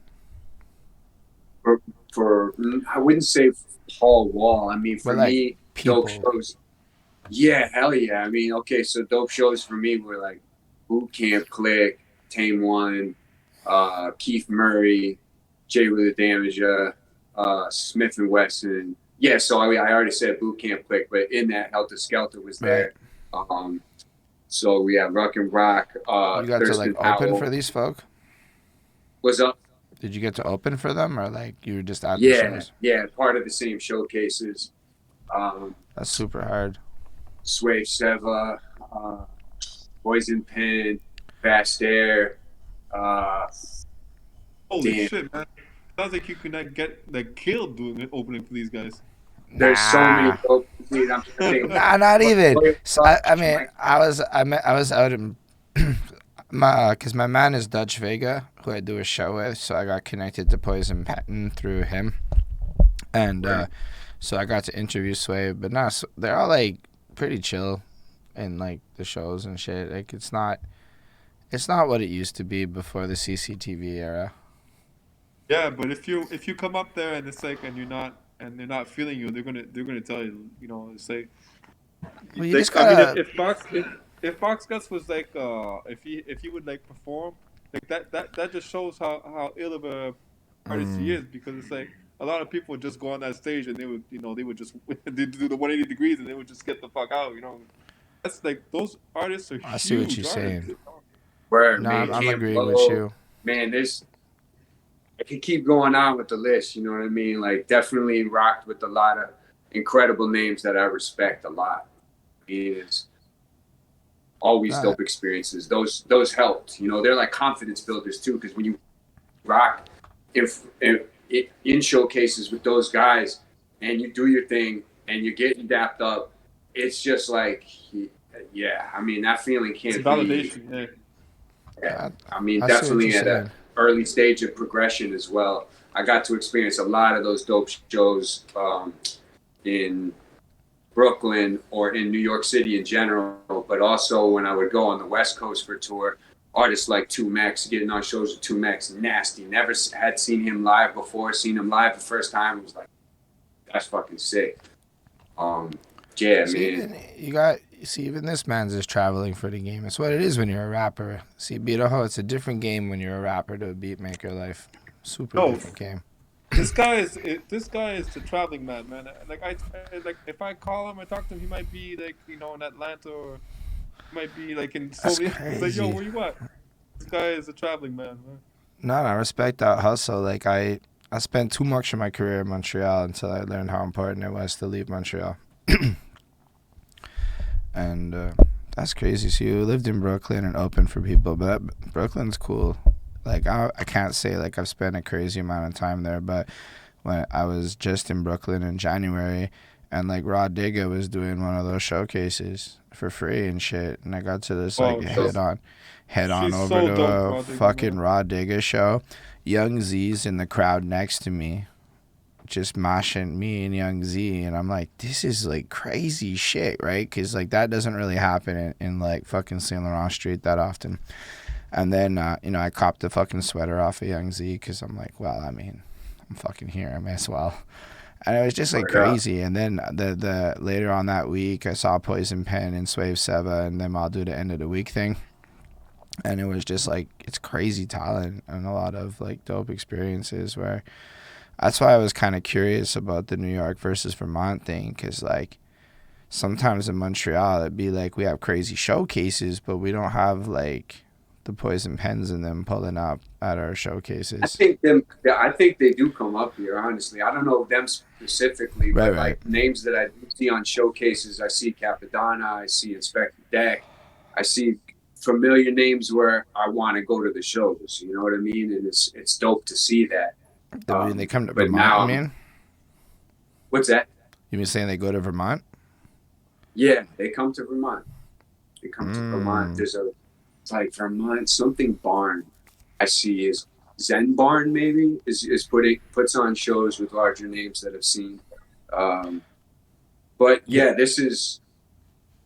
For I wouldn't say Paul Wall. I mean, for But, like, me, people. dope shows. Yeah, hell yeah. I mean, okay, so dope shows for me were like Boot Camp Click, Tame One, Keith Murray, Jay with the Damager, Smith and Wesson. Yeah, so I already said Boot Camp Click, but in that, Helter Skelter was there. Right. So we have Ruck and Rock. You got Thurston to like open Powell. for these folk? What's up? Did you get to open for them, or like you were just at the shows? Yeah, part of the same showcases. That's super hard. Sway Seva, Poison Pen, Fast Air. Holy shit, man! Sounds like you could not get like killed doing it, opening for these guys. There's so many dope. Nah, not even. So I mean, I was out in because my man is Dutch Vega, who I do a show with, so I got connected to Poison Pen through him, and so I got to interview Sway. But nah, so they're all like pretty chill in like the shows and shit. Like it's not what it used to be before the CCTV era. Yeah, but if you come up there and it's like and they're not feeling you, they're gonna tell you, you know, it's like. Well, you just gotta... I mean, if Boxguts was like if he would like perform like that just shows how ill of a artist he is, because it's like a lot of people just go on that stage and they would just they do the 180 degrees and they would just get the fuck out, you know. That's like those artists are huge. I see what you're saying. Word, no, man, I'm agreeing with you. Man, I can keep going on with the list, you know what I mean? Like, definitely rocked with a lot of incredible names that I respect a lot. Is always dope experiences. Those helped. You know, they're like confidence builders too. Because when you rock in showcases with those guys, and you do your thing, and you're getting dapped up, it's just like, yeah. I mean, that feeling can't It's validation. be. Yeah, I mean, I see what definitely you're at saying. an early stage of progression as well. I got to experience a lot of those dope shows in Brooklyn or in New York City in general, but also when I would go on the West Coast for tour, artists like 2Max, getting on shows with 2Max, nasty. Never had seen him live before, seen him live the first time. It was like, that's fucking sick. Yeah, See, man. even this man's just traveling for the game. It's what it is when you're a rapper. See, Beatahoe, it's a different game when you're a rapper to a beat maker life. Super different game. This guy is the traveling man. Like if I call him, I talk to him, he might be like, you know, in Atlanta, or he might be like in Soviet. He's like, yo, where you at? This guy is a traveling man. No, I respect that hustle. Like I spent too much of my career in Montreal until I learned how important it was to leave Montreal. And that's crazy. So you lived in Brooklyn and opened for people, but Brooklyn's cool. Like I can't say like I've spent a crazy amount of time there, but when I was just in Brooklyn in January, and like Raw Digga was doing one of those showcases for free and shit, and I got to this like head on over so to dope, a fucking Raw Digga show. Young Z's in the crowd next to me, just moshing me and Young Z, and I'm like, this is like crazy shit, right? Because like that doesn't really happen in like fucking Saint Laurent Street that often. And then, you know, I copped the fucking sweater off of Young Z because I'm like, well, I mean, I'm fucking here. I may as well. And it was just like crazy. And then the later on that week, I saw Poison Pen and Swave Seva and them all do the end of the week thing. And it was just like, it's crazy talent and a lot of like dope experiences where that's why I was kind of curious about the New York versus Vermont thing. Because like sometimes in Montreal, it'd be like we have crazy showcases, but we don't have like the Poison Pens and them pulling up at our showcases. I think they do come up here, honestly. I don't know them specifically, but like names that I see on showcases, I see Capadonna, I see Inspector Deck, I see familiar names where I want to go to the shows. You know what I mean? And it's dope to see that. They come to Vermont, now, I mean? What's that? You mean saying they go to Vermont? Yeah, they come to Vermont. They come to Vermont. It's like Vermont something barn. I see is Zen Barn maybe is puts on shows with larger names that I've seen. But yeah, this is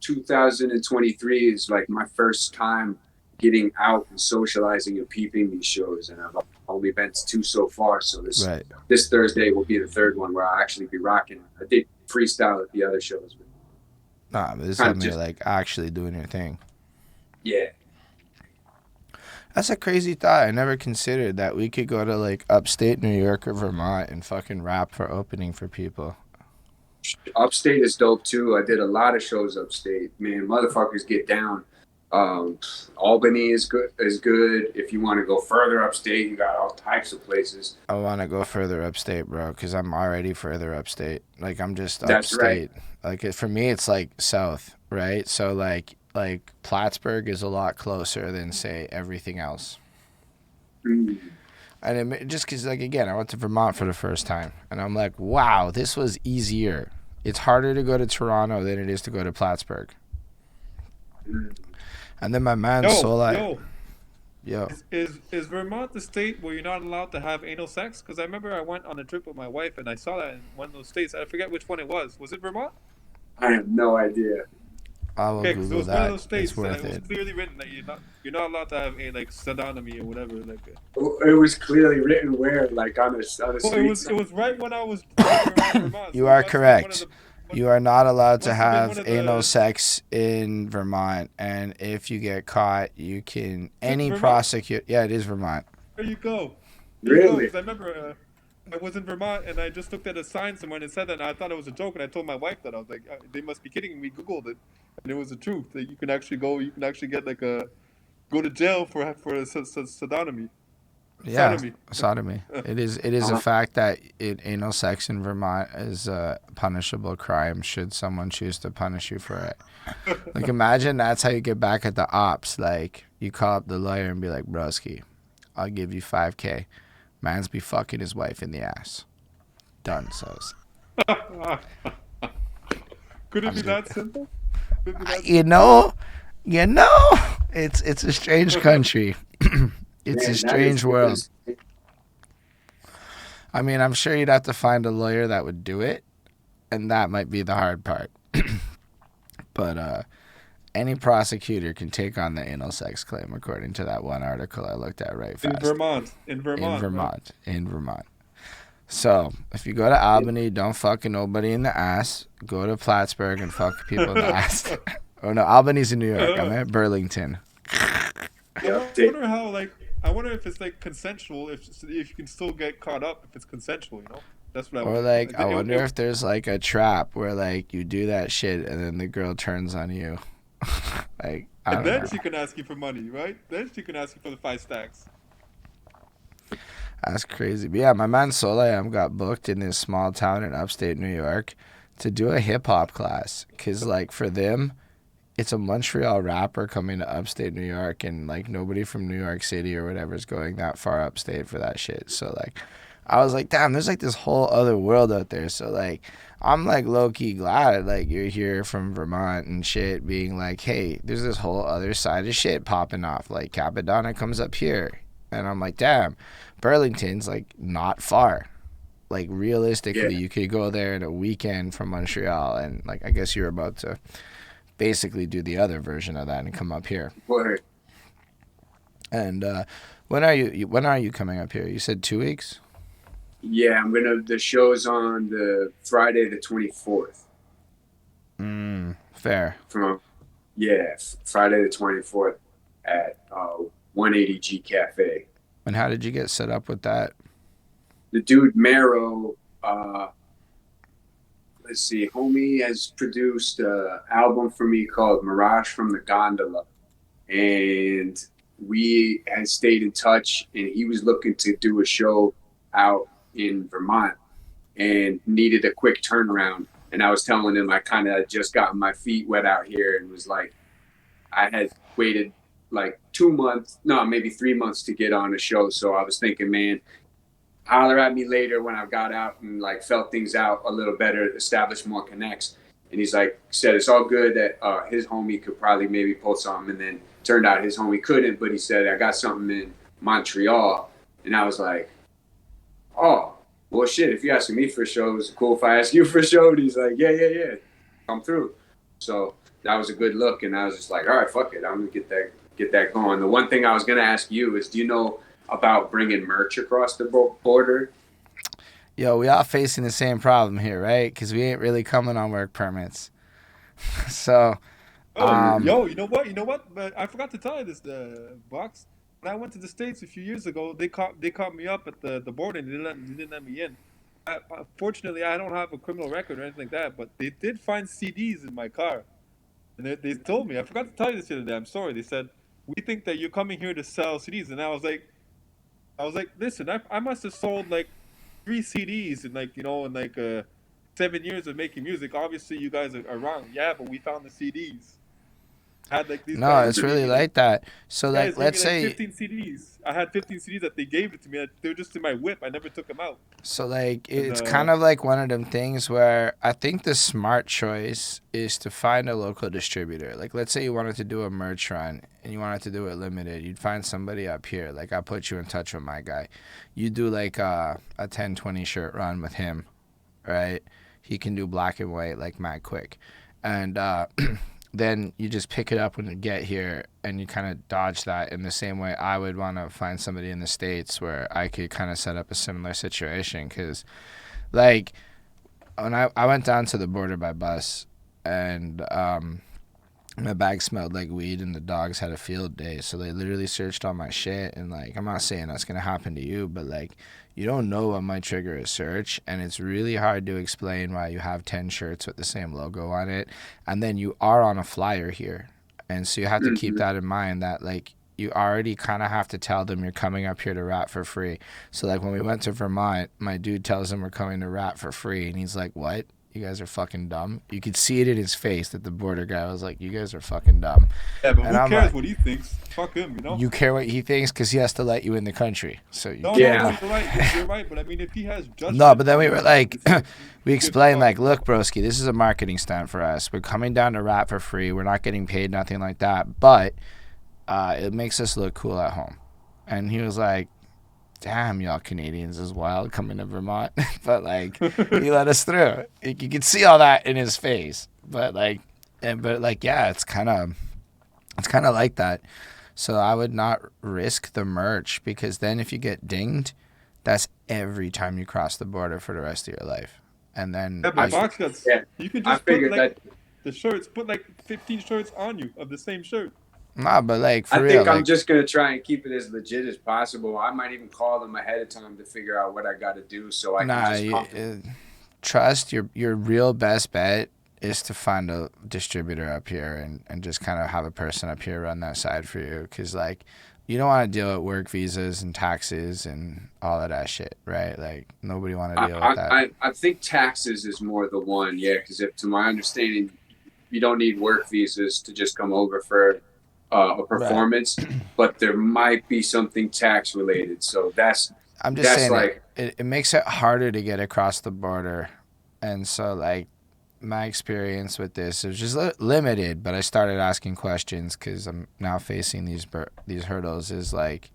2023 is like my first time getting out and socializing and peeping these shows, and I've only been to 2 so far. So this Thursday will be the 3rd one where I'll actually be rocking. I did freestyle at the other shows. Nah, but this is like actually doing your thing. Yeah. That's a crazy thought. I never considered that we could go to like upstate New York or Vermont and fucking rap for opening for people. Upstate is dope too. I did a lot of shows upstate. Man, motherfuckers get down. Albany is good. If you want to go further upstate, you got all types of places. I want to go further upstate, bro, because I'm already further upstate. Like I'm just That's upstate. Right. Like for me, it's like south, right? So like Plattsburgh is a lot closer than say everything else. Mm. And just because, like, again, I went to Vermont for the first time, and I'm like, wow, this was easier. It's harder to go to Toronto than it is to go to Plattsburgh. And then my man Yo. Is Vermont the state where you're not allowed to have anal sex? Because I remember I went on a trip with my wife, and I saw that in one of those states. I forget which one it was. Was it Vermont? I have no idea. I will Google it was that. One of those states it's worth that it was clearly written that you're not allowed to have a like sodomy or whatever. Like it was clearly written where, like on a street. It was right when I was around Vermont. You are correct. You are not allowed to have anal sex in Vermont, and if you get caught, you can prosecute. Yeah, it is Vermont. There you go. Really? I remember I was in Vermont and I just looked at a sign somewhere and it said that, and I thought it was a joke, and I told my wife that. I was like, they must be kidding. And we Googled it, and it was the truth that you can actually get like go to jail for sodomy. Yeah, Sodomy. sodomy. It is a fact that anal sex in Vermont is a punishable crime should someone choose to punish you for it. Like, imagine that's how you get back at the ops. Like, you call up the lawyer and be like, broski, I'll give you $5K. Man's be fucking his wife in the ass. Done, says. Could it I'm be good. that simple? Could it be that You know, it's a strange country. It's Man, a that strange is- world. I mean, I'm sure you'd have to find a lawyer that would do it, and that might be the hard part. But any prosecutor can take on the anal sex claim, according to that one article I looked at right fast. In Vermont. In Right? Vermont. So, if you go to Albany, don't fuck nobody in the ass. Go to Plattsburgh and fuck people in the ass. Oh, no, Albany's in New York. I'm at Burlington. I wonder if it's like consensual. If you can still get caught up if it's consensual. You know, that's what I. Or, like, I wonder if there's, like, a trap where, like, you do that shit and then the girl turns on you. Like, I don't And then know. she can ask you for money, right? Then she can ask you for the 5 stacks. That's crazy. But yeah, my man Soleil got booked in this small town in upstate New York to do a hip-hop class. Because, like, for them, it's a Montreal rapper coming to upstate New York, and, like, nobody from New York City or whatever is going that far upstate for that shit. So, like, I was like, damn, there's, like, this whole other world out there. So, like, I'm, like, low-key glad, like, you're here from Vermont and shit, being like, hey, there's this whole other side of shit popping off. Like, Capadonna comes up here. And I'm like, damn, Burlington's, like, not far. Like, realistically, you could go there in a weekend from Montreal, and, like, I guess you're about to basically do the other version of that and come up here. Word. And when are you coming up here? You said 2 weeks? Yeah, the show's on the Friday the 24th. Fair. Friday the 24th at 180G Cafe. And how did you get set up with that? The dude Mero, let's see, homie has produced an album for me called Mirage from the Gondola, and we had stayed in touch, and he was looking to do a show out in Vermont and needed a quick turnaround. And I was telling him I kind of just gotten my feet wet out here and was like, I had waited like 2 months, no, maybe 3 months to get on a show. So I was thinking, man, holler at me later when I've got out and like felt things out a little better, established more connects. And he's like, said it's all good that his homie could probably maybe pull something. And then turned out his homie couldn't, but he said, I got something in Montreal. And I was like, oh, well, shit, if you're asking me for a show, it's cool if I ask you for a show. And he's like, yeah, come through. So that was a good look. And I was just like, all right, fuck it. I'm going to get that going. The one thing I was going to ask you is, do you know about bringing merch across the border? Yo, we all facing the same problem here, right? Because we ain't really coming on work permits. So, Yo, you know what? But I forgot to tell you this, Box. When I went to the States a few years ago, they caught me up at the border and they didn't let me in. Fortunately, I don't have a criminal record or anything like that, but they did find CDs in my car. And they told me, I forgot to tell you this the other day, I'm sorry. They said, we think that you're coming here to sell CDs. And I was like, listen, I must have sold like 3 CDs in 7 years of making music. Obviously, you guys are wrong. Yeah, but we found the CDs. Had like these. No, it's really like that. So like, let's say 15 CDs. I had 15 CDs that they gave it to me. They were just in my whip. I never took them out. So like, it's kind of like one of them things where I think the smart choice is to find a local distributor. Like, let's say you wanted to do a merch run and you wanted to do it limited. You'd find somebody up here. Like, I'll put you in touch with my guy. You do like a 10-20 shirt run with him, right? He can do black and white like mad quick, and then you just pick it up when you get here, and you kind of dodge that in the same way I would want to find somebody in the States where I could kind of set up a similar situation. Because, like, when I went down to the border by bus, and my bag smelled like weed, and the dogs had a field day, so they literally searched all my shit. And, like, I'm not saying that's going to happen to you, but, like, you don't know what might trigger a search, and it's really hard to explain why you have 10 shirts with the same logo on it, and then you are on a flyer here. And so you have to keep that in mind, that, like, you already kind of have to tell them you're coming up here to rap for free. So like when we went to Vermont, my dude tells him we're coming to rap for free, and he's like, "What? You guys are fucking dumb." You could see it in his face that the border guy was like, "You guys are fucking dumb." Yeah, but And who I'm cares like, what he thinks? Fuck him, you know. You care what he thinks because he has to let you in the country. So you No, can't. you're right. You're right. But I mean, if he has judgment. No, but then we were like, we Give explained fuck. like, look, broski, this is a marketing stunt for us. We're coming down to rap for free. We're not getting paid, nothing like that. But it makes us look cool at home. And he was like, damn, y'all Canadians is wild coming to Vermont. But like, he let us through. You could see all that in his face. But like, yeah, it's kind of like that. So I would not risk the merch, because then if you get dinged, that's every time you cross the border for the rest of your life. And then Yeah, but like, Boxguts, Yeah, you can I just put figured like that. the shirts, put like 15 shirts on you of the same shirt. nah, but like for I real, think I'm like, just gonna try and keep it as legit as possible. I might even call them ahead of time to figure out what I got to do, so I nah, can just come. trust your real best bet is to find a distributor up here and just kind of have a person up here run that side for you, because like you don't want to deal with work visas and taxes and all of that shit, right? Like nobody want to deal with that. I think taxes is more the one, yeah, because if to my understanding, you don't need work visas to just come over for a performance, but there might be something tax related. So I'm just that's saying like it makes it harder to get across the border. And so like my experience with this is just limited, but I started asking questions because I'm now facing these hurdles. Is like,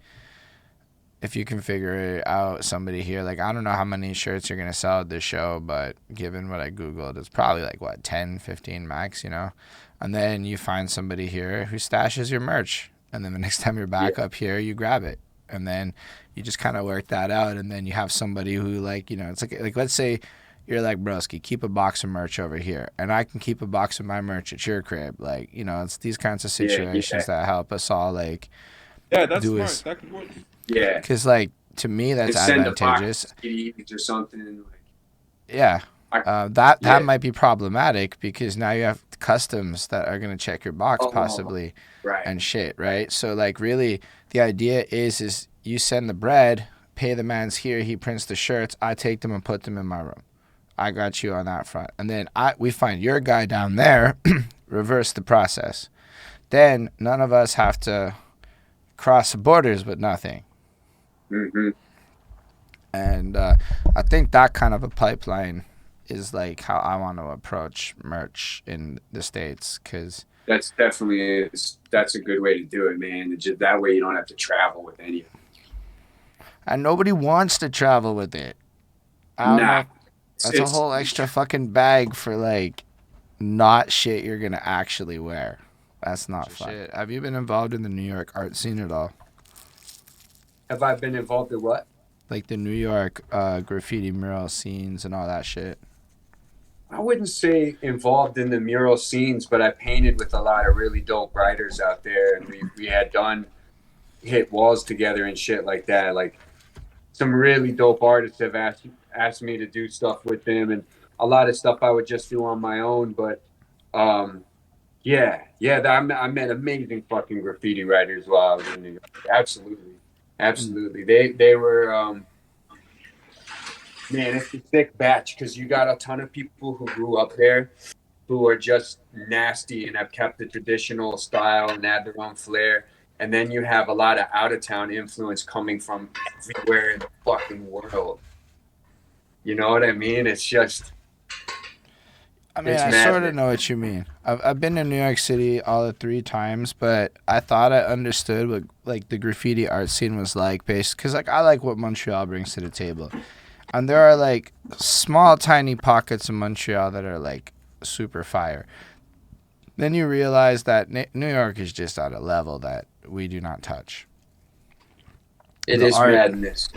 if you can figure out somebody here, like I don't know how many shirts you're gonna sell at this show, but given what I googled, it's probably like what 10, 15 max, you know. And then you find somebody here who stashes your merch, and then the next time you're back up here, you grab it, and then you just kind of work that out, and then you have somebody who, like, you know, it's like let's say you're like, broski, keep a box of merch over here, and I can keep a box of my merch at your crib. Like, you know, it's these kinds of situations that help us all, like, Yeah, that's do smart. That could work. yeah, because, like, to me, that's send advantageous. a box of CDs or something. Like, Yeah. yeah. That might be problematic, because now you have customs that are going to check your box possibly right. and shit, right? So, like, really, the idea is you send the bread, pay the man's here, he prints the shirts, I take them and put them in my room. I got you on that front. And then we find your guy down there, reverse the process. Then none of us have to cross the borders with nothing. Mm-hmm. And I think that kind of a pipeline is like how I want to approach merch in the States, because That's a good way to do it, man. Just that way you don't have to travel with any of it. and nobody wants to travel with it. I don't know. That's a whole extra fucking bag for like not shit you're gonna actually wear. That's not fun. Shit. Have you been involved in the New York art scene at all? Have I been involved in what? Like the New York graffiti mural scenes and all that shit. I wouldn't say involved in the mural scenes, but I painted with a lot of really dope writers out there, and we had hit walls together and shit like that. Like some really dope artists have asked me to do stuff with them, and a lot of stuff I would just do on my own. But I met amazing fucking graffiti writers while I was in New York. Absolutely. They were man, it's a thick batch, because you got a ton of people who grew up there who are just nasty and have kept the traditional style and add their own flair. And then you have a lot of out of town influence coming from everywhere in the fucking world. You know what I mean? It's just. I mean, I sort of know what you mean. I've been to New York City all the 3 times, but I thought I understood what like the graffiti art scene was like, based because like I like what Montreal brings to the table, and there are like small, tiny pockets of Montreal that are like super fire. Then you realize that New York is just at a level that we do not touch. It is madness.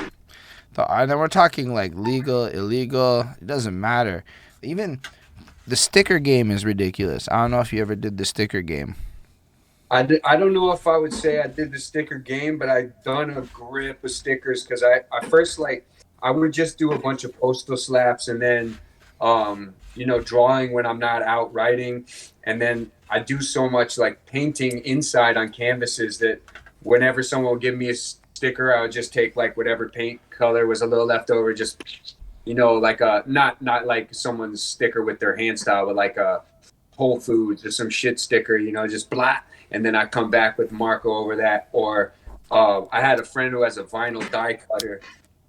And then we're talking like legal, illegal. It doesn't matter. Even the sticker game is ridiculous. I don't know if you ever did the sticker game. I don't know if I would say I did the sticker game, but I've done a grip of stickers, because I first, like, I would just do a bunch of postal slaps, and then drawing when I'm not out writing, and then I do so much like painting inside on canvases that whenever someone would give me a sticker, I would just take like whatever paint color was a little left over, just, you know, like a not like someone's sticker with their hand style, but like a Whole Foods or some shit sticker, you know, just blah. And then I come back with Marco over that. Or I had a friend who has a vinyl die cutter,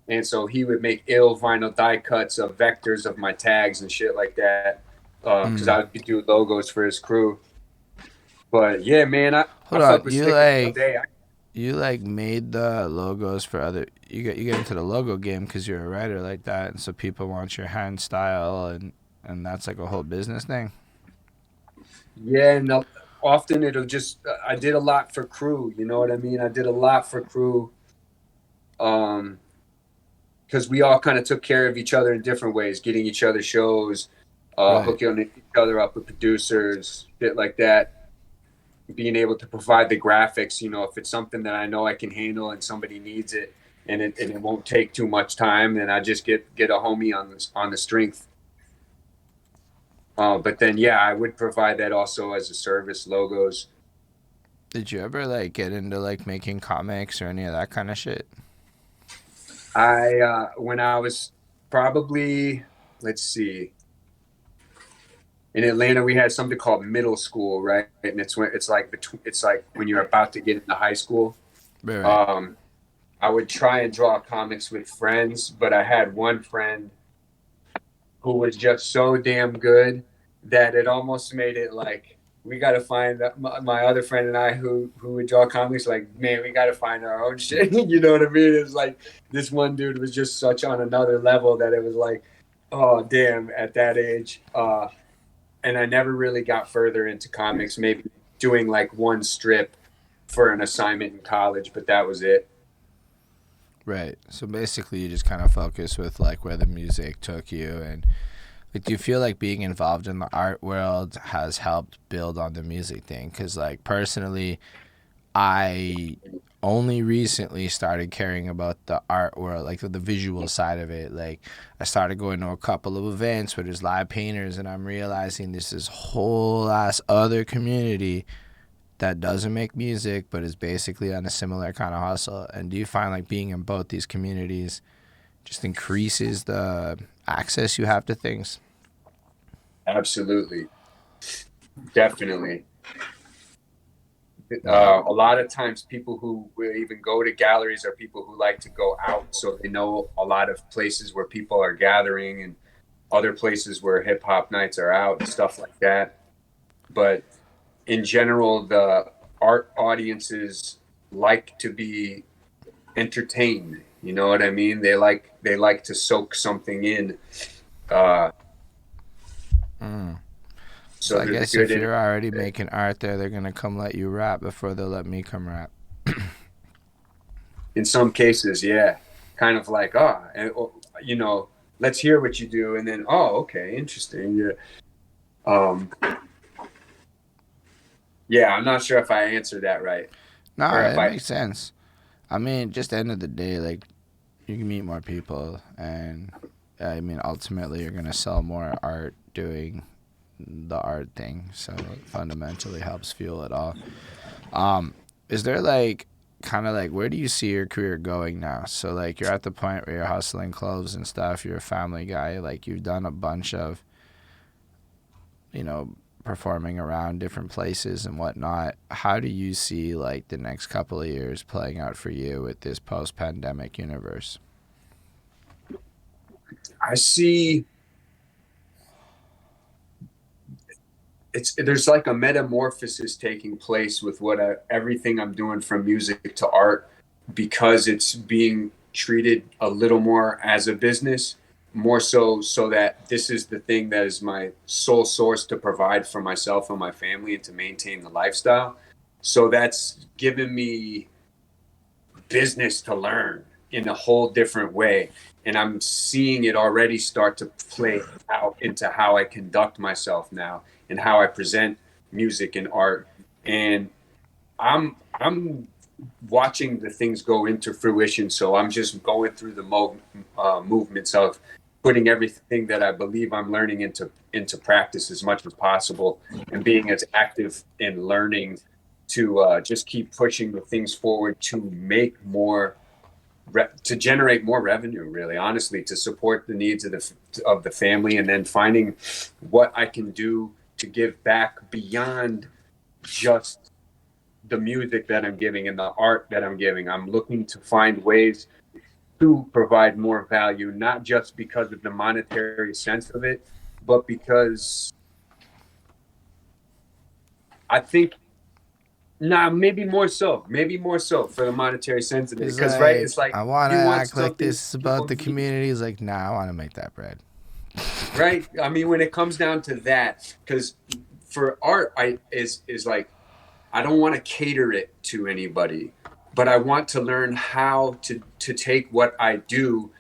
and so he would make ill vinyl die cuts of vectors of my tags and shit like that, because I would do logos for his crew. But yeah, man, I Hold fuck on, with you stickers all like day. you like made the logos for other. You get into the logo game because you're a writer like that, and so people want your hand style, and that's like a whole business thing. Yeah, and often it'll just I did a lot for crew, you know what I mean? I did a lot for crew, because we all kind of took care of each other in different ways, getting each other shows, Right. hooking each other up with producers, shit like that. Being able to provide the graphics, you know, if it's something that I know I can handle and somebody needs it, and it won't take too much time, then I just get a homie on the strength. But then, yeah, I would provide that also as a service, logos. Did you ever like get into like making comics or any of that kind of shit? When I was probably, let's see, in Atlanta, we had something called middle school, right? And it's like when you're about to get into high school. Right. I would try and draw comics with friends, but I had one friend who was just so damn good that it almost made it like we got to find my other friend and I who would draw comics, like, man, we got to find our own shit. You know what I mean? It's like this one dude was just such on another level that it was like, oh damn, at that age. And I never really got further into comics, maybe doing like one strip for an assignment in college, but that was it. Right. So basically, you just kind of focus with like where the music took you, and like, do you feel like being involved in the art world has helped build on the music thing? Because like personally, I only recently started caring about the art world, like the visual side of it. Like I started going to a couple of events where there's live painters, and I'm realizing there's this whole ass other community that doesn't make music but is basically on a similar kind of hustle. And do you find like being in both these communities just increases the access you have to things? Absolutely. Definitely. A lot of times people who will even go to galleries are people who like to go out, so they know a lot of places where people are gathering and other places where hip hop nights are out and stuff like that. But in general, the art audiences like to be entertained. You know what I mean? They like to soak something in. So I guess if you're already making art there, they're gonna come let you rap before they'll let me come rap. In some cases, yeah, kind of like, you know, let's hear what you do, and then, oh, okay, interesting, yeah. Yeah, I'm not sure if I answered that right. No, it makes sense. I mean, just the end of the day, like, you can meet more people, and I mean, ultimately, you're gonna sell more art doing the art thing. So it fundamentally helps fuel it all. Is there like kind of like, where do you see your career going now? So like, you're at the point where you're hustling clothes and stuff. You're a family guy. Like, you've done a bunch of, you know, performing around different places and whatnot. How do you see like the next couple of years playing out for you with this post-pandemic universe? I see there's like a metamorphosis taking place with everything I'm doing from music to art, because it's being treated a little more as a business, more so that this is the thing that is my sole source to provide for myself and my family and to maintain the lifestyle. So that's given me business to learn in a whole different way. And I'm seeing it already start to play out into how I conduct myself now and how I present music and art. And I'm watching the things go into fruition. So I'm just going through the movements of putting everything that I believe I'm learning into practice as much as possible, and being as active in learning to just keep pushing the things forward to make more, to generate more revenue, really, honestly, to support the needs of the family, and then finding what I can do to give back beyond just the music that I'm giving and the art that I'm giving. I'm looking to find ways to provide more value, not just because of the monetary sense of it, but because I think, maybe more so for the monetary sense of it. He's Because like, right, it's like I want to you want act like something this is about the people need. community. He's like, nah, I want to make that bread. Right. I mean, when it comes down to that, because for art, is like, I don't want to cater it to anybody, but I want to learn how to take what I do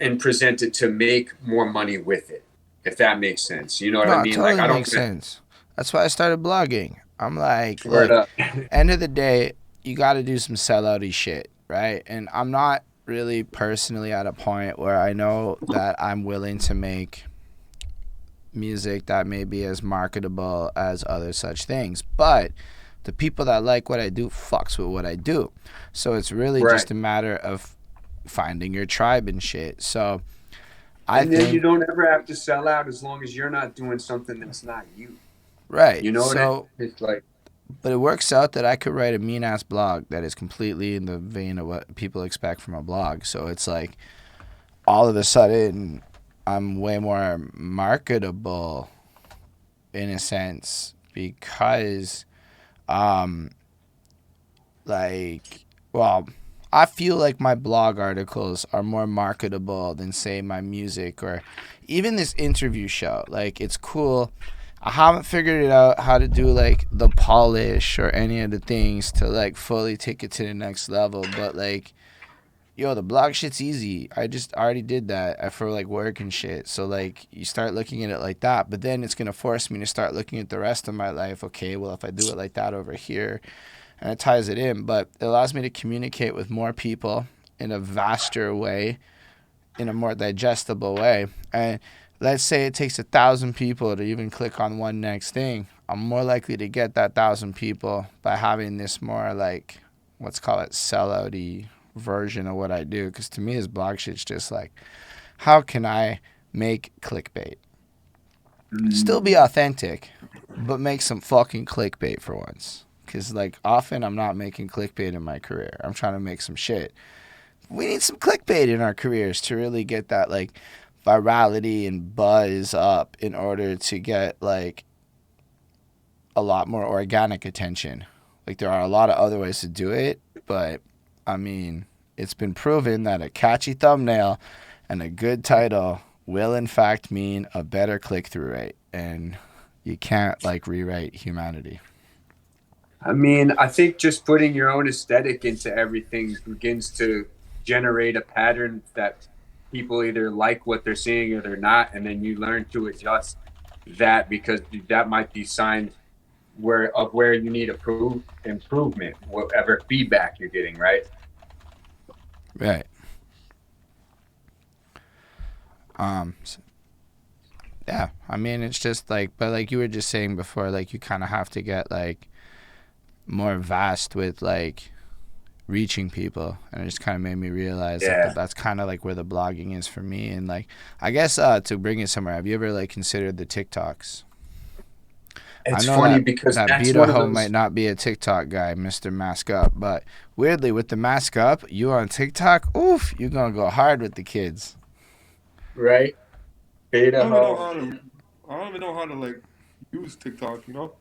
and present it to make more money with it, if that makes sense. You know what I No, it mean? Like, totally I don't makes sense. That's why I started blogging. I'm like, word look, up. end of the day, you got to do some sellouty shit, right? And I'm not really personally at a point where I know that I'm willing to make music that may be as marketable as other such things. But the people that like what I do fucks with what I do. So it's really Right. just a matter of finding your tribe and shit. So And then you don't ever have to sell out as long as you're not doing something that's not you. right. You know what So it's like. but it works out that I could write a mean ass blog that is completely in the vein of what people expect from a blog. So it's like all of a sudden I'm way more marketable in a sense because I feel like my blog articles are more marketable than, say, my music or even this interview show. Like, it's cool. I haven't figured it out how to do, like, the polish or any of the things to, like, fully take it to the next level. But, like, yo, the blog shit's easy. I just already did that for, like, work and shit. So, like, you start looking at it like that. But then it's going to force me to start looking at the rest of my life. Okay, well, if I do it like that over here, and it ties it in, but it allows me to communicate with more people in a vaster way, in a more digestible way. And let's say it takes 1,000 people to even click on one next thing. I'm more likely to get that 1,000 people by having this more, like, let's call it sellouty version of what I do. Because to me, this blog shit's just like, how can I make clickbait? Still be authentic, but make some fucking clickbait for once. Because, like, often I'm not making clickbait in my career. I'm trying to make some shit. We need some clickbait in our careers to really get that, like, virality and buzz up in order to get, like, a lot more organic attention. Like, there are a lot of other ways to do it, but, I mean, it's been proven that a catchy thumbnail and a good title will, in fact, mean a better click-through rate. And you can't, like, rewrite humanity. I mean, I think just putting your own aesthetic into everything begins to generate a pattern that people either like what they're seeing or they're not, and then you learn to adjust that because that might be signs where you need improvement, whatever feedback you're getting, right? Right. Yeah, I mean, it's just like, but like you were just saying before, like you kind of have to get like more vast with like reaching people, and it just kind of made me realize that that's kind of like where the blogging is for me. And like, I guess to bring it somewhere, have you ever like considered the TikToks? It's I know funny that, because that that's one of BEATAHOE those. might not be a TikTok guy, Mr. Mask Up, but weirdly with the Mask Up, you on TikTok, oof, you're gonna go hard with the kids, right? I don't even know BEATAHOE. how to. I don't even know how to like use TikTok. You know.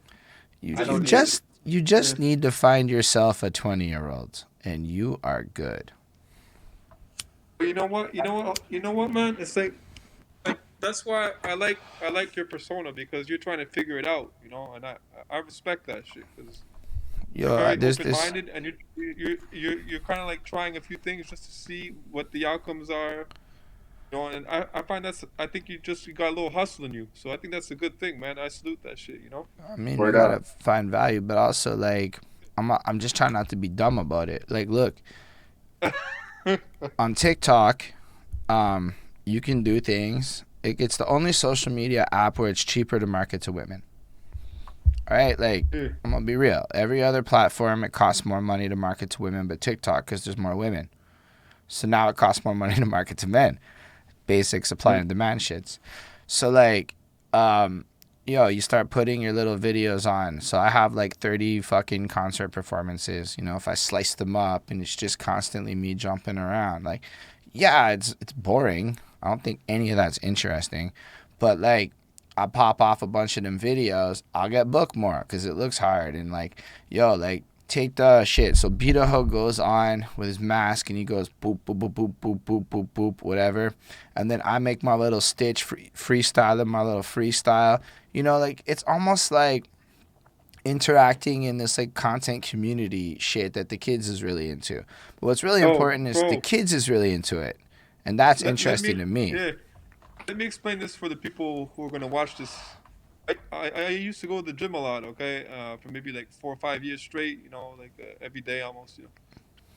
You I you don't just you just Yeah. need to find yourself a 20-year-old, and you are good. But you know what? You know what? You know what, man? It's like that's why I like your persona because you're trying to figure it out. You know, and I respect that shit because you're Yo, very there's open this. minded and you're kind of like trying a few things just to see what the outcomes are. You know, and I find I think you got a little hustle in you, so I think that's a good thing, man. I salute that shit. You know. I mean, you Word gotta up. find value, but also like I'm just trying not to be dumb about it. Like, look, on TikTok, you can do things. It's the only social media app where it's cheaper to market to women. All right, like, Yeah. I'm gonna be real. Every other platform, it costs more money to market to women, but TikTok, because there's more women. So now it costs more money to market to men. Basic supply and demand shits. So like, you start putting your little videos on. So I have like 30 fucking concert performances. You know, if I slice them up and it's just constantly me jumping around, like, yeah, it's boring. I don't think any of that's interesting. But like, I pop off a bunch of them videos, I'll get booked more because it looks hard. And like, like, take the shit. So Beatahoe goes on with his mask and he goes boop, boop, boop, boop, boop, boop, boop, boop, whatever. And then I make my little stitch, freestyle, my little freestyle. You know, like, it's almost like interacting in this like content community shit that the kids is really into. But what's really important is the kids is really into it. And that's interesting to me. Yeah. Let me explain this for the people who are going to watch this. I used to go to the gym a lot, okay, for maybe like 4 or 5 years straight, you know, like every day almost, you know.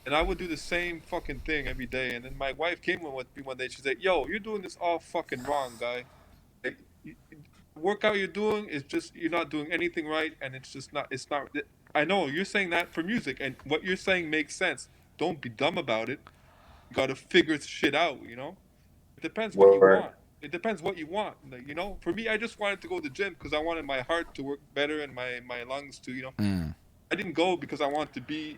And I would do the same fucking thing every day. And then my wife came in with me one day. She's like, "Yo, you're doing this all fucking wrong, guy. Like, the workout you're doing is just, you're not doing anything right, and it's just not. It's not. I know you're saying that for music, and what you're saying makes sense. Don't be dumb about it. You got to figure shit out, you know. It depends what you want. It depends what you want. Like, you know, for me, I just wanted to go to the gym because I wanted my heart to work better and my lungs to, you know. I didn't go because I wanted to be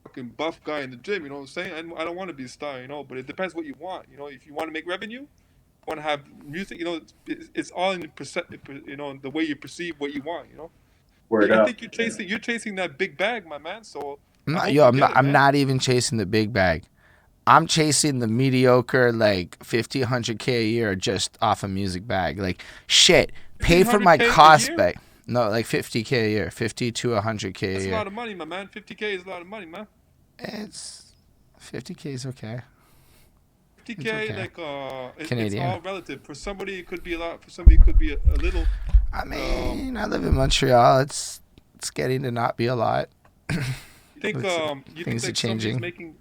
a fucking buff guy in the gym, you know what I'm saying? I don't want to be a star, you know, but it depends what you want. You know, if you want to make revenue, you want to have music, you know, it's all in the you know, the way you perceive what you want, you know. I think you're chasing that big bag, my man. So I'm not even chasing the big bag. I'm chasing the mediocre, like 50, 100K a year just off a music bag. Like, shit, pay for my cost bag. No, like 50K a year, 50 to 100K a year. That's a lot of money, my man. 50K is a lot of money, man. 50K is okay. 50K, okay. Like, Canadian. it's all relative. For somebody, it could be a lot. For somebody, it could be a little. I mean, I live in Montreal. It's getting to not be a lot. You think like changing. Making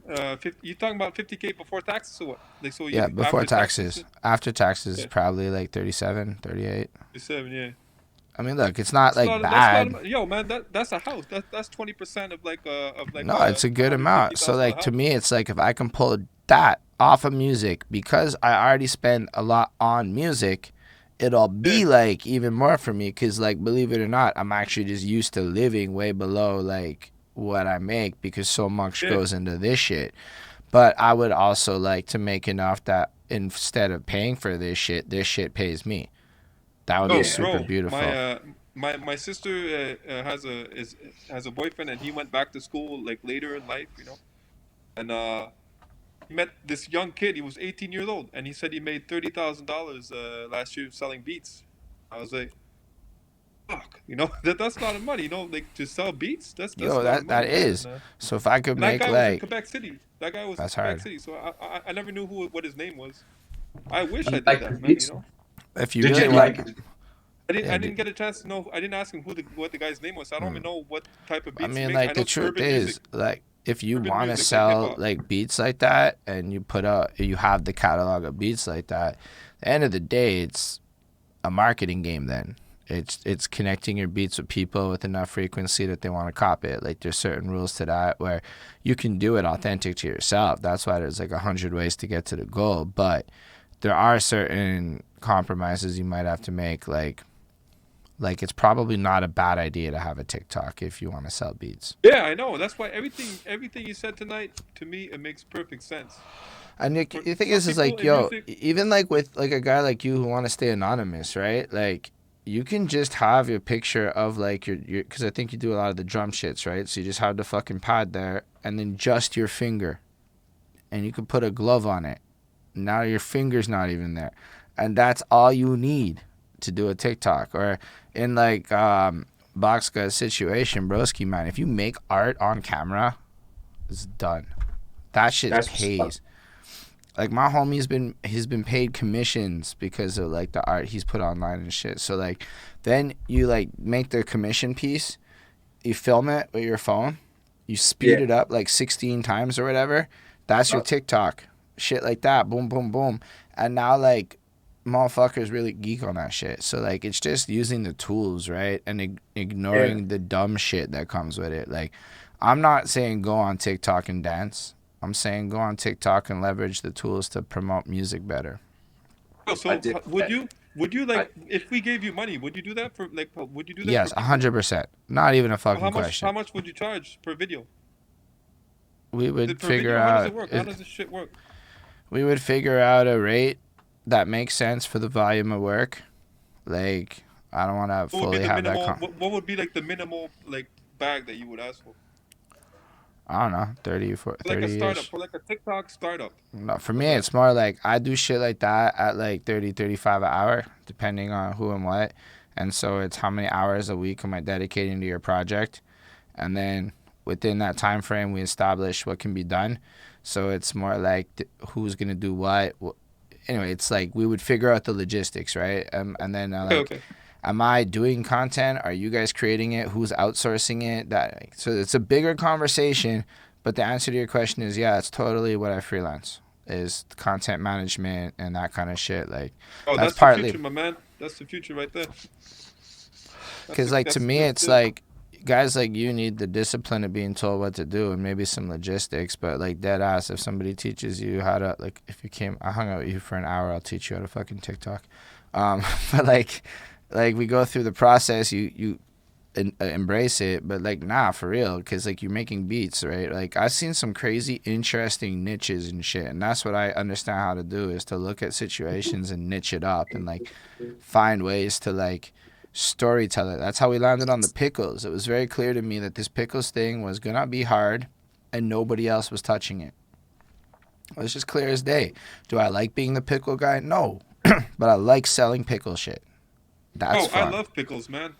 you talking about 50K before taxes or what? Like, so yeah, before taxes. After taxes, yeah. Probably like 37, 38. 37, yeah. I mean, look, it's not like bad. Yo, man, that's a house. That's 20% of like No, it's a good amount. So like to me, it's like if I can pull that off of music because I already spend a lot on music, it'll be like even more for me. Cause like, believe it or not, I'm actually just used to living way below like what I make because so much goes into this shit. But I would also like to make enough that instead of paying for this shit pays me. That would be super beautiful. My sister has a boyfriend, and he went back to school like later in life, you know, and he met this young kid. He was 18 years old, and he said he made $30,000 last year selling beats. I was like, fuck, you know, that's a lot of money, you know, like to sell beats. That's that is. So if I could make that guy like was in Quebec City. That guy was in Quebec City. So I never knew what his name was. I wish I did that, man. You know. If you really like, I didn't get a chance to know. I didn't ask him what the guy's name was. So I don't even know what type of beats. I mean, like the truth is, like if you want to sell like beats like that, and you have the catalog of beats like that, at the end of the day, it's a marketing game. Then it's connecting your beats with people with enough frequency that they want to cop it. Like there's certain rules to that where you can do it authentic to yourself. That's why there's like 100 ways to get to the goal, but there are certain compromises you might have to make, like it's probably not a bad idea to have a TikTok if you want to sell beats. Yeah, I know. That's why everything you said tonight, to me, it makes perfect sense. And the thing is like, yo, even like with like a guy like you who want to stay anonymous, right? Like you can just have your picture of like your because I think you do a lot of the drum shits, right? So you just have the fucking pad there and then just your finger, and you can put a glove on it. Now your finger's not even there. And that's all you need to do a TikTok. Or in like Boxguts situation, broski, man, if you make art on camera, it's done. That shit pays. Like my homie's been paid commissions because of like the art he's put online and shit. So like then you like make the commission piece, you film it with your phone, you speed it up like 16 times or whatever. That's your TikTok. Shit like that. Boom, boom, boom. And now like motherfuckers really geek on that shit. So like it's just using the tools, right? And ignoring the dumb shit that comes with it. Like I'm not saying go on TikTok and dance. I'm saying go on TikTok and leverage the tools to promote music better. Oh, so would you like if we gave you money, would you do that for like would you do that for Yes, people? 100%. Not even a How fucking much question. how much would you charge per video? We Is would it per figure video? How does out it work? How does this shit work? we would figure out a rate that makes sense for the volume of work. Like I don't want to What would be fully the have that minimal? What would be like the minimal like bag that you would ask for? I don't know, 30 for For like a 30 startup, ish. for like a TikTok startup. No, for me What's that? it's more like I do shit like that at like 30, 35 an hour depending on who and what. And so it's how many hours a week am I dedicating to your project? And then within that time frame we establish what can be done. So it's more like who's going to do what. Anyway, it's like we would figure out the logistics, right? And then Okay, like okay. am I doing content? Are you guys creating it? Who's outsourcing it? That so it's a bigger conversation, but the answer to your question is yeah, it's totally what I freelance is content management and that kind of shit. Like Oh, that's that's the partly future, my man. That's the future right there. because like to me it's That's like guys like you need the discipline of being told what to do and maybe some logistics, but like dead ass if somebody teaches you how to like if you came I hung out with you for an hour I'll teach you how to fucking TikTok. But like we go through the process you embrace it, but like nah for real because like you're making beats, right? Like I've seen some crazy interesting niches and shit, and that's what I understand how to do is to look at situations and niche it up and like find ways to like storytell it. That's how we landed on the pickles. It was very clear to me that this pickles thing was gonna be hard and nobody else was touching it. It was just clear as day. Do I like being the pickle guy? No. But I like selling pickle shit. That's Oh, I fun. love pickles, man.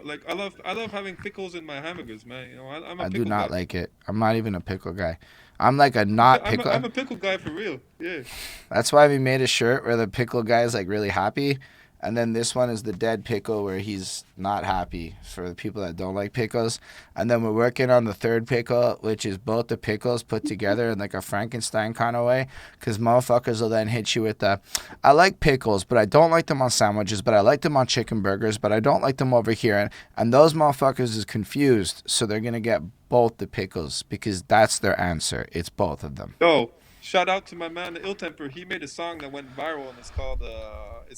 Like I love having pickles in my hamburgers, man. You know, I'm a I do pickle guy. not like it. I'm not even a pickle guy. I'm like a not I'm a, pickle. I'm a pickle guy for real. Yeah. That's why we made a shirt where the pickle guy is like really happy. And then this one is the dead pickle where he's not happy for the people that don't like pickles. And then we're working on the third pickle, which is both the pickles put together in like a Frankenstein kind of way. Because motherfuckers will then hit you with the, I like pickles, but I don't like them on sandwiches, but I like them on chicken burgers, but I don't like them over here. And those motherfuckers is confused. So they're going to get both the pickles because that's their answer. It's both of them. Yo, shout out to my man, the Ill Temper. He made a song that went viral, and it's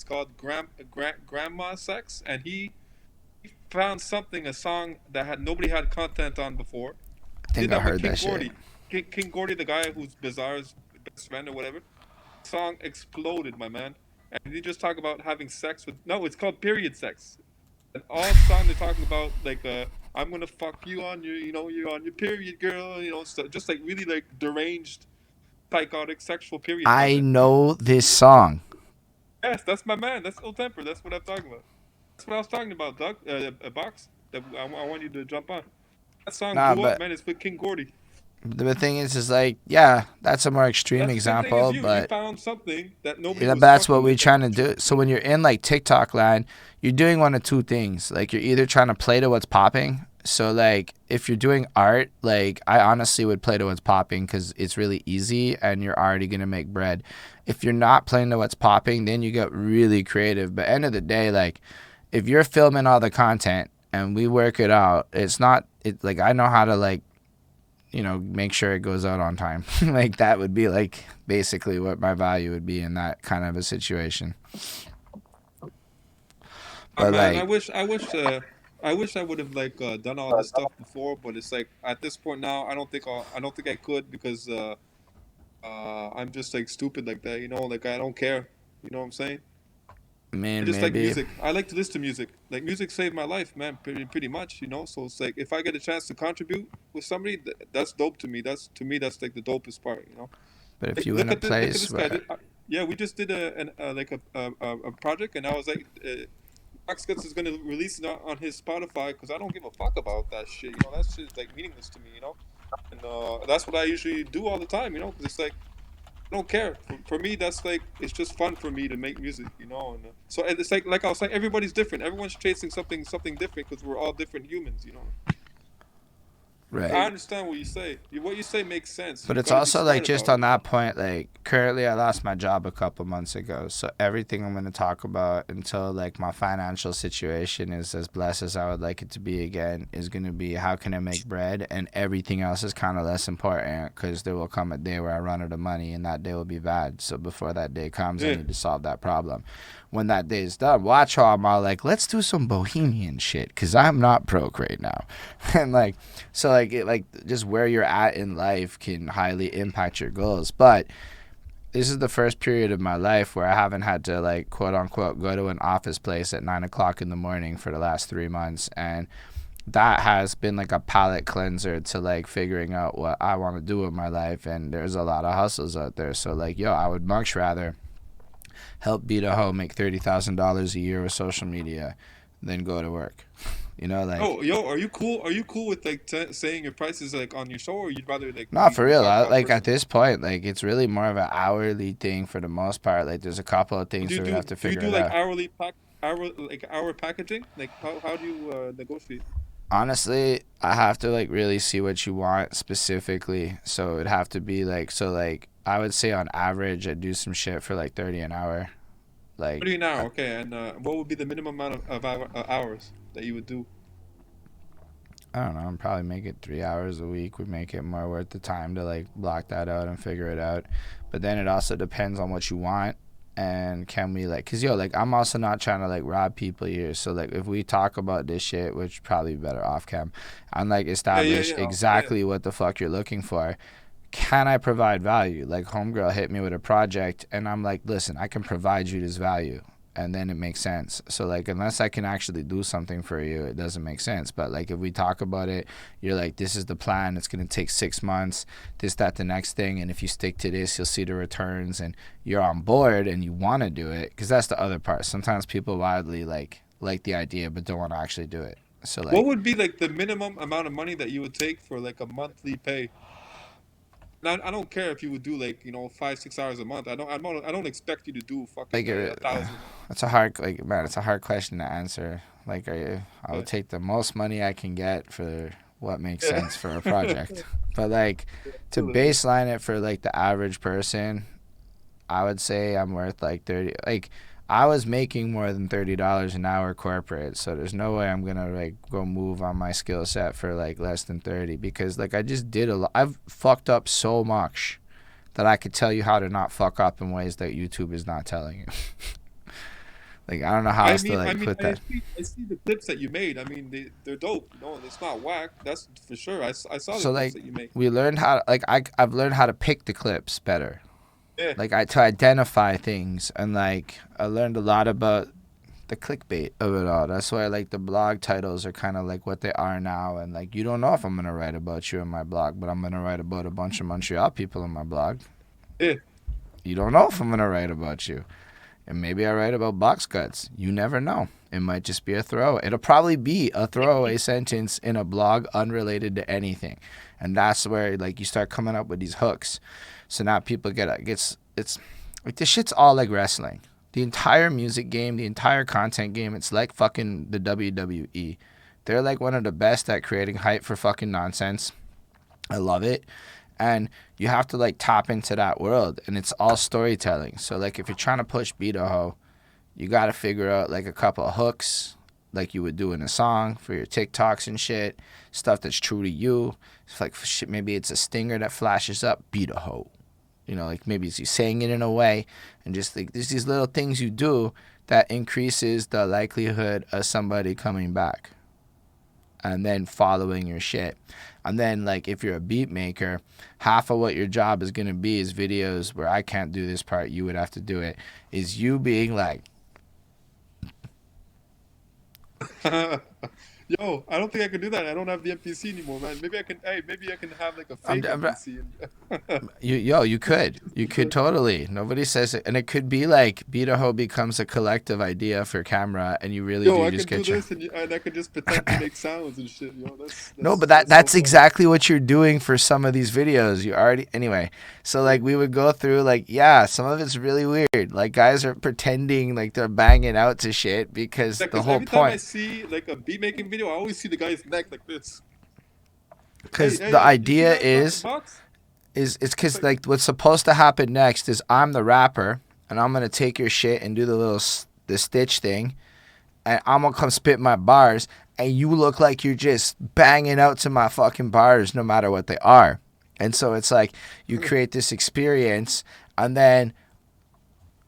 called Grandma Sex, and he found a song that had nobody had content on before. I Did think I that with heard King that shit. Gordy. King Gordy, the guy who's Bizarre's best friend or whatever. Song exploded, my man. And he just talk about having sex with it's called period sex. And all the song they're talking about like I'm gonna fuck you on your you're on your period, girl. So just like really like deranged, psychotic, sexual period I content. know this song. Yes, that's my man. That's Ill Temper. That's what I'm talking about. That's what I was talking about, Doug. A box that I want you to jump on. That song Nah, blew up, but man. It's with King Gordy. the thing is like, yeah, that's a more extreme That's the same thing as example, you. You but found something that nobody yeah, was that's what fucking we're with. trying to do. So when you're in like TikTok land, you're doing one of two things. Like you're either trying to play to what's popping. So like if you're doing art, like I honestly would play to what's popping because it's really easy and you're already gonna make bread. If you're not playing to what's popping, then you get really creative. But end of the day, like if you're filming all the content and we work it out, it's not it like I know how to like make sure it goes out on time. Like that would be like basically what my value would be in that kind of a situation. But Man, like I wish I would have like done all this stuff before, but it's like at this point now, I don't think I could because I'm just like stupid like that, like I don't care, you know what I'm saying? I I mean just like maybe music. I like to listen to music. Like music saved my life, man, pretty much, So it's like if I get a chance to contribute with somebody, that's dope to me. That's like the dopest part. but if Like, you in a look at place this guy. where Yeah, we just did a project, and I was like, Boxguts is gonna release it on his Spotify because I don't give a fuck about that shit. That shit is like meaningless to me. And that's what I usually do all the time. Because it's like I don't care. For me, that's like it's just fun for me to make music. And so it's like I was saying, everybody's different. Everyone's chasing something different because we're all different humans. Right. I understand what you say. What you say makes sense. But You it's gotta be also smart like just about on that point, like currently I lost my job a couple months ago. So everything I'm going to talk about until like my financial situation is as blessed as I would like it to be again is going to be how can I make bread, and everything else is kind of less important because there will come a day where I run out of money and that day will be bad. So before that day comes, I Yeah. need to solve that problem. When that day is done, watch how I'm all like, let's do some bohemian shit because I'm not broke right now. And like, so like, it, like just where you're at in life can highly impact your goals. But this is the first period of my life where I haven't had to like quote unquote go to an office place at 9 o'clock in the morning for the last 3 months. And that has been like a palate cleanser to like figuring out what I want to do with my life. And there's a lot of hustles out there. So like, yo, I would much rather help Beatahoe make $30,000 a year with social media than go to work. You know, like. Oh, yo, are you cool? Are you cool with like saying your prices like on your show, or you'd rather like Not for we real. talk about Like personal? at this point, like it's really more of an hourly thing for the most part. Like there's a couple of things Do you we do have to do you figure do it like out. hour packaging? Like how do you negotiate? Honestly, I have to like really see what you want specifically. So it'd have to be like I would say on average I do some shit for like 30 an hour. Like 30 an hour, okay. And what would be the minimum amount of hours that you would do? I don't know, I'd probably make it 3 hours a week would make it more worth the time to like block that out and figure it out. But then it also depends on what you want. And can we like, cause yo, like I'm also not trying to like rob people here. So like if we talk about this shit, which probably better off cam, and like establish Yeah. exactly what the fuck you're looking for. Can I provide value? Like homegirl hit me with a project and I'm like, listen, I can provide you this value. And then it makes sense. So like unless I can actually do something for you, it doesn't make sense. But like if we talk about it, you're like, this is the plan, it's gonna take 6 months, this, that, the next thing, and if you stick to this, you'll see the returns, and you're on board and you want to do it, because that's the other part. Sometimes people wildly like the idea but don't want to actually do it. So like, What would be like the minimum amount of money that you would take for like a monthly pay? Now, I don't care if you would do like 5 6 hours a month. I don't expect you to do fucking like a thousand. it's a hard, like, man, it's a hard question to answer. Like I would But take the most money I can get for what makes yeah, sense for a project. But like to feel it, man. baseline it for like the average person, I would say I'm worth like 30. Like I was making more than $30 an hour corporate, so there's no way I'm gonna like go move on my skill set for like less than 30, because like I just did a lot. I've fucked up so much that I could tell you how to not fuck up in ways that YouTube is not telling you. Like I don't know how I else to mean, I like mean, put that. I see the clips that you made. I mean, they're dope. It's not whack. That's for sure. I saw the So clips like that you make. we learned how, like I've learned how to pick the clips better. Yeah. Like to identify things, and like I learned a lot about the clickbait of it all. That's why like the blog titles are kind of like what they are now, and like you don't know if I'm gonna write about you in my blog, but I'm gonna write about a bunch of Montreal people in my blog. Yeah. You don't know if I'm gonna write about you. And maybe I write about box guts. You never know. It might just be a throw. It'll probably be a throwaway sentence in a blog unrelated to anything. And that's where like you start coming up with these hooks. So now people it's like this shit's all like wrestling. The entire music game, the entire content game, it's like fucking the WWE. They're like one of the best at creating hype for fucking nonsense. I love it. And you have to like tap into that world, and it's all storytelling. So like if you're trying to push Beatahoe, you got to figure out like a couple of hooks like you would do in a song for your TikToks and shit, stuff that's true to you. It's like shit, maybe it's a stinger that flashes up Beatahoe. Like maybe it's you saying it in a way, and just like there's these little things you do that increases the likelihood of somebody coming back and then following your shit. And then like if you're a beat maker, half of what your job is going to be is videos where I can't do this part, you would have to do it, is you being like, Yo, I don't think I can do that. I don't have the MPC anymore, man. Maybe I can. Hey, maybe I can have like a fake MPC. you could totally. Nobody says it, and it could be like Beatahoe becomes a collective idea for camera, and you really Yo, do I just can get do your. this, and I can just pretend to make sounds and shit. Yo, No, but that's that's so exactly what you're doing for some of these videos. You already anyway. So like we would go through like, yeah, some of it's really weird. Like guys are pretending like they're banging out to shit because Yeah, the 'cause whole every time I point. see like a beat making video, I always see the guy's neck like this. Because Hey, the did you see idea that box? is it's because like what's supposed to happen next is I'm the rapper and I'm gonna take your shit and do the little the stitch thing, and I'm gonna come spit my bars, and you look like you're just banging out to my fucking bars no matter what they are. And so it's like you create this experience, and then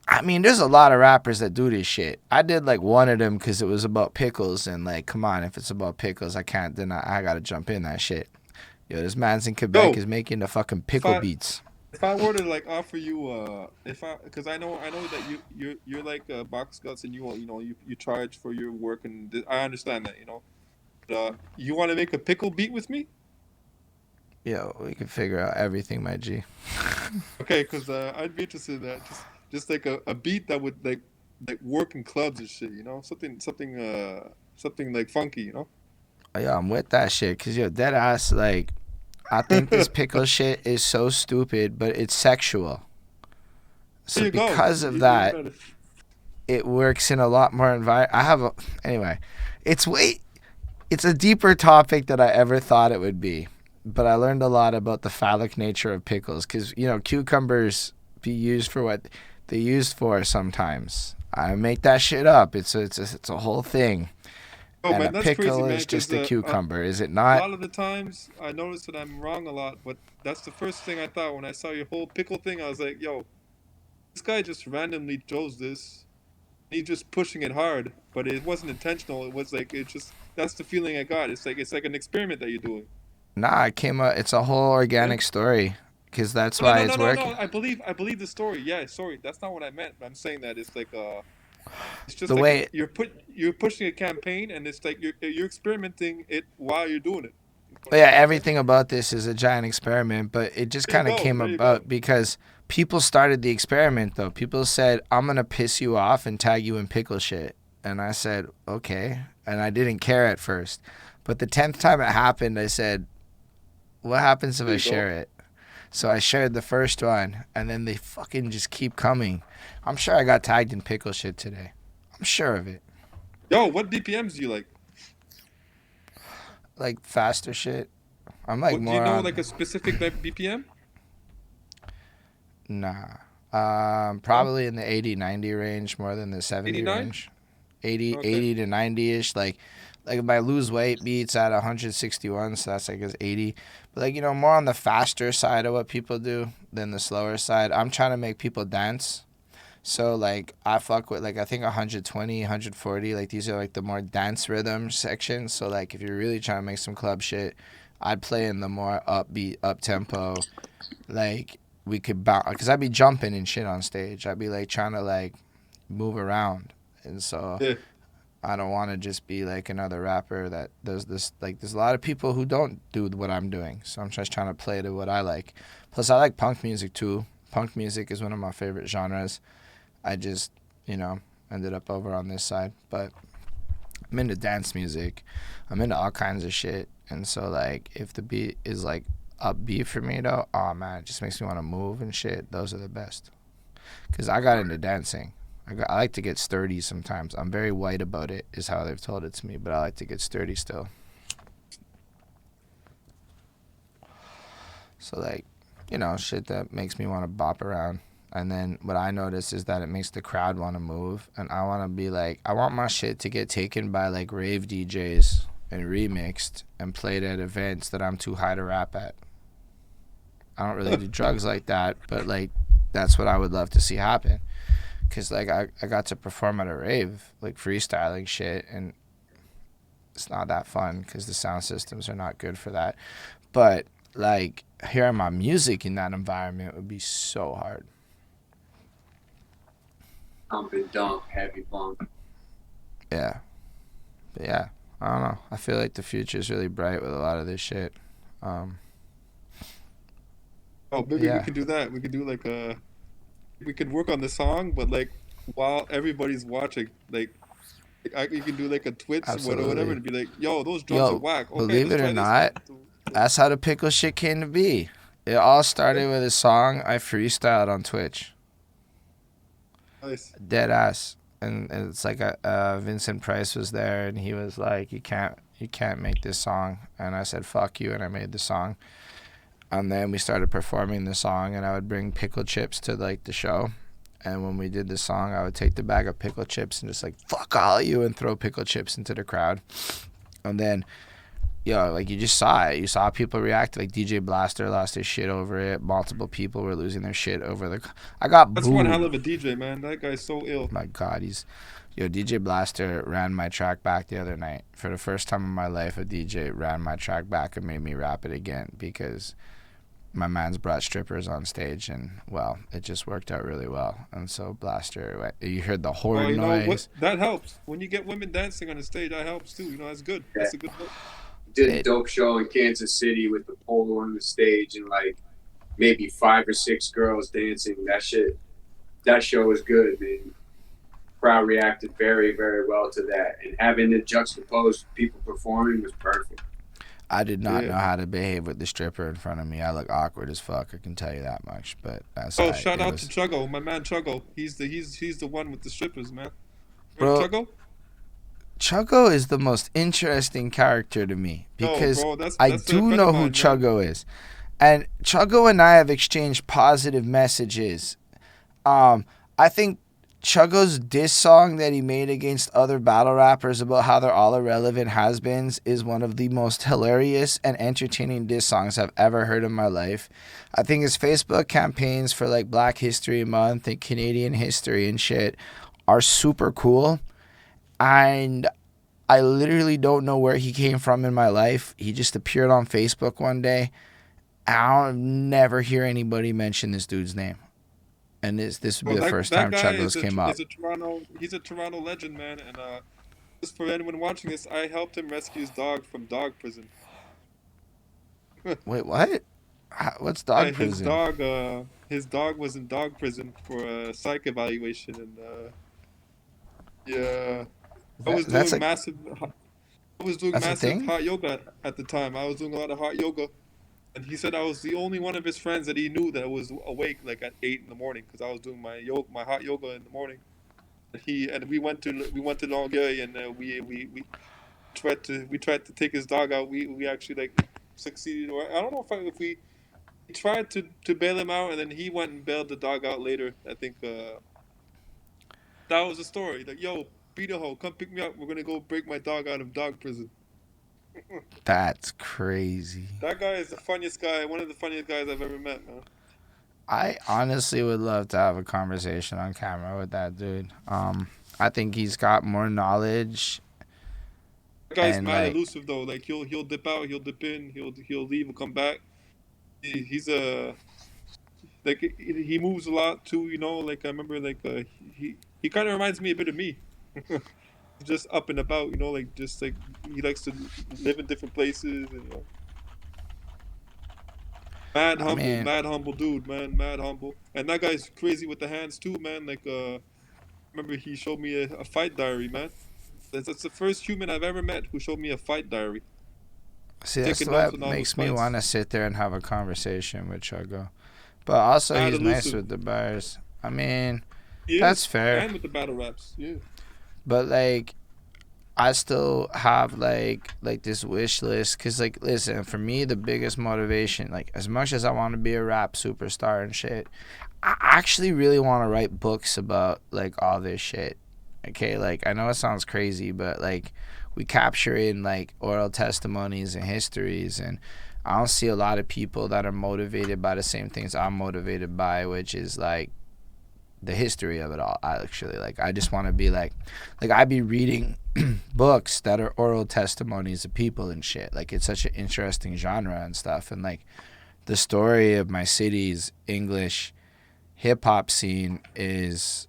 I mean, there's a lot of rappers that do this shit. I did like one of them because it was about pickles, and like, come on, if it's about pickles, I can't deny. I gotta jump in that shit. Yo, this man's in Quebec Yo, is making the fucking if pickle I beats. if I were to like offer you if I because I know that you're like box guts and you charge for your work and I understand that you want to make a pickle beat with me. Yo, we can figure out everything, my G. Okay, because I'd be interested in that. Just like a beat that would like work in clubs and shit. Something like funky. Yo, I'm with that shit. Cause yo, dead ass, like, I think this pickle shit is so stupid, but it's sexual. There So you go. because of that, it works in a lot more anyway, it's a deeper topic than I ever thought it would be. But I learned a lot about the phallic nature of pickles, because cucumbers be used for what they used for sometimes. I make that shit up. It's a whole thing. Oh And man, a that's crazy, pickle man. is just a Because cucumber, is it a not? lot of the times I notice that I'm wrong a lot, but that's the first thing I thought when I saw your whole pickle thing. I was like, yo, this guy just randomly chose this. He's just pushing it hard, but it wasn't intentional. It was like that's the feeling I got. It's like an experiment that you're doing. Nah, it came up. It's a whole Yeah. organic story, because that's No, why no, no, it's no, no. working. I believe the story. Yeah, sorry, that's not what I meant. I'm saying that it's just The like way you're pushing a campaign, and it's like you're experimenting it while you're doing it. You know Yeah, what I'm saying? everything about this is a giant experiment, but it just There you kind of go. came There you go. about because people started the experiment, though. People said, I'm going to piss you off and tag you in pickle shit. And I said, okay. And I didn't care at first. But the 10th time it happened, I said, what happens if There I you go. share it? So I shared the first one, and then they fucking just keep coming. I'm sure I got tagged in pickle shit today. I'm sure of it. Yo, what BPMs do you like? Like faster shit. I'm like What do you more know? on. Like a specific BPM? Nah. No, Probably in the 80-90 range more than the 70 89. range. 80, Okay. 80 to 90-ish. Like my lose weight beats at 161, so that's like his 80. But like, more on the faster side of what people do than the slower side. I'm trying to make people dance. So like I fuck with like I think 120, 140, like these are like the more dance rhythm sections. So like if you're really trying to make some club shit, I'd play in the more upbeat, up tempo. Like we could bounce, because I'd be jumping and shit on stage. I'd be like trying to like move around, and so Yeah. I don't want to just be like another rapper that does this. Like there's a lot of people who don't do what I'm doing, so I'm just trying to play to what I like. Plus I like punk music too. Punk music is one of my favorite genres. I just ended up over on this side, but I'm into dance music. I'm into all kinds of shit, and so like if the beat is like upbeat for me though, oh man, it just makes me want to move and shit. Those are the best. Cause I got into dancing. I like to get sturdy sometimes. I'm very white about it, is how they've told it to me, but I like to get sturdy still. So like, shit that makes me want to bop around. And then what I notice is that it makes the crowd want to move, and I want to be like, I want my shit to get taken by like rave DJs and remixed and played at events that I'm too high to rap at. I don't really do drugs like that, but like that's what I would love to see happen. Cause like I got to perform at a rave, like freestyling shit, and it's not that fun because the sound systems are not good for that. But like hearing my music in that environment would be so hard. Pump and dump, heavy bump. Yeah. But yeah, I don't know. I feel like the future is really bright with a lot of this shit. Oh, maybe we Yeah, could do that. We could do like we could work on the song, but like while everybody's watching, like you can do like a Twitch, whatever, absolutely. and be like, "Yo, those drums are Yo, whack. Okay, believe let's it or try this not, one." that's how the pickle shit came to be. It all Okay, started with a song I freestyled on Twitch. nice. Dead ass. And it's like Vincent Price was there, and he was like, you can't you can't make this song. And I said, fuck you, and I made the song. And then we started performing the song, and I would bring pickle chips to like the show. And when we did the song, I would take the bag of pickle chips and just like, fuck all of you, and throw pickle chips into the crowd. And then, like, you just saw it. You saw people react. Like, DJ Blaster lost his shit over it. Multiple people were losing their shit over the... I got That's booed. one hell of a DJ, man. That guy's so ill. My God, DJ Blaster ran my track back the other night. For the first time in my life, a DJ ran my track back and made me rap it again because my man's brought strippers on stage, and, well, it just worked out really well. And so Blaster, you heard the horn noise. That helps. When you get women dancing on the stage, that helps too. That's good. Yeah. That's a good look. Did a dope show in Kansas City with the polo on the stage and like maybe 5 or 6 girls dancing. That show was good, man. Crowd reacted very, very well to that, and having it juxtaposed people performing was perfect. I did not know how to behave with the stripper in front of me. I look awkward as fuck. I can tell you that much. But that's shout out to Chuggo, my man Chuggo. He's the one with the strippers, man. Bro, Chuggo? Chuggo is the most interesting character to me because that's I do know who Chuggo is. And Chuggo and I have exchanged positive messages. I think Chuggo's diss song that he made against other battle rappers about how they're all irrelevant has-beens is one of the most hilarious and entertaining diss songs I've ever heard in my life. I think his Facebook campaigns for like Black History Month and Canadian history and shit are super cool. And I literally don't know where he came from in my life. He just appeared on Facebook one day. I'll never hear anybody mention this dude's name. And this would be the first time Chuggles came up. He's a Toronto legend, man. And just for anyone watching this, I helped him rescue his dog from dog prison. Wait, what? What's dog prison? His dog was in dog prison for a psych evaluation, and yeah. I was doing massive hot yoga at the time. I was doing a lot of hot yoga, and he said I was the only one of his friends that he knew that was awake like at 8 in the morning because I was doing my hot yoga in the morning. And we went to Longueuil, and we tried to take his dog out. We actually like succeeded, or I don't know if we tried to bail him out, and then he went and bailed the dog out later. I think that was the story. Like, yo, BEATAHOE, come pick me up. We're gonna go break my dog out of dog prison. That's crazy. That guy is the funniest guy. One of the funniest guys I've ever met, man. I honestly would love to have a conversation on camera with that dude. I think he's got more knowledge. That guy's mad elusive though. Like he'll dip out, he'll dip in, he'll leave and come back. He's like he moves a lot too. Like I remember he kind of reminds me a bit of me. Just up and about, like just like he likes to live in different places, and mad humble dude, man, mad humble. And that guy's crazy with the hands too, man. Like remember he showed me a fight diary, man. That's the first human I've ever met who showed me a fight diary. See, that's what makes me want to sit there and have a conversation with Chuggo. But also he's nice with the bars. I mean, that's fair. And with the battle raps, yeah. But like, I still have like this wish list, cause like, listen, for me the biggest motivation, like as much as I want to be a rap superstar and shit, I actually really want to write books about like all this shit. Okay, like I know it sounds crazy, but like we capture in like oral testimonies and histories, and I don't see a lot of people that are motivated by the same things I'm motivated by, which is like the history of it all. I just want to be like I'd be reading books that are oral testimonies of people and shit. Like it's such an interesting genre and stuff. And like the story of my city's English hip hop scene is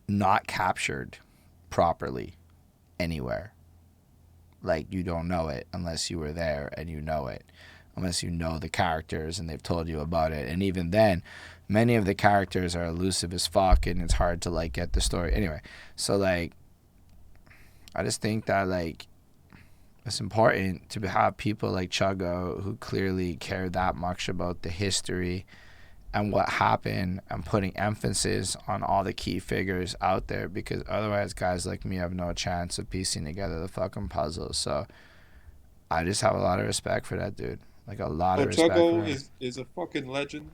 not captured properly anywhere. Like you don't know it unless you were there and you know it, unless you know the characters and they've told you about it. And even then, many of the characters are elusive as fuck, and it's hard to like get the story. Anyway, so like I just think that like it's important to have people like Chuggo who clearly care that much about the history and what happened and putting emphasis on all the key figures out there, because otherwise guys like me have no chance of piecing together the fucking puzzle. So I just have a lot of respect for that dude. Like a lot of respect for Chuggo him. is a fucking legend,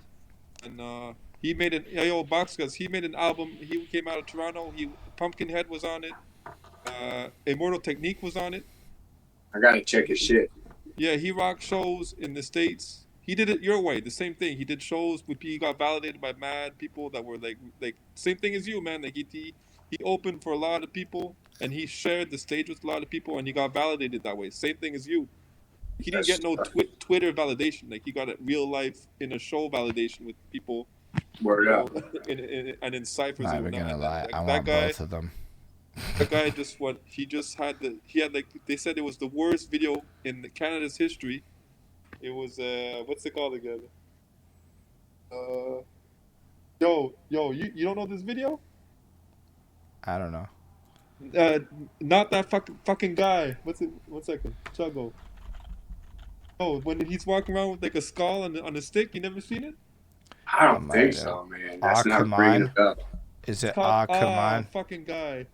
and he made an Boxguts. He made an album. He came out of Toronto. Pumpkinhead was on it. Immortal Technique was on it. I gotta check his shit. Yeah, he rocked shows in the States. He did it your way. The same thing. He did shows with he got validated by mad people that were like same thing as you, man. Like he opened for a lot of people, and he shared the stage with a lot of people, and he got validated that way. Same thing as you. He didn't get no Twitter validation. Like he got it real life in a show validation with people. Word up. And in ciphers. Not even gonna lie, I want both of them. That guy he had like they said it was the worst video in Canada's history. It was what's it called again? You don't know this video? I don't know. Not that fucking guy. What's it? 1 second. Chuggo. Oh, when he's walking around with like a skull on a stick, you never seen it? I don't think so, man. That's not bringing it up. Is it come on? Fucking guy.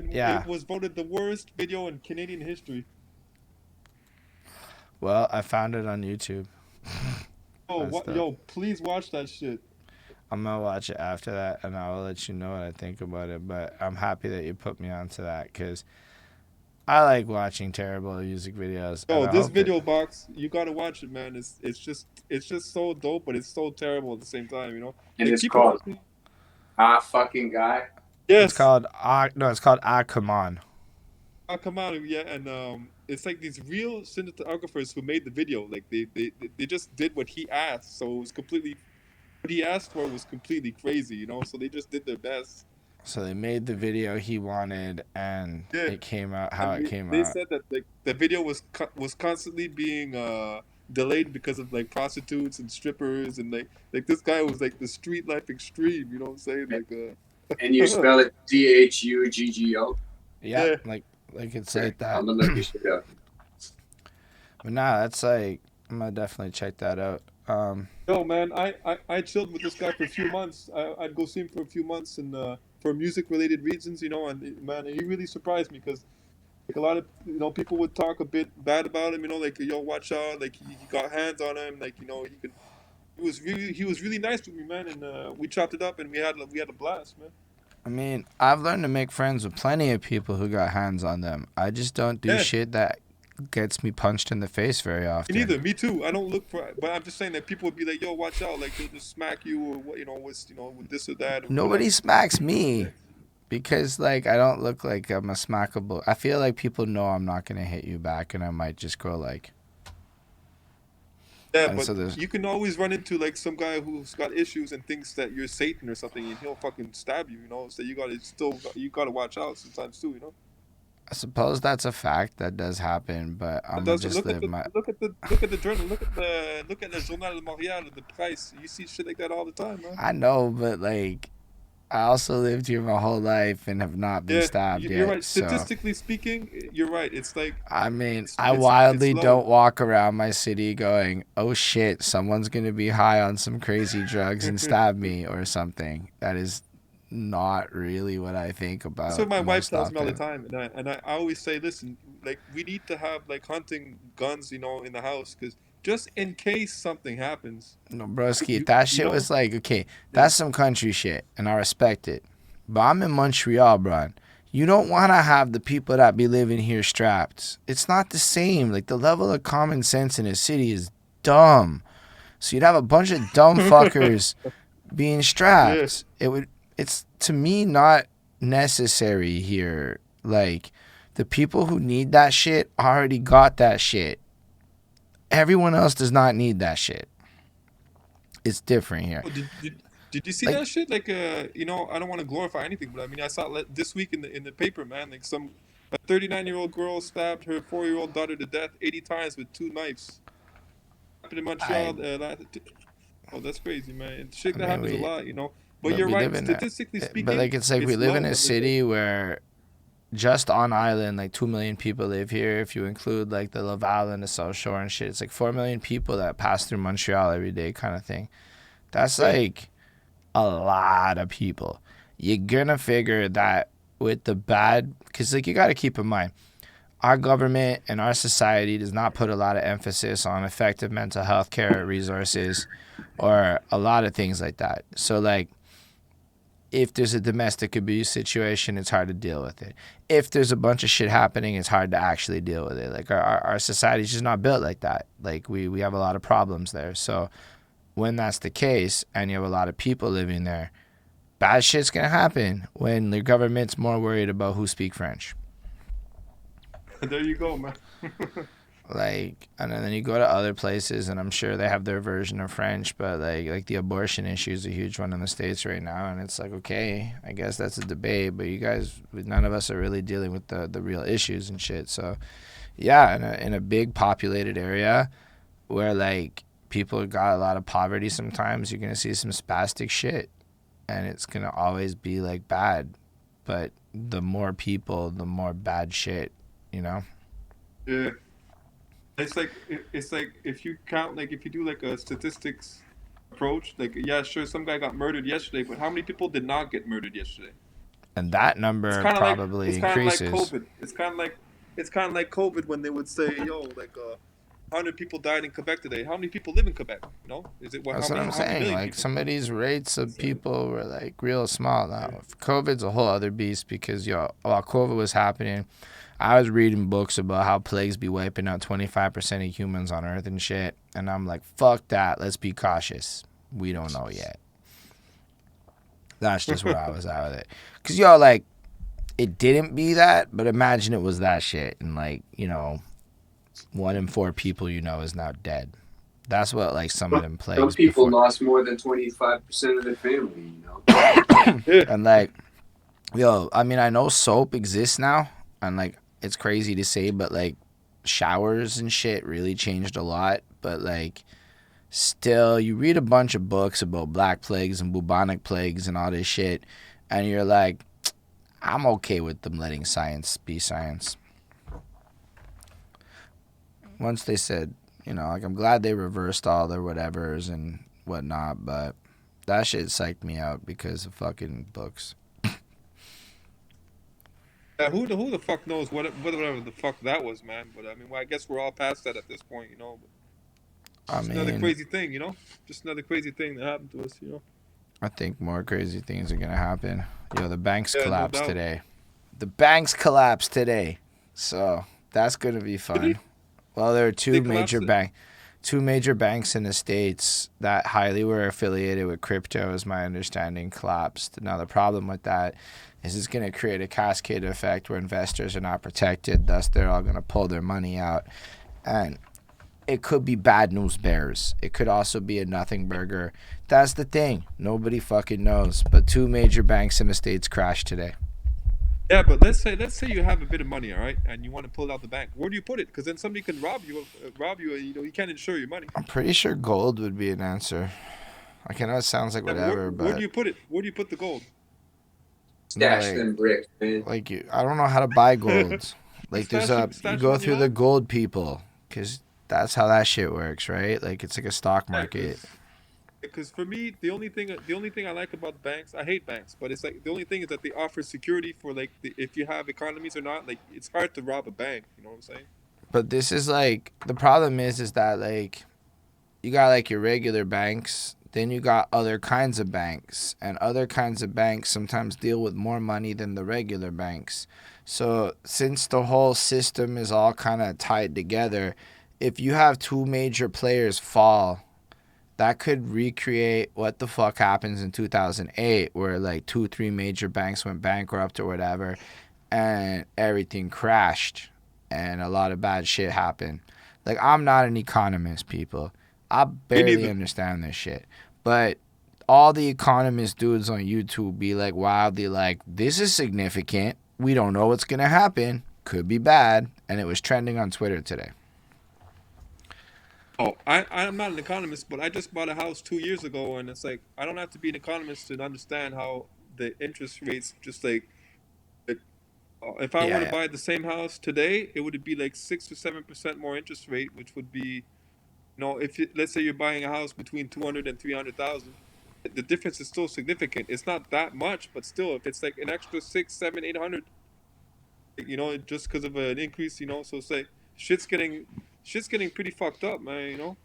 Yeah. It was voted the worst video in Canadian history. Well, I found it on YouTube. Please watch that shit. I'm gonna watch it after that, and I will let you know what I think about it. But I'm happy that you put me onto that, because I like watching terrible music videos. This video box, you gotta watch it, man. It's just so dope, but it's so terrible at the same time, you know. And it's called Fucking Guy. Yes. It's called Come On. Come on, yeah, and it's like these real cinematographers who made the video. Like they just did what he asked, so it was completely what he asked for was completely crazy, you know. So they just did their best. So they made the video he wanted, and it came out how it came out. They said that the video was constantly being delayed because of like prostitutes and strippers, and like this guy was like the street life extreme, you know what I'm saying? Like and you spell it DHUGGO. Yeah, like it's like that. I'm gonna look this shit up. But nah, that's like I'm gonna definitely check that out. No, man, I chilled with this guy for a few months. I'd go see him for a few months, and for music-related reasons, you know. And man, he really surprised me, because like a lot of people would talk a bit bad about him, you know, like watch out, like he got hands on him, like he was really nice with me, man, and we chopped it up, and we had a blast, man. I mean, I've learned to make friends with plenty of people who got hands on them. I just don't do shit that gets me punched in the face very often. Me neither. Me too. I don't look for, but I'm just saying that people would be like, "Yo, watch out!" Like they'll just smack you, or what, with this or that. Or nobody smacks me, because like I don't look like I'm a smackable. I feel like people know I'm not gonna hit you back, and I might just go like. Yeah, but you can always run into like some guy who's got issues and thinks that you're Satan or something, and he'll fucking stab you. You know, so you gotta watch out sometimes too. You know. I suppose that's a fact that does happen, but I'm gonna just live my. Look at the journal. Look at the Journal de Montréal, the price. You see shit like that all the time, man. I know, but like, I also lived here my whole life and have not been stabbed yet. You're right. Statistically speaking, you're right. It's like. I mean, I wildly don't walk around my city going, "Oh shit, someone's gonna be high on some crazy drugs and stab me or something." That is not really what I think about. That's what my wife tells me all the time, and I always say, listen, like we need to have like hunting guns, you know, in the house, because just in case something happens. No, broski, that shit was like, okay, that's some country shit, and I respect it, but I'm in Montreal, bro. You don't want to have the people that be living here strapped. It's not the same. Like the level of common sense in a city is dumb. So you'd have a bunch of dumb fuckers being strapped. It's to me not necessary here. Like the people who need that shit already got that shit. Everyone else does not need that shit. It's different here. Oh, did you see that shit? Like I don't want to glorify anything, but I mean I saw this week in the paper, man. Like a 39-year-old girl stabbed her 4-year-old daughter to death 80 times with 2 knives. Happened in Montreal. Oh, that's crazy, man. Shit that happens a lot, you know. But you're right, statistically speaking. But like it's like we live in a city where just on island, like 2 million people live here. If you include like the Laval and the South Shore and shit, it's like 4 million people that pass through Montreal every day kind of thing. That's Right. like a lot of people. You're gonna figure that with the bad, because like you got to keep in mind, our government and our society does not put a lot of emphasis on effective mental health care resources or a lot of things like that. So like if there's a domestic abuse situation, it's hard to deal with it. If there's a bunch of shit happening, it's hard to actually deal with it. Like our society's just not built like that. Like we have a lot of problems there. So when that's the case and you have a lot of people living there, bad shit's gonna happen when the government's more worried about who speak French. There you go, man. Like, and then you go to other places, and I'm sure they have their version of French, but like the abortion issue is a huge one in the States right now, and it's like, okay, I guess that's a debate, but you guys, none of us are really dealing with the real issues and shit. So, yeah, in a big populated area where like people got a lot of poverty, sometimes you're gonna see some spastic shit, and it's gonna always be like bad, but the more people, the more bad shit, you know. Yeah. It's like if you count, like if you do like a statistics approach, like yeah, sure, some guy got murdered yesterday, but how many people did not get murdered yesterday? And that It's number kind of like probably it's kind of like increases. COVID. It's kind of like COVID when they would say, "Yo, like 100 people died in Quebec today. How many people live in Quebec? You know, is it That's what I'm how many saying. million Like people?" some of these rates of So, people were like real small. yeah, Now, COVID's a whole other beast because while COVID was happening, I was reading books about how plagues be wiping out 25% of humans on Earth and shit, and I'm like, fuck that. Let's be cautious. We don't know yet. That's just where I was at with it. Cause like it didn't be that, but imagine it was that shit, and like 1 in 4 people is now dead. That's what like some of them some plagues people before. lost more than 25% of their family. You know. yeah, And like, I mean, I know soap exists now, and like, it's crazy to say, but like, showers and shit really changed a lot. But like, still, you read a bunch of books about black plagues and bubonic plagues and all this shit, and you're like, I'm okay with them letting science be science. Once they said, like, I'm glad they reversed all their whatevers and whatnot, but that shit psyched me out because of fucking books. yeah. Who the fuck knows whatever the fuck that was, man? But I mean, well, I guess we're all past that at this point, you know. But I just another mean, crazy thing, you know. Just another crazy thing that happened to us, you know. I think more crazy things are gonna happen. The banks Yeah, no collapsed doubt. today. The banks collapsed today, so that's gonna be fun. Well, there are They collapsed it. two major banks in the states that highly were affiliated with crypto, as my understanding, collapsed. Now the problem with that is it's gonna create a cascade effect where investors are not protected. Thus, they're all gonna pull their money out, and it could be bad news bears. It could also be a nothing burger. That's the thing. Nobody fucking knows. But two major banks in the States crashed today. Yeah, but let's say you have a bit of money, all right, and you want to pull it out the bank. Where do you put it? Because then somebody can rob you. You know, you can't insure your money. I'm pretty sure gold would be an answer. Like, I know it sounds like Yeah, but whatever, where do but you put it? Where do you put the gold? no, Stash them bricks, man. I don't know how to buy gold. Like, you Stash them go in your through the house. gold people, because that's how that shit works, right? Like, it's like a stock Yeah, market. because for me, the only thing I like about banks, I hate banks, but it's like the only thing is that they offer security for like if you have economies or not. Like it's hard to rob a bank. You know what I'm saying? But this is like, the problem is that, like, you got like your regular banks, then you got other kinds of banks, and other kinds of banks sometimes deal with more money than the regular banks. So since the whole system is all kind of tied together, if you have two major players fall, that could recreate what the fuck happens in 2008 where like 2 3 major banks went bankrupt or whatever, and everything crashed and a lot of bad shit happened. Like, I'm not an economist, people. I Me barely neither. understand this shit. But all the economist dudes on YouTube be like wildly like, this is significant. We don't know what's going to happen. Could be bad. And it was trending on Twitter today. Oh, I'm not an economist, but I just bought a house 2 years ago, and it's like I don't have to be an economist to understand how the interest rates just like, if I were Yeah, to yeah. buy the same house today, it would be like 6 or 7% more interest rate, which would be You know, if you, let's say you're buying a house between 200 and 300,000, the difference is still significant. It's not that much, but still, if it's like an extra 6, 7, 800, you know, just because of an increase, you know, so it's like shit's getting pretty fucked up, man. You know.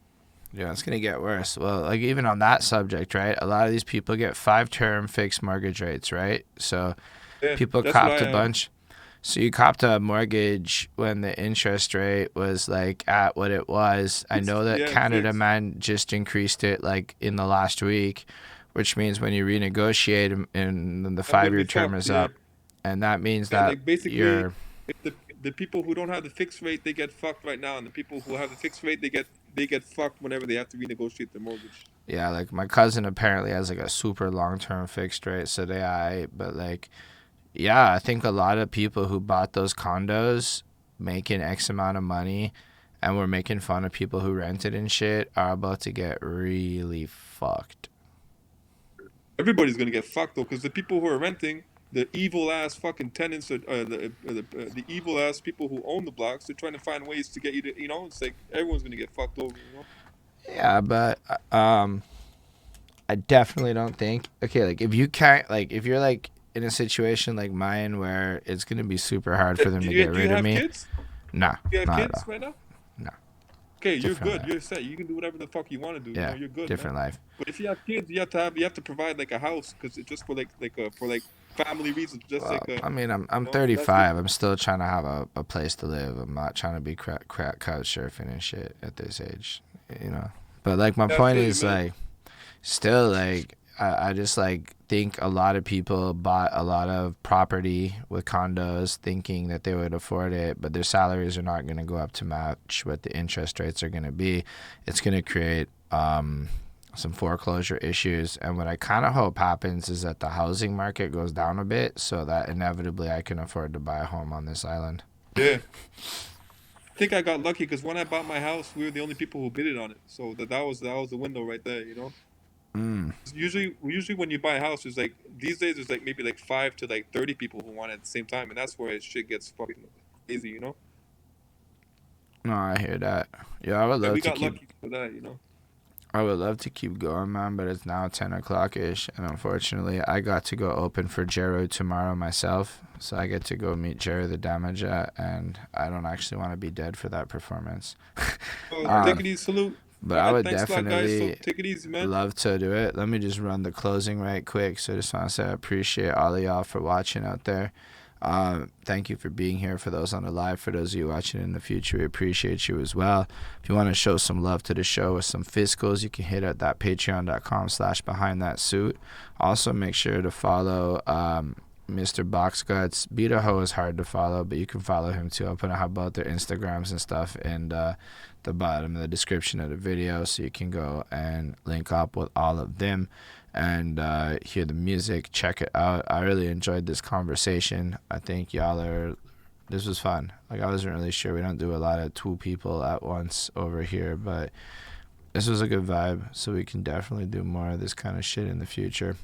Yeah, it's gonna get worse. Well, like even on that subject, right? A lot of these people get 5-term fixed mortgage rates, right? So Yeah, people that's what copped I a have. bunch. So you copped a mortgage when the interest rate was like at what it was. I know that Yeah, Canada, fixed. man, just increased it like in the last week, which means when you renegotiate and the I'm gonna be 5-year term fucked. is Yeah. up, and that means Yeah, that like basically, you're if the people who don't have the fixed rate, they get fucked right now, and the people who have the fixed rate, they get fucked whenever they have to renegotiate their mortgage. yeah, like my cousin apparently has like a super long-term fixed rate, so they I but like yeah, I think a lot of people who bought those condos making X amount of money and were making fun of people who rented and shit are about to get really fucked. Everybody's gonna get fucked though, because the people who are renting, the evil ass fucking tenants, or the evil ass people who own the blocks, they're trying to find ways to get you to, you know, it's like everyone's gonna get fucked over, you know. Yeah, but I definitely don't think okay, like if you can't like if you're like in a situation like mine where it's gonna be super hard for them Do to you get do you rid of have me, kids? nah, Do you have not at kids all. right now? No, Okay, you're different good. life. You're set. You can do whatever the fuck you want to do. You know, Yeah, you're good, man. different life. But if you have kids, you have to provide like a house, because it's just for for like family reasons, just Well, like I mean, I'm you know, that's 35. different. I'm still trying to have a place to live. I'm not trying to be couch surfing and shit at this age, you know. But like my Yeah, I point feel you, is man. like still like I just like think a lot of people bought a lot of property with condos thinking that they would afford it, but their salaries are not going to go up to match what the interest rates are going to be. It's going to create some foreclosure issues, and what I kind of hope happens is that the housing market goes down a bit so that inevitably I can afford to buy a home on this island. Yeah, I think I got lucky because when I bought my house, we were the only people who bid it on it. So that was the window right there, you know. Mm. Usually when you buy a house, there's like these days there's like maybe like 5 to like 30 people who want it at the same time, and that's where shit gets fucking crazy, you know. No, I hear that. Yeah, And we got lucky for that, you know. I would love to keep going, man, but it's now 10 o'clock ish, and unfortunately, I got to go open for Jero tomorrow myself, so I get to go meet Jero the Damager, and I don't actually want to be dead for that performance. So take um, it easy, salute. but All I right, would thanks a lot, guys. So definitely take it easy, man. love to do it. Let me just run the closing right quick. So I just want to say I appreciate all of y'all for watching out there. Thank you for being here. For those on the live, for those of you watching in the future, we appreciate you as well. If you want to show some love to the show with some physicals, you can hit at that patreon.com/behindthatsuit. Also, make sure to follow Mr. Boxguts. Beatahoe is hard to follow, but you can follow him too. I'll put how about their Instagrams and stuff in the bottom of the description of the video, so you can go and link up with all of them and hear the music. Check it out. I really enjoyed this conversation. I think this was fun. Like, I wasn't really sure. We don't do a lot of two people at once over here, but this was a good vibe, so we can definitely do more of this kind of shit in the future.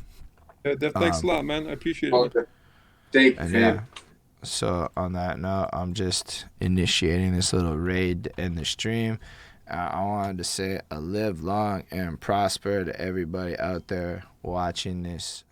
Yeah, thanks a lot, man. I appreciate it, man. Thank you, And fam. yeah, so on that note, I'm just initiating this little raid in the stream. I wanted to say a live long and prosper to everybody out there watching this.